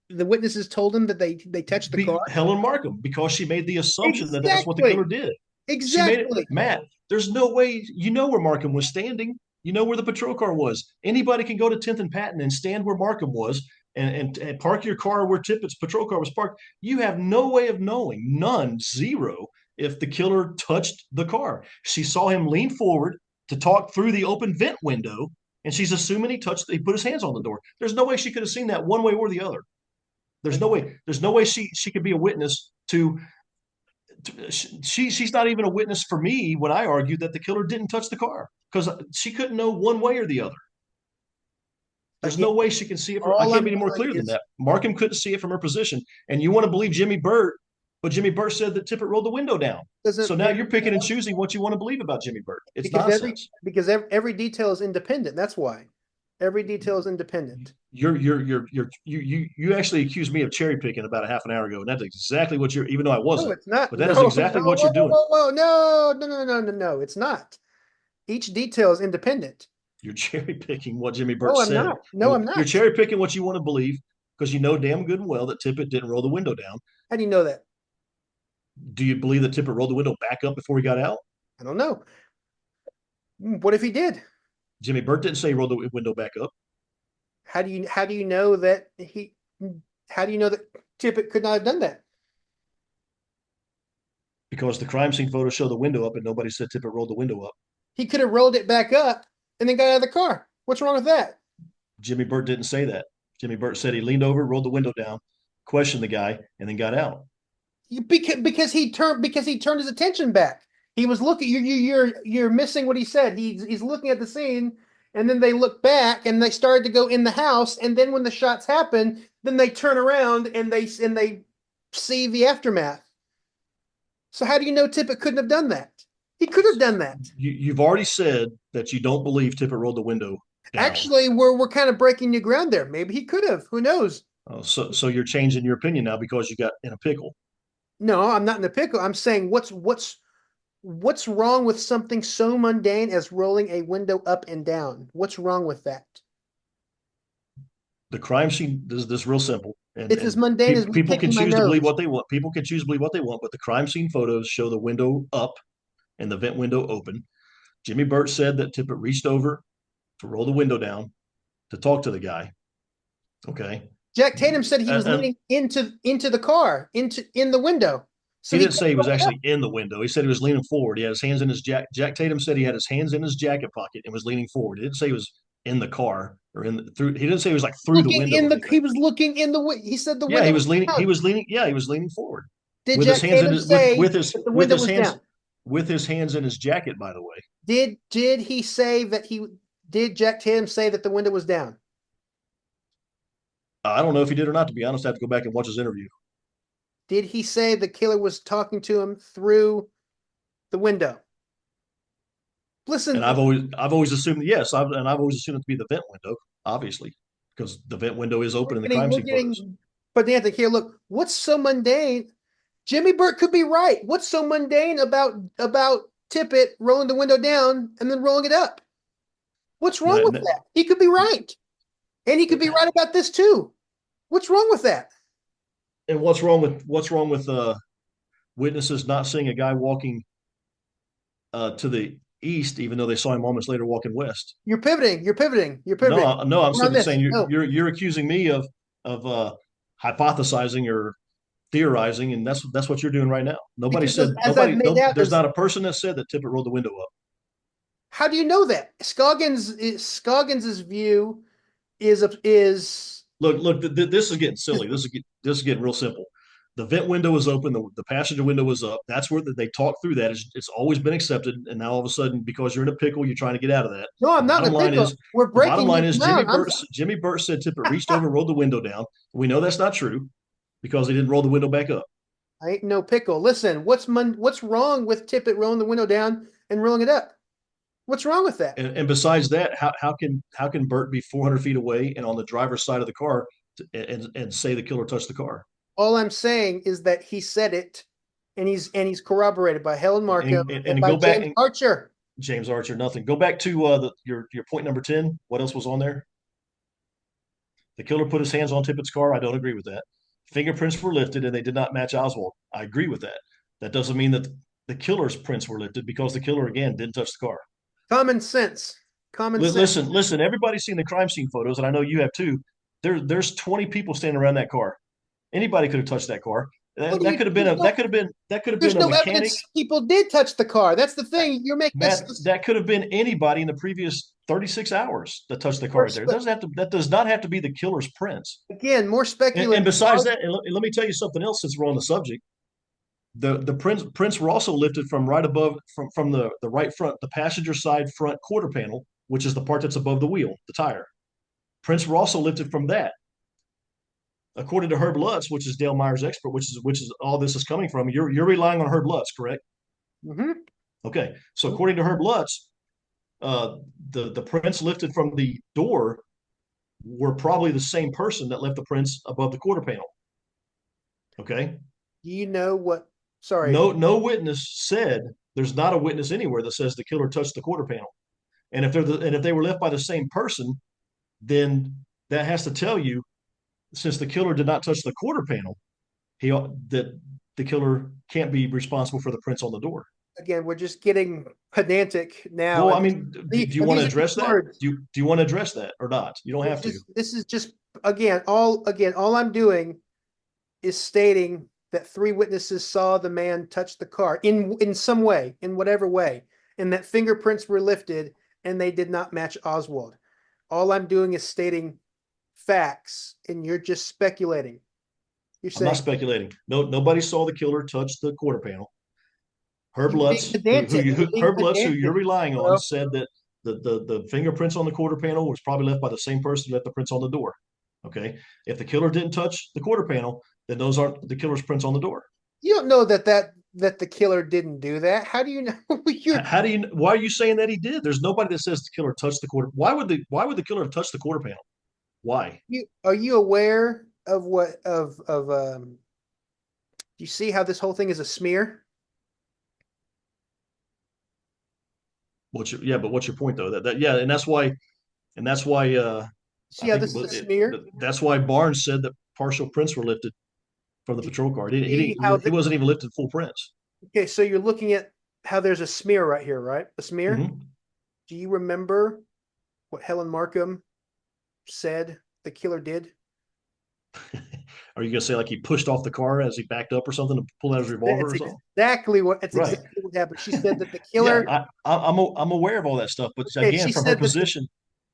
Speaker 1: the witnesses told them that they touched the car?
Speaker 2: Helen Markham, because she made the assumption that that's what the killer
Speaker 1: Exactly.
Speaker 2: did. She made it,
Speaker 1: Exactly.
Speaker 2: Matt. There's no way you know where Markham was standing. You know where the patrol car was. Anybody can go to 10th and Patton and stand where Markham was and park your car where Tippett's patrol car was parked. You have no way of knowing, none, zero, if the killer touched the car. She saw him lean forward to talk through the open vent window, and she's assuming he put his hands on the door. There's no way she could have seen that one way or the other. There's no way. There's no way she could be a witness she's not even a witness for me when I argued that the killer didn't touch the car because she couldn't know one way or the other. There's
Speaker 1: Again,
Speaker 2: no way she can see it. I
Speaker 1: all
Speaker 2: can't
Speaker 1: I'm
Speaker 2: be any more
Speaker 1: doing
Speaker 2: clear than
Speaker 1: is
Speaker 2: that. Markham couldn't see it from her position, and you want to believe Jimmy Burt, but Jimmy Burt said that Tippett rolled the window down. So
Speaker 1: doesn't
Speaker 2: now
Speaker 1: matter
Speaker 2: you're picking and choosing what you want to believe about Jimmy Burt. It's nonsense.
Speaker 1: because every detail is independent. That's why every detail is independent.
Speaker 2: You actually accused me of cherry picking about a half an hour ago, and that's exactly what you're. Even though I
Speaker 1: No,
Speaker 2: wasn't,
Speaker 1: it's not.
Speaker 2: but that
Speaker 1: No,
Speaker 2: is
Speaker 1: no,
Speaker 2: exactly what
Speaker 1: whoa,
Speaker 2: you're
Speaker 1: whoa,
Speaker 2: doing.
Speaker 1: whoa, whoa. No, no, no, no, no, no. It's not. Each detail is independent.
Speaker 2: You're cherry picking what Jimmy Burt
Speaker 1: No, I'm
Speaker 2: said.
Speaker 1: not. No, I'm
Speaker 2: You're
Speaker 1: not.
Speaker 2: cherry picking what you want to believe because you know damn good and well that Tippett didn't roll the window down.
Speaker 1: How do you know that?
Speaker 2: Do you believe that Tippett rolled the window back up before he got out?
Speaker 1: I don't know. What if he did?
Speaker 2: Jimmy Burt didn't say he rolled the window back up
Speaker 1: How do you know that he how do you know that Tippett could not have done that?
Speaker 2: because the crime scene photos show the window up and nobody said Tippett rolled the window up.
Speaker 1: He could have rolled it back up and then got out of the car. What's wrong with that?
Speaker 2: Jimmy Burt didn't say that. Jimmy Burt said he leaned over, rolled the window down, questioned the guy, and then got out.
Speaker 1: Because he turned his attention back. He was looking. You're missing what he said. He's looking at the scene, and then they look back, and they started to go in the house, and then when the shots happen, then they turn around and they see the aftermath. So how do you know Tippett couldn't have done that? He could have done that.
Speaker 2: You've already said that you don't believe Tippett rolled the window down.
Speaker 1: Actually, we're kind of breaking new ground there. Maybe he could have. Who knows?
Speaker 2: So you're changing your opinion now because you got in a pickle.
Speaker 1: No, I'm not in a pickle. I'm saying what's wrong with something so mundane as rolling a window up and down? What's wrong with that?
Speaker 2: The crime scene is this real simple.
Speaker 1: It's as mundane as me
Speaker 2: People can
Speaker 1: picking my
Speaker 2: choose to believe
Speaker 1: nose.
Speaker 2: what they want. People can choose to believe what they want, but the crime scene photos show the window up and the vent window open. Jimmy Burt said that Tippett reached over to roll the window down to talk to the guy. Okay.
Speaker 1: Jack Tatum said he was
Speaker 2: And
Speaker 1: leaning into the car, in the window. So
Speaker 2: he
Speaker 1: he
Speaker 2: didn't say he was actually in the window. He said he was leaning forward. He had his hands in his jacket. Jack Tatum said he had his hands in his jacket pocket and was leaning forward. He didn't say he was in the car or through. He didn't say he was like through the
Speaker 1: looking
Speaker 2: window
Speaker 1: in
Speaker 2: or
Speaker 1: the he
Speaker 2: anything.
Speaker 1: was looking in the he said the
Speaker 2: Yeah,
Speaker 1: window
Speaker 2: he
Speaker 1: was
Speaker 2: was leaning. He
Speaker 1: down.
Speaker 2: was leaning. Yeah, he was leaning forward
Speaker 1: Did
Speaker 2: with his
Speaker 1: Jack
Speaker 2: hands in
Speaker 1: Tatum
Speaker 2: his
Speaker 1: say that the window was down?
Speaker 2: with his hands in his jacket. By the way,
Speaker 1: Did he say that he did Jack Tatum say that the window was down?
Speaker 2: I don't know if he did or not. To be honest, I have to go back and watch his interview.
Speaker 1: Did he say the killer was talking to him through the window?
Speaker 2: And
Speaker 1: Listen,
Speaker 2: I've always assumed yes, and I've always assumed it to be the vent window, obviously, because the vent window is open in the crime
Speaker 1: we're
Speaker 2: scene photos.
Speaker 1: getting pedantic here. Look, what's so mundane? Jimmy Burt could be right. What's so mundane about Tippett rolling the window down and then rolling it up? What's wrong with
Speaker 2: And,
Speaker 1: that? He could be right. And he could be right about this too. What's wrong with that?
Speaker 2: and what's wrong with witnesses not seeing a guy walking to the east, even though they saw him moments later walking west?
Speaker 1: You're pivoting. You're pivoting. You're pivoting.
Speaker 2: No, I'm
Speaker 1: We're on
Speaker 2: simply
Speaker 1: this.
Speaker 2: saying
Speaker 1: No,
Speaker 2: you're accusing me of hypothesizing or theorizing, and that's what you're doing right now.
Speaker 1: because as I've made out,
Speaker 2: There's not a person that said that Tippett rolled the window up.
Speaker 1: how do you know that? Scoggins's view is
Speaker 2: Look, this is getting silly. This is getting real simple. The vent window was open. The passenger window was up. That's where they talked through that. It's always been accepted. And now all of a sudden, because you're in a pickle, you're trying to get out of that.
Speaker 1: no, I'm not in a pickle. We're
Speaker 2: The bottom
Speaker 1: breaking
Speaker 2: line
Speaker 1: this
Speaker 2: is
Speaker 1: down.
Speaker 2: Jimmy Burt said Tippett reached over, rolled the window down. We know that's not true because he didn't roll the window back up.
Speaker 1: I ain't no pickle. Listen, what's wrong with Tippett rolling the window down and rolling it up? What's wrong with that?
Speaker 2: And besides that, how can Burt be 400 feet away and on the driver's side of the car and say the killer touched the car?
Speaker 1: All I'm saying is that he said it, and he's corroborated by Helen Markham and by
Speaker 2: Go back
Speaker 1: James Archer.
Speaker 2: James Archer, nothing. Go back to your point number 10. What else was on there? The killer put his hands on Tippett's car. I don't agree with that. Fingerprints were lifted and they did not match Oswald. I agree with that. That doesn't mean that the killer's prints were lifted because the killer again didn't touch the car.
Speaker 1: Common sense. Common sense.
Speaker 2: Listen. Everybody's seen the crime scene photos, and I know you have too. There's 20 people standing around that car. Anybody could have touched that car. That could have been
Speaker 1: There's
Speaker 2: a
Speaker 1: no
Speaker 2: mechanic.
Speaker 1: evidence people did touch the car. That's the thing. You're making
Speaker 2: Matt, that could have been anybody in the previous 36 hours that touched the car right there. That does not have to be the killer's prints.
Speaker 1: Again, more speculative.
Speaker 2: And besides that, and let me tell you something else since we're on the subject. The prints were also lifted from right above from the right front, the passenger side front quarter panel, which is the part that's above the wheel, the tire. Prints were also lifted from that. According to Herb Lutz, which is Dale Meyer's expert, which is all this is coming from, you're relying on Herb Lutz, correct?
Speaker 1: Mm-hmm.
Speaker 2: Okay. So according to Herb Lutz, the prints lifted from the door were probably the same person that left the prints above the quarter panel. Okay.
Speaker 1: Do you know what? Sorry.
Speaker 2: No witness said there's not a witness anywhere that says the killer touched the quarter panel. And if they were left by the same person, then that has to tell you, since the killer did not touch the quarter panel, that the killer can't be responsible for the prints on the door.
Speaker 1: Again, we're just getting pedantic now.
Speaker 2: Well, I mean, do you want to address that? Do you want to address that or not? You don't have to.
Speaker 1: This is just all I'm doing is stating that 3 witnesses saw the man touch the car in some way, in whatever way, and that fingerprints were lifted and they did not match Oswald. All I'm doing is stating facts, and you're just speculating.
Speaker 2: I'm not speculating. No, nobody saw the killer touch the quarter panel. Herb Lutz, who you're relying on, said that the fingerprints on the quarter panel was probably left by the same person who left the prints on the door. Okay. If the killer didn't touch the quarter panel, then those aren't the killer's prints on the door.
Speaker 1: You don't know that the killer didn't do that. How do you know?
Speaker 2: Why are you saying that he did? There's nobody that says the killer touched the quarter. Why would the killer have touched the quarter panel? Why?
Speaker 1: Are you aware of do you see how this whole thing is a smear?
Speaker 2: What's your point though? And that's why
Speaker 1: See how this is a smear?
Speaker 2: That's why Barnes said that partial prints were lifted from the patrol car. He wasn't even lifted full prints.
Speaker 1: Okay, so you're looking at how there's a smear right here, right? A smear. Mm-hmm. Do you remember what Helen Markham said the killer did?
Speaker 2: Are you gonna say like he pushed off the car as he backed up or something to pull out his revolver or something?
Speaker 1: Exactly what happened. She said that the killer.
Speaker 2: Yeah, I'm aware of all that stuff, but again,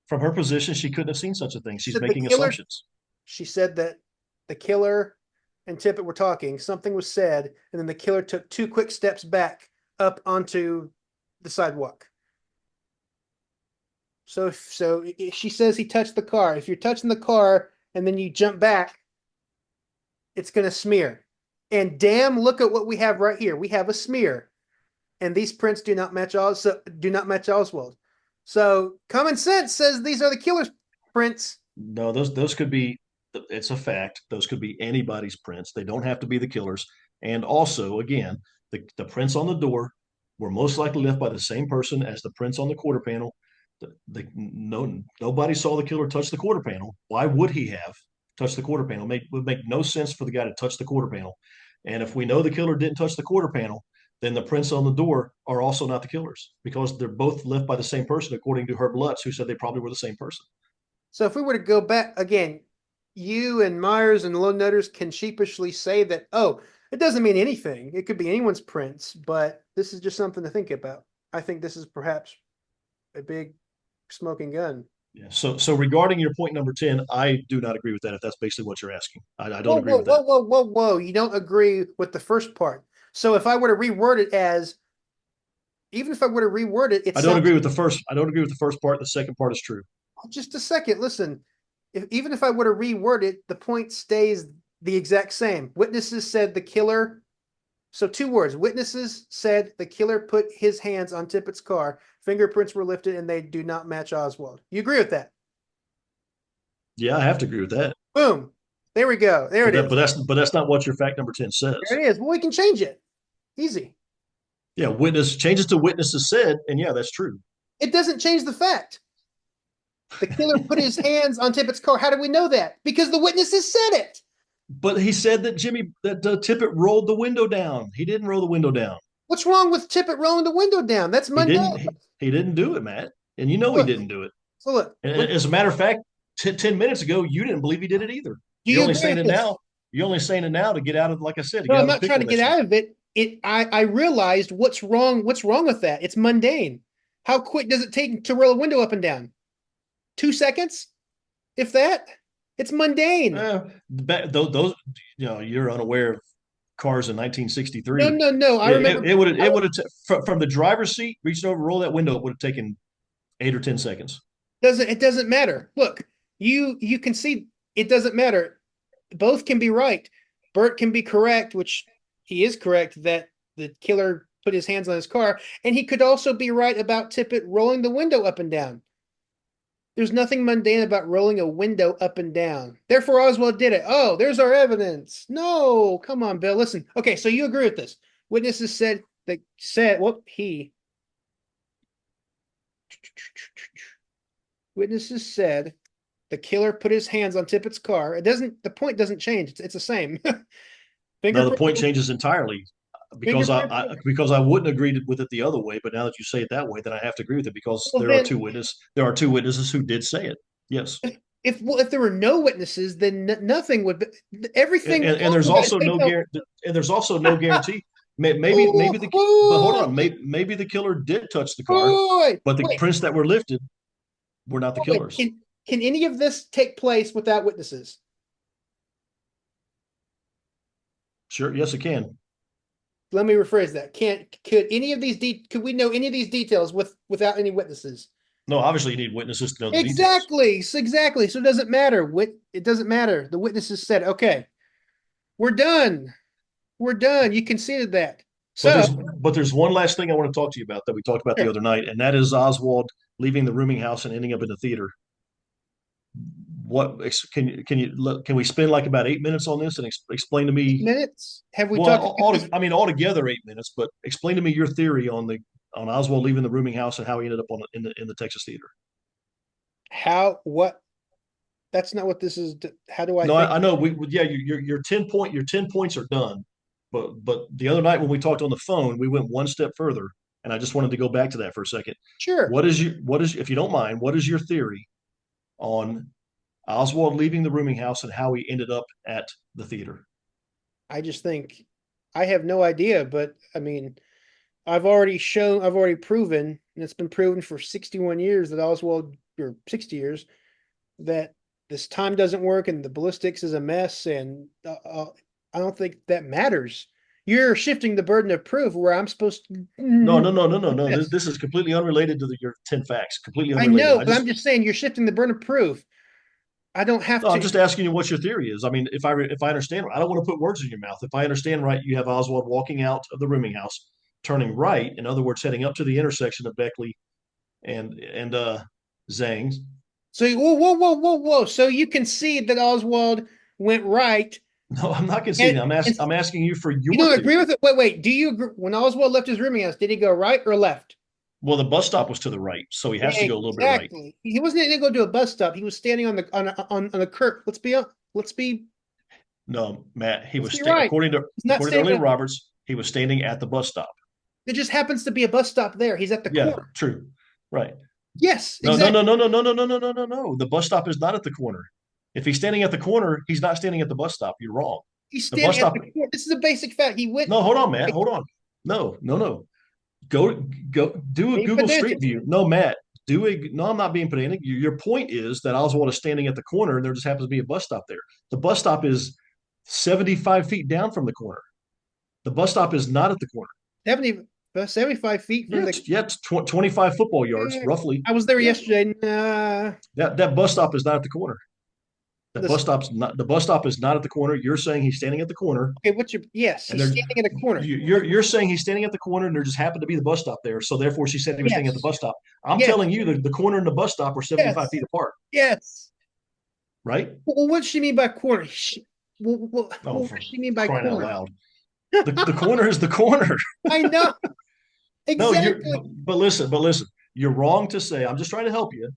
Speaker 2: from her position, she couldn't have seen such a thing. She's making assumptions.
Speaker 1: She said that the killer and Tippett were talking. Something was said, and then the killer took 2 quick steps back up onto the sidewalk. So she says he touched the car. If you're touching the car and then you jump back, it's going to smear. And damn, look at what we have right here. We have a smear. and these prints do not match Oswald. So common sense says these are the killer's prints.
Speaker 2: No, those could be. It's a fact. Those could be anybody's prints. They don't have to be the killer's. And also, again, the prints on the door were most likely left by the same person as the prints on the quarter panel. Nobody saw the killer touch the quarter panel. Why would he have touched the quarter panel? Would make no sense for the guy to touch the quarter panel. And if we know the killer didn't touch the quarter panel, then the prints on the door are also not the killer's because they're both left by the same person, according to Herb Lutz, who said they probably were the same person.
Speaker 1: So if we were to go back again, you and Myers and Lone Nutters can sheepishly say that, oh, it doesn't mean anything. It could be anyone's prints, but this is just something to think about. I think this is perhaps a big smoking gun.
Speaker 2: Yeah. So regarding your point number 10, I do not agree with that. If that's basically what you're asking, I don't
Speaker 1: Whoa,
Speaker 2: agree
Speaker 1: whoa,
Speaker 2: with that.
Speaker 1: whoa, whoa, whoa, whoa. You don't agree with the first part. So if I were to reword it as, even if I were to reword it, it
Speaker 2: I don't
Speaker 1: sounds,
Speaker 2: agree with the first. I don't agree with the first part. The second part is true.
Speaker 1: just a second, listen, even if I were to reword it, the point stays the exact same. Witnesses said the killer, so two words, witnesses said the killer put his hands on Tippett's car, fingerprints were lifted, and they do not match Oswald. You agree with that?
Speaker 2: Yeah, I have to agree with that.
Speaker 1: Boom. There we go. There
Speaker 2: But
Speaker 1: it
Speaker 2: that,
Speaker 1: is.
Speaker 2: but that's not what your fact number 10
Speaker 1: There
Speaker 2: says.
Speaker 1: it is. Well, we can change it. Easy.
Speaker 2: Yeah, witness changes to witnesses said, and yeah, that's true.
Speaker 1: It doesn't change the fact. The killer put his hands on Tippett's car. How do we know that? Because the witnesses said it.
Speaker 2: But he said that Tippett rolled the window down. He didn't roll the window down.
Speaker 1: What's wrong with Tippett rolling the window down? That's
Speaker 2: He
Speaker 1: mundane.
Speaker 2: didn't. He didn't do it, Matt. And you know he
Speaker 1: Look,
Speaker 2: didn't do it.
Speaker 1: so look.
Speaker 2: And as a matter of fact, 10 minutes ago, you didn't believe he did it either.
Speaker 1: Do
Speaker 2: You're
Speaker 1: you
Speaker 2: only
Speaker 1: agree
Speaker 2: saying
Speaker 1: with
Speaker 2: it
Speaker 1: this?
Speaker 2: now. You're only saying it now to get out of, like I said, to
Speaker 1: No,
Speaker 2: get
Speaker 1: I'm
Speaker 2: out of
Speaker 1: not
Speaker 2: the
Speaker 1: trying
Speaker 2: pickle
Speaker 1: to get
Speaker 2: that
Speaker 1: out of it. I realized what's wrong. What's wrong with that? It's mundane. How quick does it take to roll a window up and down? 2 seconds, if that. It's mundane.
Speaker 2: those, you're unaware of cars in
Speaker 1: No,
Speaker 2: 1963.
Speaker 1: no, no. I remember.
Speaker 2: It would have from the driver's seat reaching over, roll that window. It would have taken 8 or 10 seconds.
Speaker 1: It doesn't matter. Look, you can see it doesn't matter. Both can be right. Bert can be correct, which he is correct that the killer put his hands on his car, and he could also be right about Tippett rolling the window up and down. There's nothing mundane about rolling a window up and down. Therefore, Oswald did it. Oh, there's our evidence. No, come on, Bill. Listen. Okay, so you agree with this. Witnesses said, well, witnesses said the killer put his hands on Tippett's car. The point doesn't change. It's the same.
Speaker 2: Now the
Speaker 1: Fingerprint,
Speaker 2: point changes entirely
Speaker 1: fingerprint.
Speaker 2: because I wouldn't agree with it the other way, but now that you say it that way, then I have to agree with it because
Speaker 1: Well, then,
Speaker 2: there are two witnesses who did say it. Yes.
Speaker 1: if there were no witnesses, then nothing would. Everything.
Speaker 2: And there's also no guarantee. And there's also no guarantee. Maybe but hold on. Maybe the killer did touch the car, but the
Speaker 1: wait,
Speaker 2: prints that were lifted were not the
Speaker 1: wait.
Speaker 2: killers.
Speaker 1: Can any of this take place without witnesses?
Speaker 2: Sure. Yes, it can.
Speaker 1: Let me rephrase that. Could we know any of these details without any witnesses?
Speaker 2: No, obviously you need witnesses to know the details.
Speaker 1: Exactly. So it doesn't matter. It doesn't matter. The witnesses said, okay, we're done. We're done. You conceded that. So
Speaker 2: But there's one last thing I want to talk to you about that we talked about the
Speaker 1: sure.
Speaker 2: other night, and that is Oswald leaving the rooming house and ending up in the theater. What can we spend like about 8 minutes on this and explain to me?
Speaker 1: Minutes? Have we
Speaker 2: Well,
Speaker 1: talked about this?
Speaker 2: I mean, altogether 8 minutes, but explain to me your theory on Oswald leaving the rooming house and how he ended up in the Texas theater.
Speaker 1: What? That's not what this is. How do I
Speaker 2: No,
Speaker 1: think?
Speaker 2: I know. Yeah, your 10 points are done, but the other night when we talked on the phone, we went one step further, and I just wanted to go back to that for a second.
Speaker 1: Sure.
Speaker 2: What is if you don't mind, what is your theory on Oswald leaving the rooming house and how he ended up at the theater?
Speaker 1: I just think I have no idea, but I mean, I've already proven, and it's been proven for 61 years that Oswald, or 60 years, that this time doesn't work and the ballistics is a mess. And I don't think that matters. You're shifting the burden of proof where I'm supposed to.
Speaker 2: No.
Speaker 1: Yes.
Speaker 2: This is completely unrelated to your 10 facts. Completely
Speaker 1: I
Speaker 2: unrelated.
Speaker 1: know, but I'm just saying you're shifting the burden of proof. I don't have
Speaker 2: No, I'm
Speaker 1: to.
Speaker 2: just asking you what your theory is. I mean, if I understand, I don't want to put words in your mouth. If I understand right, you have Oswald walking out of the rooming house, turning right, in other words, heading up to the intersection of Beckley and Zhang's.
Speaker 1: So whoa. So you concede that Oswald went right,
Speaker 2: No, I'm not conceding.
Speaker 1: and,
Speaker 2: I'm
Speaker 1: and
Speaker 2: asking. I'm asking you for
Speaker 1: you
Speaker 2: your
Speaker 1: don't agree
Speaker 2: theory.
Speaker 1: with it? Wait. Do you agree when Oswald left his rooming house? Did he go right or left?
Speaker 2: Well, the bus stop was to the right, so he has to go a little bit right.
Speaker 1: Exactly. He wasn't going to go to a bus stop. He was standing on the curb. Let's be
Speaker 2: No, Matt, he
Speaker 1: let's
Speaker 2: was
Speaker 1: be right. He's not
Speaker 2: according to
Speaker 1: standing
Speaker 2: Earlene
Speaker 1: at.
Speaker 2: Roberts, he was standing at the bus stop.
Speaker 1: There just happens to be a bus stop there. He's at the
Speaker 2: Yeah,
Speaker 1: corner.
Speaker 2: true. Right.
Speaker 1: Yes,
Speaker 2: No, no, no,
Speaker 1: exactly.
Speaker 2: no, no, no, no, no, no, no, no, no. The bus stop is not at the corner. If he's standing at the corner, he's not standing at the bus stop. You're wrong.
Speaker 1: He's
Speaker 2: The bus
Speaker 1: standing at
Speaker 2: stop.
Speaker 1: the corner. This is a basic fact. He went.
Speaker 2: No, hold on, Matt. Hold on. No, no, no. Go do a
Speaker 1: Being
Speaker 2: Google Street
Speaker 1: pedantic.
Speaker 2: View. No, Matt. Do a no. I'm not being pedantic. Your point is that Oswald is standing at the corner, and there just happens to be a bus stop there. The bus stop is 75 feet down from the corner. The bus stop is not at the corner.
Speaker 1: 70, 75 feet from
Speaker 2: Yeah,
Speaker 1: the.
Speaker 2: it's 25 football yards, roughly.
Speaker 1: I was there
Speaker 2: Yeah,
Speaker 1: yesterday. Nah,
Speaker 2: that bus stop is not at the corner.
Speaker 1: listen.
Speaker 2: The bus stop is not at the corner. You're saying he's standing at the corner,
Speaker 1: Okay, what's your? Yes,
Speaker 2: and
Speaker 1: he's
Speaker 2: there
Speaker 1: standing at a corner.
Speaker 2: you're saying he's standing at the corner, and there just happened to be the bus stop there. So therefore, she said he was standing at the
Speaker 1: Yes,
Speaker 2: bus stop. I'm
Speaker 1: yes,
Speaker 2: telling you that the corner and the bus stop are 75
Speaker 1: yes,
Speaker 2: feet apart,
Speaker 1: yes.
Speaker 2: right?
Speaker 1: Well, what does she mean by corner?
Speaker 2: Oh,
Speaker 1: What
Speaker 2: for
Speaker 1: does she mean by
Speaker 2: crying out
Speaker 1: corner?
Speaker 2: loud! The corner is the corner.
Speaker 1: I know
Speaker 2: No,
Speaker 1: exactly.
Speaker 2: but listen. You're wrong to say. I'm just trying to help you.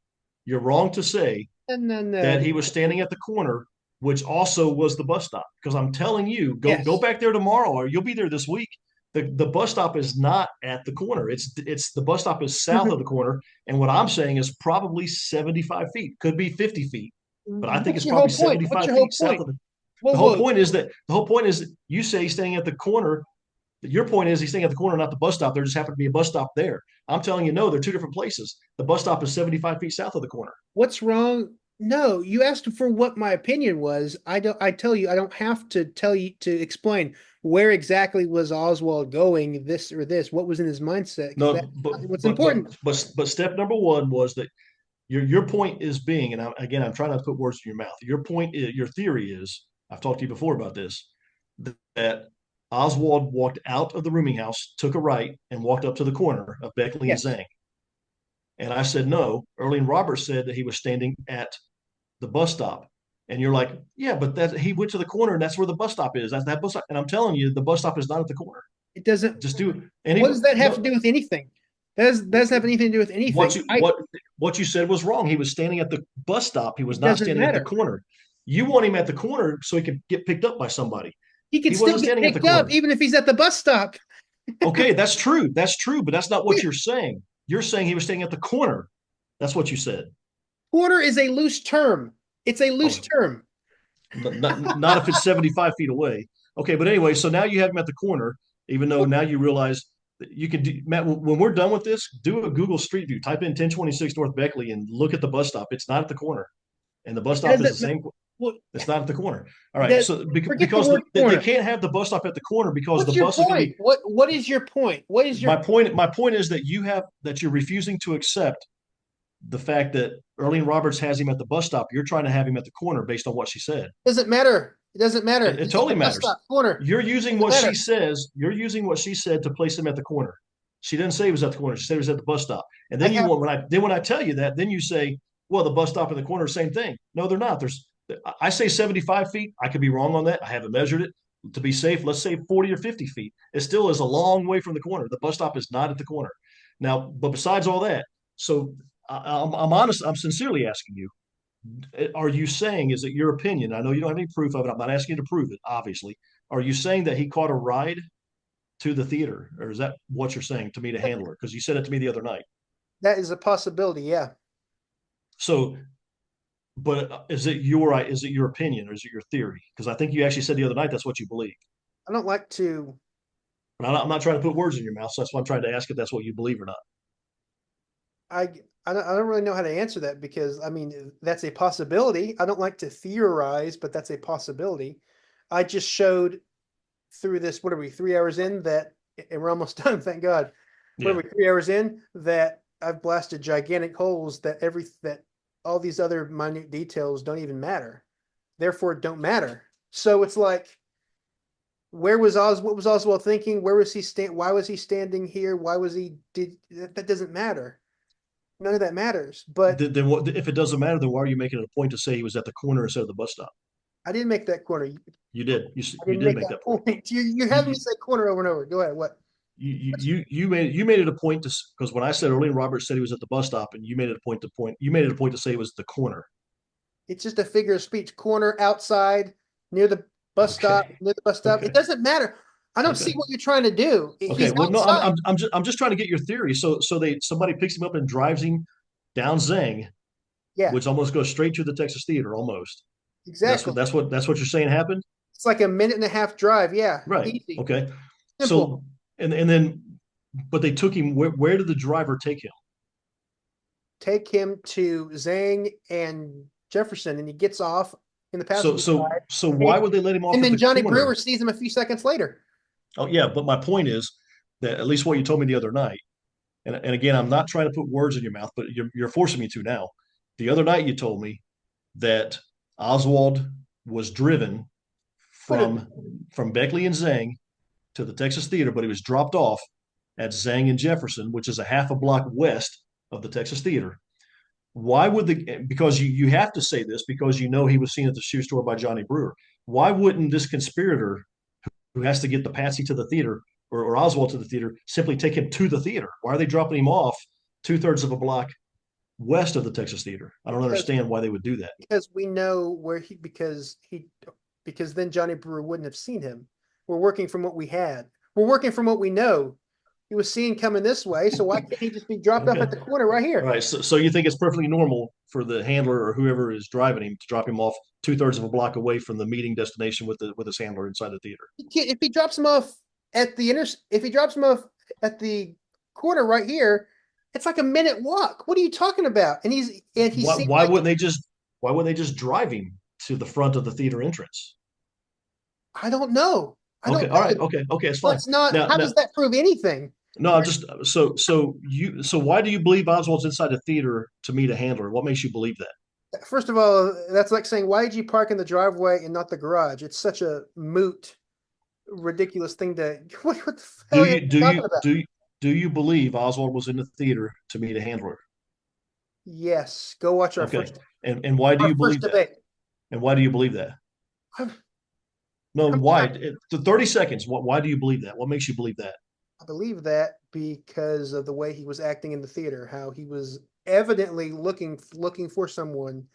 Speaker 2: You're wrong to say that
Speaker 1: No.
Speaker 2: he was standing at the corner, which also was the bus stop. Because I'm telling you, go
Speaker 1: Yes.
Speaker 2: back there tomorrow, or you'll be there this week. The bus stop is not at the corner. It's the bus stop is south of the corner, and what I'm saying is probably 75 feet, could be 50 feet, but I think
Speaker 1: What's
Speaker 2: it's
Speaker 1: your
Speaker 2: probably
Speaker 1: whole point? What's
Speaker 2: 75
Speaker 1: your
Speaker 2: feet
Speaker 1: whole
Speaker 2: south
Speaker 1: point?
Speaker 2: of the.
Speaker 1: Whoa,
Speaker 2: The whole
Speaker 1: whoa.
Speaker 2: point is that you say he's standing at the corner. Your point is he's staying at the corner, not the bus stop. There just happened to be a bus stop there. I'm telling you, no, they're two different places. The bus stop is 75 feet south of the corner.
Speaker 1: What's wrong? No, you asked for what my opinion was. I don't. I tell you, I don't have to tell you to explain where exactly was Oswald going, this or this. What was in his mindset? Because
Speaker 2: No,
Speaker 1: that's not what's important.
Speaker 2: but step number one was that your point is being, and again, I'm trying not to put words in your mouth. Your point is, your theory is, I've talked to you before about this, that Oswald walked out of the rooming house, took a right, and walked up to the corner of Beckley and
Speaker 1: Yes,
Speaker 2: Zhang. And I said no. Earlene Roberts said that he was standing at the bus stop. And you're like, yeah, but that he went to the corner and that's where the bus stop is. That's that bus stop. And I'm telling you, the bus stop is not at the corner.
Speaker 1: it doesn't.
Speaker 2: Just do
Speaker 1: What
Speaker 2: any
Speaker 1: does that have to
Speaker 2: no
Speaker 1: do with anything? That doesn't have anything to do with anything.
Speaker 2: what you said was wrong. He was standing at the bus stop. He was
Speaker 1: It
Speaker 2: not
Speaker 1: doesn't
Speaker 2: standing at the
Speaker 1: matter.
Speaker 2: corner. You want him at the corner so he could get picked up by somebody.
Speaker 1: He can
Speaker 2: He
Speaker 1: still
Speaker 2: wasn't
Speaker 1: get
Speaker 2: standing at the
Speaker 1: picked up
Speaker 2: corner.
Speaker 1: even if he's at the bus stop.
Speaker 2: Okay, that's true. That's true, but that's not what you're saying. You're saying he was standing at the corner. That's what you said.
Speaker 1: Corner is a loose term. It's a loose
Speaker 2: Oh,
Speaker 1: term.
Speaker 2: not if it's 75 feet away. Okay, but anyway, so now you have him at the corner, even though now you realize that you can do, Matt, when we're done with this, do a Google Street View, type in 1026 North Beckley and look at the bus stop. It's not at the corner. And the bus
Speaker 1: It
Speaker 2: stop is the
Speaker 1: doesn't.
Speaker 2: same.
Speaker 1: Well,
Speaker 2: It's not at the corner. All right.
Speaker 1: that,
Speaker 2: So
Speaker 1: forget the
Speaker 2: because
Speaker 1: word
Speaker 2: they
Speaker 1: corner.
Speaker 2: can't have the bus stop at the corner because the
Speaker 1: What's your
Speaker 2: bus is going to
Speaker 1: point?
Speaker 2: be.
Speaker 1: What is your point? What is your
Speaker 2: My point is that you're refusing to accept the fact that Earlene Roberts has him at the bus stop. You're trying to have him at the corner based on what she said.
Speaker 1: doesn't matter. It doesn't matter.
Speaker 2: It
Speaker 1: He's at
Speaker 2: totally
Speaker 1: the bus
Speaker 2: matters.
Speaker 1: stop corner.
Speaker 2: You're using
Speaker 1: Doesn't
Speaker 2: what she
Speaker 1: matter.
Speaker 2: says. You're using what she said to place him at the corner. She didn't say he was at the corner. She said he was at the bus stop. And
Speaker 1: I
Speaker 2: then
Speaker 1: have
Speaker 2: when I tell you that, then you say, well, the bus stop and the corner are the same thing. No, they're not. I say 75 feet. I could be wrong on that. I haven't measured it. To be safe, let's say 40 or 50 feet. It still is a long way from the corner. The bus stop is not at the corner. Now, but besides all that, so I'm honest. I'm sincerely asking you, are you saying, is it your opinion? I know you don't have any proof of it. I'm not asking you to prove it, obviously. Are you saying that he caught a ride to the theater? Or is that what you're saying to me to handle it? Because you said it to me the other night.
Speaker 1: that is a possibility. Yeah.
Speaker 2: So, but is it your opinion or is it your theory? Because I think you actually said the other night that's what you believe.
Speaker 1: I don't like to.
Speaker 2: But I'm not trying to put words in your mouth. So that's why I'm trying to ask if that's what you believe or not.
Speaker 1: I I don't really know how to answer that because I mean that's a possibility. I don't like to theorize, but that's a possibility. I just showed through this. What are we? 3 hours in that, and we're almost done. Thank God. What are
Speaker 2: Yeah.
Speaker 1: we? 3 hours in that I've blasted gigantic holes that all these other minute details don't even matter. Therefore, don't matter. So it's like Where was What was Oswald thinking? Where was he stand? Why was he standing here? Why was he did that doesn't matter. None of that matters. But
Speaker 2: Then what, if it doesn't matter, then why are you making it a point to say he was at the corner instead of the bus stop?
Speaker 1: I didn't make that corner.
Speaker 2: You did.
Speaker 1: I
Speaker 2: You
Speaker 1: didn't
Speaker 2: did
Speaker 1: make
Speaker 2: make
Speaker 1: that
Speaker 2: that point.
Speaker 1: point. You're
Speaker 2: You
Speaker 1: having me say corner over and over. Go ahead. What?
Speaker 2: you made it a point to, because when I said Early and Roberts said he was at the bus stop, and you made it a point you made it a point to say it was the corner.
Speaker 1: It's just a figure of speech. Corner, outside, near the bus stop,
Speaker 2: Okay.
Speaker 1: near the bus stop. It
Speaker 2: Okay.
Speaker 1: doesn't matter. I don't see
Speaker 2: Okay.
Speaker 1: what you're trying to do.
Speaker 2: Okay.
Speaker 1: He's
Speaker 2: Well, no,
Speaker 1: outside.
Speaker 2: I'm just trying to get your theory. So somebody picks him up and drives him down Zang,
Speaker 1: Yeah,
Speaker 2: which almost goes straight to the Texas Theater, almost.
Speaker 1: exactly.
Speaker 2: That's what you're saying happened.
Speaker 1: It's like a minute and a half drive. Yeah,
Speaker 2: Right.
Speaker 1: easy,
Speaker 2: Okay.
Speaker 1: simple.
Speaker 2: So and then, but they took him. Where did the driver take him?
Speaker 1: Take him to Zhang and Jefferson, and he gets off in the passenger side.
Speaker 2: So
Speaker 1: And,
Speaker 2: why would they let him off
Speaker 1: and
Speaker 2: at
Speaker 1: then
Speaker 2: the
Speaker 1: Johnny Brewer
Speaker 2: corner?
Speaker 1: sees him a few seconds later.
Speaker 2: Oh yeah, but my point is that, at least what you told me the other night, and again, I'm not trying to put words in your mouth, but you're forcing me to now. The other night you told me that Oswald was driven
Speaker 1: Could have
Speaker 2: from Beckley and Zang to the Texas Theater, but he was dropped off at Zang and Jefferson, which is a half a block west of the Texas Theater. Why would because you have to say this because you know he was seen at the shoe store by Johnny Brewer. Why wouldn't this conspirator who has to get the Patsy to the theater, or Oswald to the theater, simply take him to the theater? Why are they dropping him off 2/3 of a block west of the Texas Theater? I don't
Speaker 1: because
Speaker 2: understand why they would do that.
Speaker 1: we know where because then Johnny Brewer wouldn't have seen him. We're working from what we had. We're working from what we know. He was seen coming this way, so why can't he just be dropped off
Speaker 2: Okay.
Speaker 1: at the corner right
Speaker 2: All
Speaker 1: here?
Speaker 2: right. So you think it's perfectly normal for the handler or whoever is driving him to drop him off 2/3 of a block away from the meeting destination with his handler inside the theater?
Speaker 1: If he drops him off if he drops him off at the corner right here, it's like a minute walk. What are you talking about? He seemed
Speaker 2: Why
Speaker 1: like
Speaker 2: wouldn't they just why wouldn't they just drive him to the front of the theater entrance?
Speaker 1: I don't know. I
Speaker 2: Okay.
Speaker 1: don't
Speaker 2: All right.
Speaker 1: know.
Speaker 2: Okay. It's fine.
Speaker 1: Let's not.
Speaker 2: Now
Speaker 1: How
Speaker 2: now
Speaker 1: does that prove anything?
Speaker 2: no, I'm just so why do you believe Oswald's inside the theater to meet a handler? What makes you believe that?
Speaker 1: First of all, that's like saying, why did you park in the driveway and not the garage? It's such a moot, ridiculous thing to. What the hell
Speaker 2: Do
Speaker 1: are you
Speaker 2: you do
Speaker 1: talking
Speaker 2: you
Speaker 1: about?
Speaker 2: do you, do you believe Oswald was in the theater to meet a handler?
Speaker 1: Yes, go watch
Speaker 2: Okay. And why do
Speaker 1: our
Speaker 2: you
Speaker 1: first
Speaker 2: believe that?
Speaker 1: debate.
Speaker 2: And why do you believe that?
Speaker 1: I'm,
Speaker 2: No,
Speaker 1: I'm
Speaker 2: why?
Speaker 1: not,
Speaker 2: The 30 seconds. Why do you believe that? What makes you believe that?
Speaker 1: I believe that because of the way he was acting in the theater, how he was evidently looking for someone,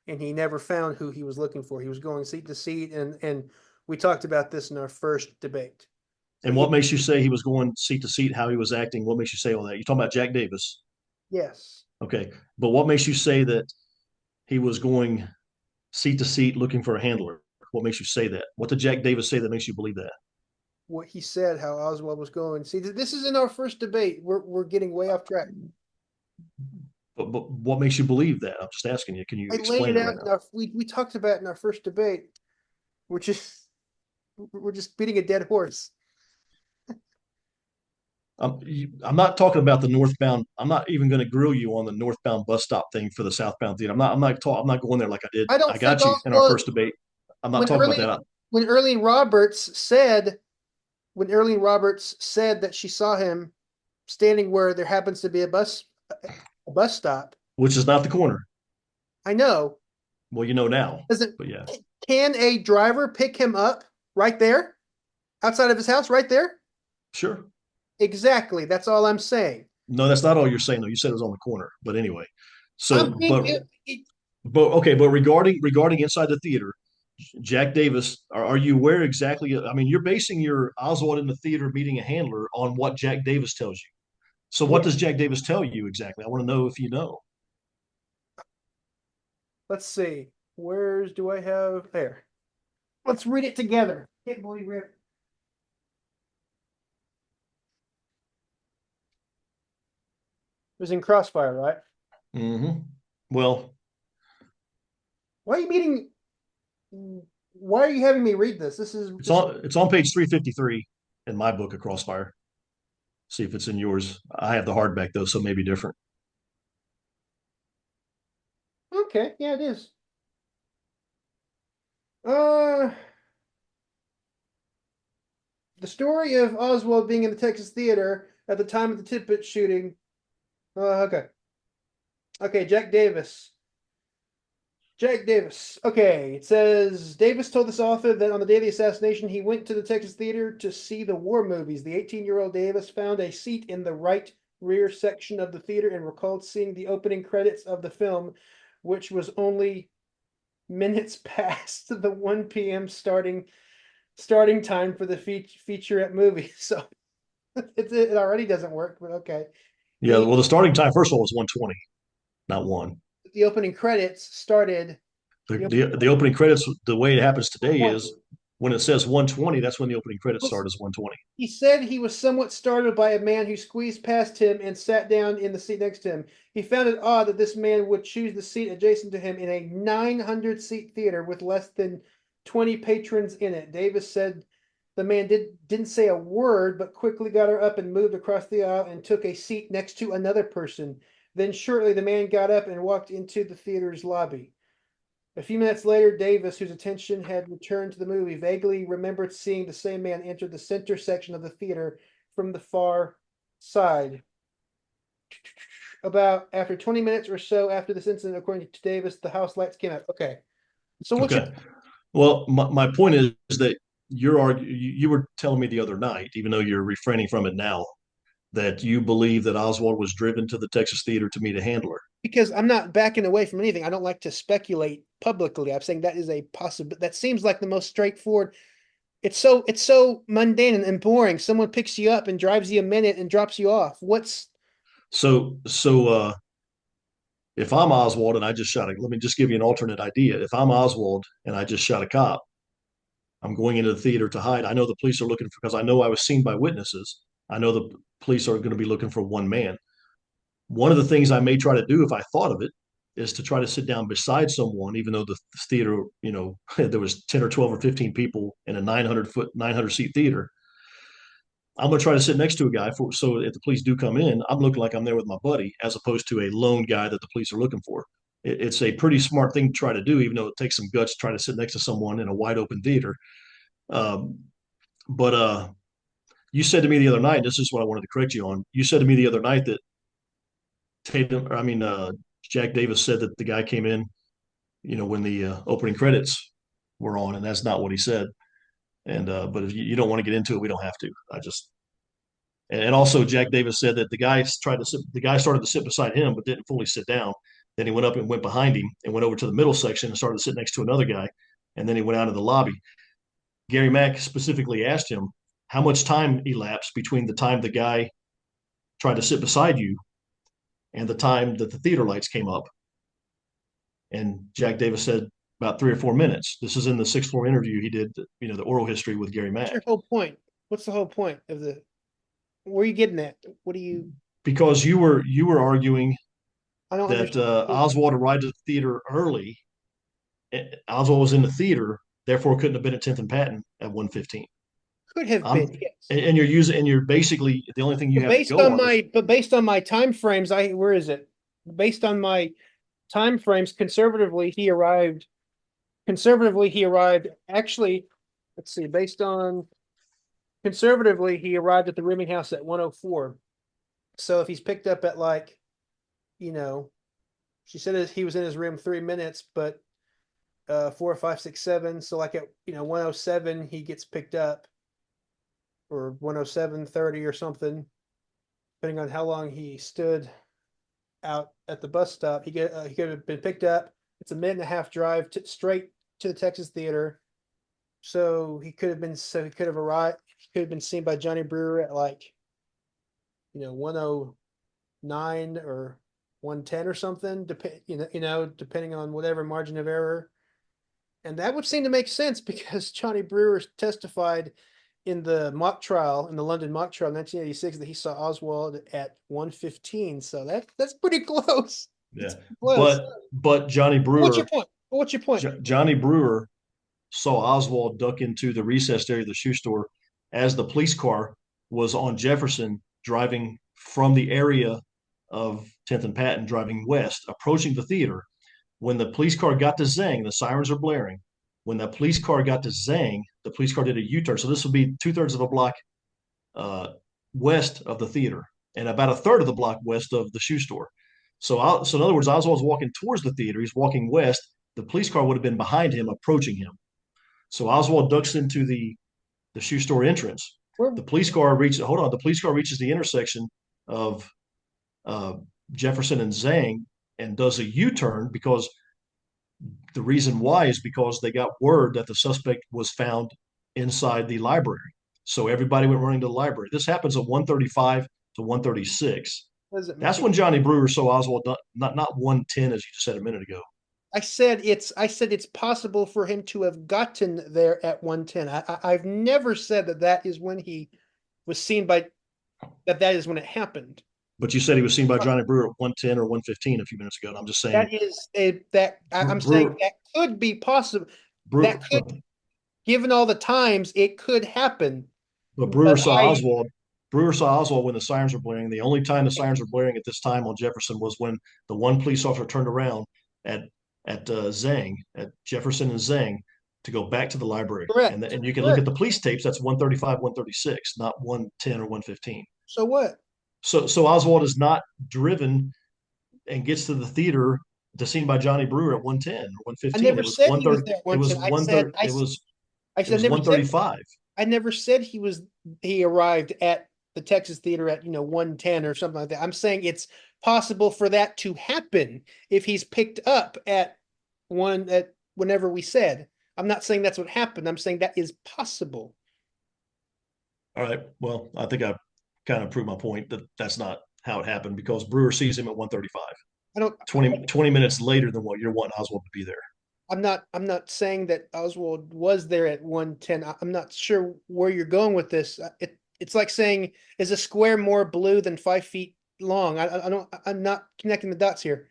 Speaker 1: and he never found who he was looking for. He was going seat to seat, and we talked about this in our first debate. So
Speaker 2: And
Speaker 1: he,
Speaker 2: what makes you say he was going seat to seat, how he was acting? What makes you say all that? You're talking about Jack Davis.
Speaker 1: yes,
Speaker 2: Okay. But what makes you say that he was going seat to seat looking for a handler? What makes you say that? What did Jack Davis say that makes you believe that?
Speaker 1: what he said, how Oswald was going. See, this is in our first debate. We're getting way off track.
Speaker 2: But what makes you believe that? I'm just asking you. Can you
Speaker 1: I laid
Speaker 2: explain
Speaker 1: it
Speaker 2: it
Speaker 1: out
Speaker 2: right
Speaker 1: in
Speaker 2: now?
Speaker 1: our we talked about it in our first debate. We're just we're just beating a dead horse.
Speaker 2: I'm not talking about the northbound. I'm not even going to grill you on the northbound bus stop thing for the southbound theater. I'm not going there like I did.
Speaker 1: I don't
Speaker 2: I
Speaker 1: think
Speaker 2: got you in our
Speaker 1: Oswald
Speaker 2: first debate. I'm not
Speaker 1: when
Speaker 2: talking about
Speaker 1: early
Speaker 2: that.
Speaker 1: when Earlene Roberts said when Earlene Roberts said that she saw him standing where there happens to be a bus stop.
Speaker 2: Which is not the corner.
Speaker 1: I know.
Speaker 2: Well, you know now.
Speaker 1: Does it
Speaker 2: But yeah,
Speaker 1: can a driver pick him up right there outside of his house right there?
Speaker 2: sure.
Speaker 1: Exactly. That's all I'm saying.
Speaker 2: No, that's not all you're saying though. You said it was on the corner. But anyway, so
Speaker 1: I'm being
Speaker 2: but okay. But regarding inside the theater, Jack Davis, are you aware exactly? I mean, you're basing your Oswald in the theater meeting a handler on what Jack Davis tells you. So what
Speaker 1: yeah.
Speaker 2: does Jack Davis tell you exactly? I want to know if you know.
Speaker 1: Let's see. Where's do I have there? Let's read it together. Can't believe it. It was in Crossfire, right?
Speaker 2: Mm-hmm. Well,
Speaker 1: Why are you meeting? Why are you having me read this? This.
Speaker 2: it's on page 353 in my book of Crossfire. See if it's in yours. I have the hardback though, so maybe different.
Speaker 1: Okay, yeah, it is. Uh, The story of Oswald being in the Texas theater at the time of the Tippit shooting. Okay. Okay, Jack Davis. Jack Davis. Okay, it says Davis told this author that on the day of the assassination, he went to the Texas theater to see the war movies. The 18-year-old Davis found a seat in the right rear section of the theater and recalled seeing the opening credits of the film, which was only minutes past the 1 p.m. starting time for the featurette movie. So it already doesn't work, but okay.
Speaker 2: Yeah,
Speaker 1: The
Speaker 2: well, the starting time, first of all, was 1:20, not one.
Speaker 1: the opening credits started
Speaker 2: The,
Speaker 1: the
Speaker 2: the the opening credits, the way it happens today
Speaker 1: 20.
Speaker 2: is when it says 1:20, that's when the opening credits start is 1:20.
Speaker 1: He said he was somewhat startled by a man who squeezed past him and sat down in the seat next to him. He found it odd that this man would choose the seat adjacent to him in a 900 seat theater with less than 20 patrons in it. Davis said the man didn't say a word, but quickly got her up and moved across the aisle and took a seat next to another person. Then shortly the man got up and walked into the theater's lobby. A few minutes later, Davis, whose attention had returned to the movie, vaguely remembered seeing the same man enter the center section of the theater from the far side. About after 20 minutes or so after this incident, according to Davis, the house lights came out. Okay. So what's your
Speaker 2: Okay. Well, my point is that you were telling me the other night, even though you're refraining from it now, that you believe that Oswald was driven to the Texas theater to meet a handler.
Speaker 1: because I'm not backing away from anything. I don't like to speculate publicly. I'm saying that is a possible that seems like the most straightforward. It's so mundane and boring. Someone picks you up and drives you a minute and drops you off. What's
Speaker 2: So if I'm Oswald and I just shot let me just give you an alternate idea. If I'm Oswald and I just shot a cop, I'm going into the theater to hide. I know the police are looking for, because I know I was seen by witnesses. I know the police are going to be looking for one man. One of the things I may try to do if I thought of it is to try to sit down beside someone, even though the theater, there was 10 or 12 or 15 people in a 900 seat theater. I'm going to try to sit next to a guy so if the police do come in, I'm looking like I'm there with my buddy, as opposed to a lone guy that the police are looking for. It's a pretty smart thing to try to do, even though it takes some guts to try to sit next to someone in a wide open theater. Um, but you said to me the other night, this is what I wanted to correct you on. You said to me the other night that Jack Davis said that the guy came in, when the opening credits were on, and that's not what he said. And but if you don't want to get into it, we don't have to. And also Jack Davis said that the guy started to sit beside him, but didn't fully sit down. Then he went up and went behind him and went over to the middle section and started to sit next to another guy. And then he went out of the lobby. Gary Mack specifically asked him how much time elapsed between the time the guy tried to sit beside you and the time that the theater lights came up. And Jack Davis said about 3 or 4 minutes. This is in the sixth floor interview he did, the oral history with Gary
Speaker 1: what's
Speaker 2: Mack.
Speaker 1: your whole point? What's the whole point of the where are you getting at? What do you
Speaker 2: Because you were arguing
Speaker 1: I don't
Speaker 2: that
Speaker 1: understand.
Speaker 2: Oswald arrived at the theater early. Oswald was in the theater, therefore couldn't have been at 10th and Patton at 1:15.
Speaker 1: Could have
Speaker 2: I'm
Speaker 1: been, yes.
Speaker 2: and you're basically the only thing you
Speaker 1: But
Speaker 2: have to
Speaker 1: based
Speaker 2: go
Speaker 1: on
Speaker 2: on is
Speaker 1: my time frames, where is it? Based on my time frames, conservatively he arrived actually, let's see, based on conservatively he arrived at the rooming house at 104. So if he's picked up at like, you know, she said he was in his room 3 minutes, but 4, 5, 6, 7. So like at 107 he gets picked up, or 107:30 or something, depending on how long he stood out at the bus stop. He could have been picked up. It's a minute and a half drive straight to the Texas Theater. So he could have arrived. He could have been seen by Johnny Brewer at like 109 or 110 or something. Depending on whatever margin of error. And that would seem to make sense because Johnny Brewer testified in the London mock trial in 1986, that he saw Oswald at 1:15. So that's pretty close.
Speaker 2: yeah.
Speaker 1: It's close.
Speaker 2: But
Speaker 1: What's your point? What's your point?
Speaker 2: Johnny Brewer saw Oswald duck into the recessed area of the shoe store as the police car was on Jefferson driving from the area of 10th and Patton, driving west, approaching the theater. When the police car got to Zang, the sirens are blaring. When the police car got to Zang, the police car did a U-turn. So this would be 2/3 of a block uh, west of the theater and about a third of the block west of the shoe store. So in other words, Oswald's walking towards the theater. He's walking west. The police car would have been behind him, approaching him. So Oswald ducks into the shoe store entrance.
Speaker 1: We're
Speaker 2: The police car reaches. Hold on. The police car reaches the intersection of uh, Jefferson and Zhang and does a U-turn because the reason why is because they got word that the suspect was found inside the library. So everybody went running to the library. This happens at 1:35 to 1:36.
Speaker 1: doesn't
Speaker 2: That's
Speaker 1: make.
Speaker 2: when Johnny Brewer saw Oswald, not 1:10 as you said a minute ago.
Speaker 1: I said it's possible for him to have gotten there at 1:10. I've never said that that is when he was seen by that is when it happened.
Speaker 2: But you said he was seen by Johnny Brewer at 1:10 or 1:15 a few minutes ago. And I'm just saying,
Speaker 1: I'm saying
Speaker 2: Brewer,
Speaker 1: that could be possible. That
Speaker 2: Brewer,
Speaker 1: could, given all the times, it could happen.
Speaker 2: but
Speaker 1: But I
Speaker 2: Brewer saw Oswald when the sirens were blaring. The only time the sirens were blaring at this time on Jefferson was when the one police officer turned around at Zhang, at Jefferson and Zhang, to go back to the library.
Speaker 1: correct,
Speaker 2: And you can look at
Speaker 1: correct.
Speaker 2: the police tapes. That's 1:35, 1:36, not 1:10 or 1:15.
Speaker 1: So what?
Speaker 2: So Oswald is not driven and gets to the theater to seen by Johnny Brewer at 1:10 or
Speaker 1: I
Speaker 2: 1:15.
Speaker 1: never
Speaker 2: It was
Speaker 1: said he was
Speaker 2: 1:30.
Speaker 1: there at
Speaker 2: It was
Speaker 1: 1:10.
Speaker 2: 1:30.
Speaker 1: I
Speaker 2: It
Speaker 1: said I
Speaker 2: was
Speaker 1: never said
Speaker 2: 1:35.
Speaker 1: I never said he arrived at the Texas Theater at 1:10 or something like that. I'm saying it's possible for that to happen if he's picked up at one at whenever we said. I'm not saying that's what happened. I'm saying that is possible.
Speaker 2: All right. Well, I think I kind of proved my point that that's not how it happened because Brewer sees him at 1:35,
Speaker 1: I don't
Speaker 2: 20 minutes later than what you're wanting Oswald to be there.
Speaker 1: I'm not saying that Oswald was there at 1:10. I'm not sure where you're going with this. It's like saying, is a square more blue than 5 feet long? I'm not connecting the dots here.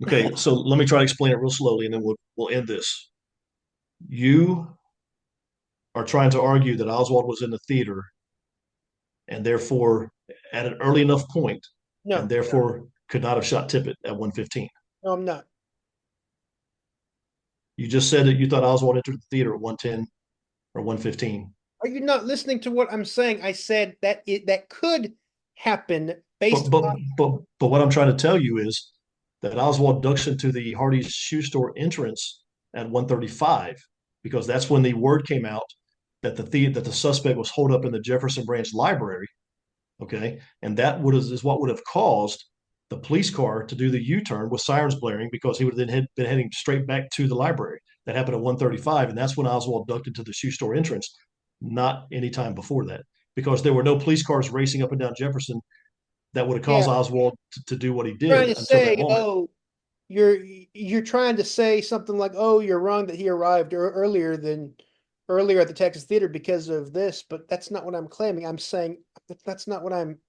Speaker 2: Okay, so let me try to explain it real slowly and then we'll end this. You are trying to argue that Oswald was in the theater and therefore at an early enough point and
Speaker 1: No,
Speaker 2: therefore could not have shot Tippett at 1:15.
Speaker 1: no, I'm not.
Speaker 2: You just said that you thought Oswald entered the theater at 1:10 or 1:15.
Speaker 1: Are you not listening to what I'm saying? I said that could happen
Speaker 2: But
Speaker 1: based
Speaker 2: but
Speaker 1: on.
Speaker 2: but what I'm trying to tell you is that Oswald ducks into the Hardy's shoe store entrance at 1:35 because that's when the word came out that the suspect was holed up in the Jefferson Branch Library. Okay, and that is what would have caused the police car to do the U-turn with sirens blaring because he would have then been heading straight back to the library. That happened at 1:35, and that's when Oswald ducked into the shoe store entrance, not any time before that, because there were no police cars racing up and down Jefferson that would have
Speaker 1: Yeah,
Speaker 2: caused Oswald to do what he
Speaker 1: trying
Speaker 2: did
Speaker 1: to
Speaker 2: until that
Speaker 1: say,
Speaker 2: moment.
Speaker 1: oh, you're you're trying to say something like, oh, you're wrong that he arrived earlier at the Texas Theater because of this, but that's not what I'm claiming. I'm saying that's not what I'm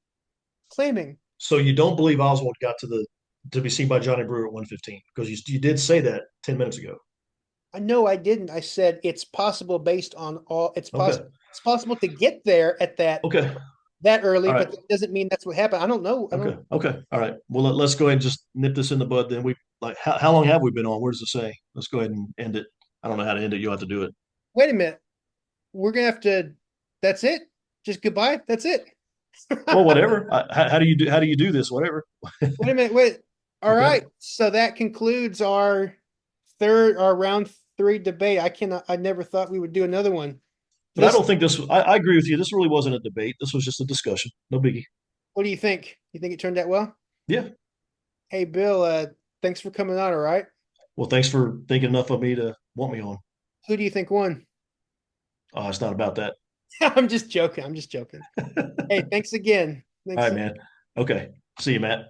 Speaker 1: claiming.
Speaker 2: So you don't believe Oswald got to be seen by Johnny Brewer at 1:15 because you did say that 10 minutes ago.
Speaker 1: I know I didn't. I said it's possible based on all.
Speaker 2: Okay.
Speaker 1: It's possible to get there at
Speaker 2: Okay.
Speaker 1: that early,
Speaker 2: All
Speaker 1: but
Speaker 2: right.
Speaker 1: that doesn't mean that's what happened. I don't know. I
Speaker 2: Okay.
Speaker 1: don't.
Speaker 2: Okay. All right. Well, let's go ahead and just nip this in the bud. Then how long have we been on? Where does it say? Let's go ahead and end it. I don't know how to end it. You'll have to do it.
Speaker 1: Wait a minute. We're gonna have to. That's it. Just goodbye. That's it.
Speaker 2: Well, whatever. How do you do this? Whatever.
Speaker 1: Wait a minute. Wait. All
Speaker 2: Okay.
Speaker 1: right. So that concludes our round three debate. I never thought we would do another one.
Speaker 2: But I
Speaker 1: This.
Speaker 2: don't think this. I agree with you. This really wasn't a debate. This was just a discussion. No biggie.
Speaker 1: What do you think? You think it turned out well?
Speaker 2: Yeah.
Speaker 1: Hey, Bill. Thanks for coming on. All right.
Speaker 2: Well, thanks for thinking enough of me to want me on.
Speaker 1: Who do you think won?
Speaker 2: It's not about that.
Speaker 1: I'm just joking. I'm just joking. Hey, thanks again.
Speaker 2: All
Speaker 1: Thanks.
Speaker 2: right, man. Okay. See you, Matt.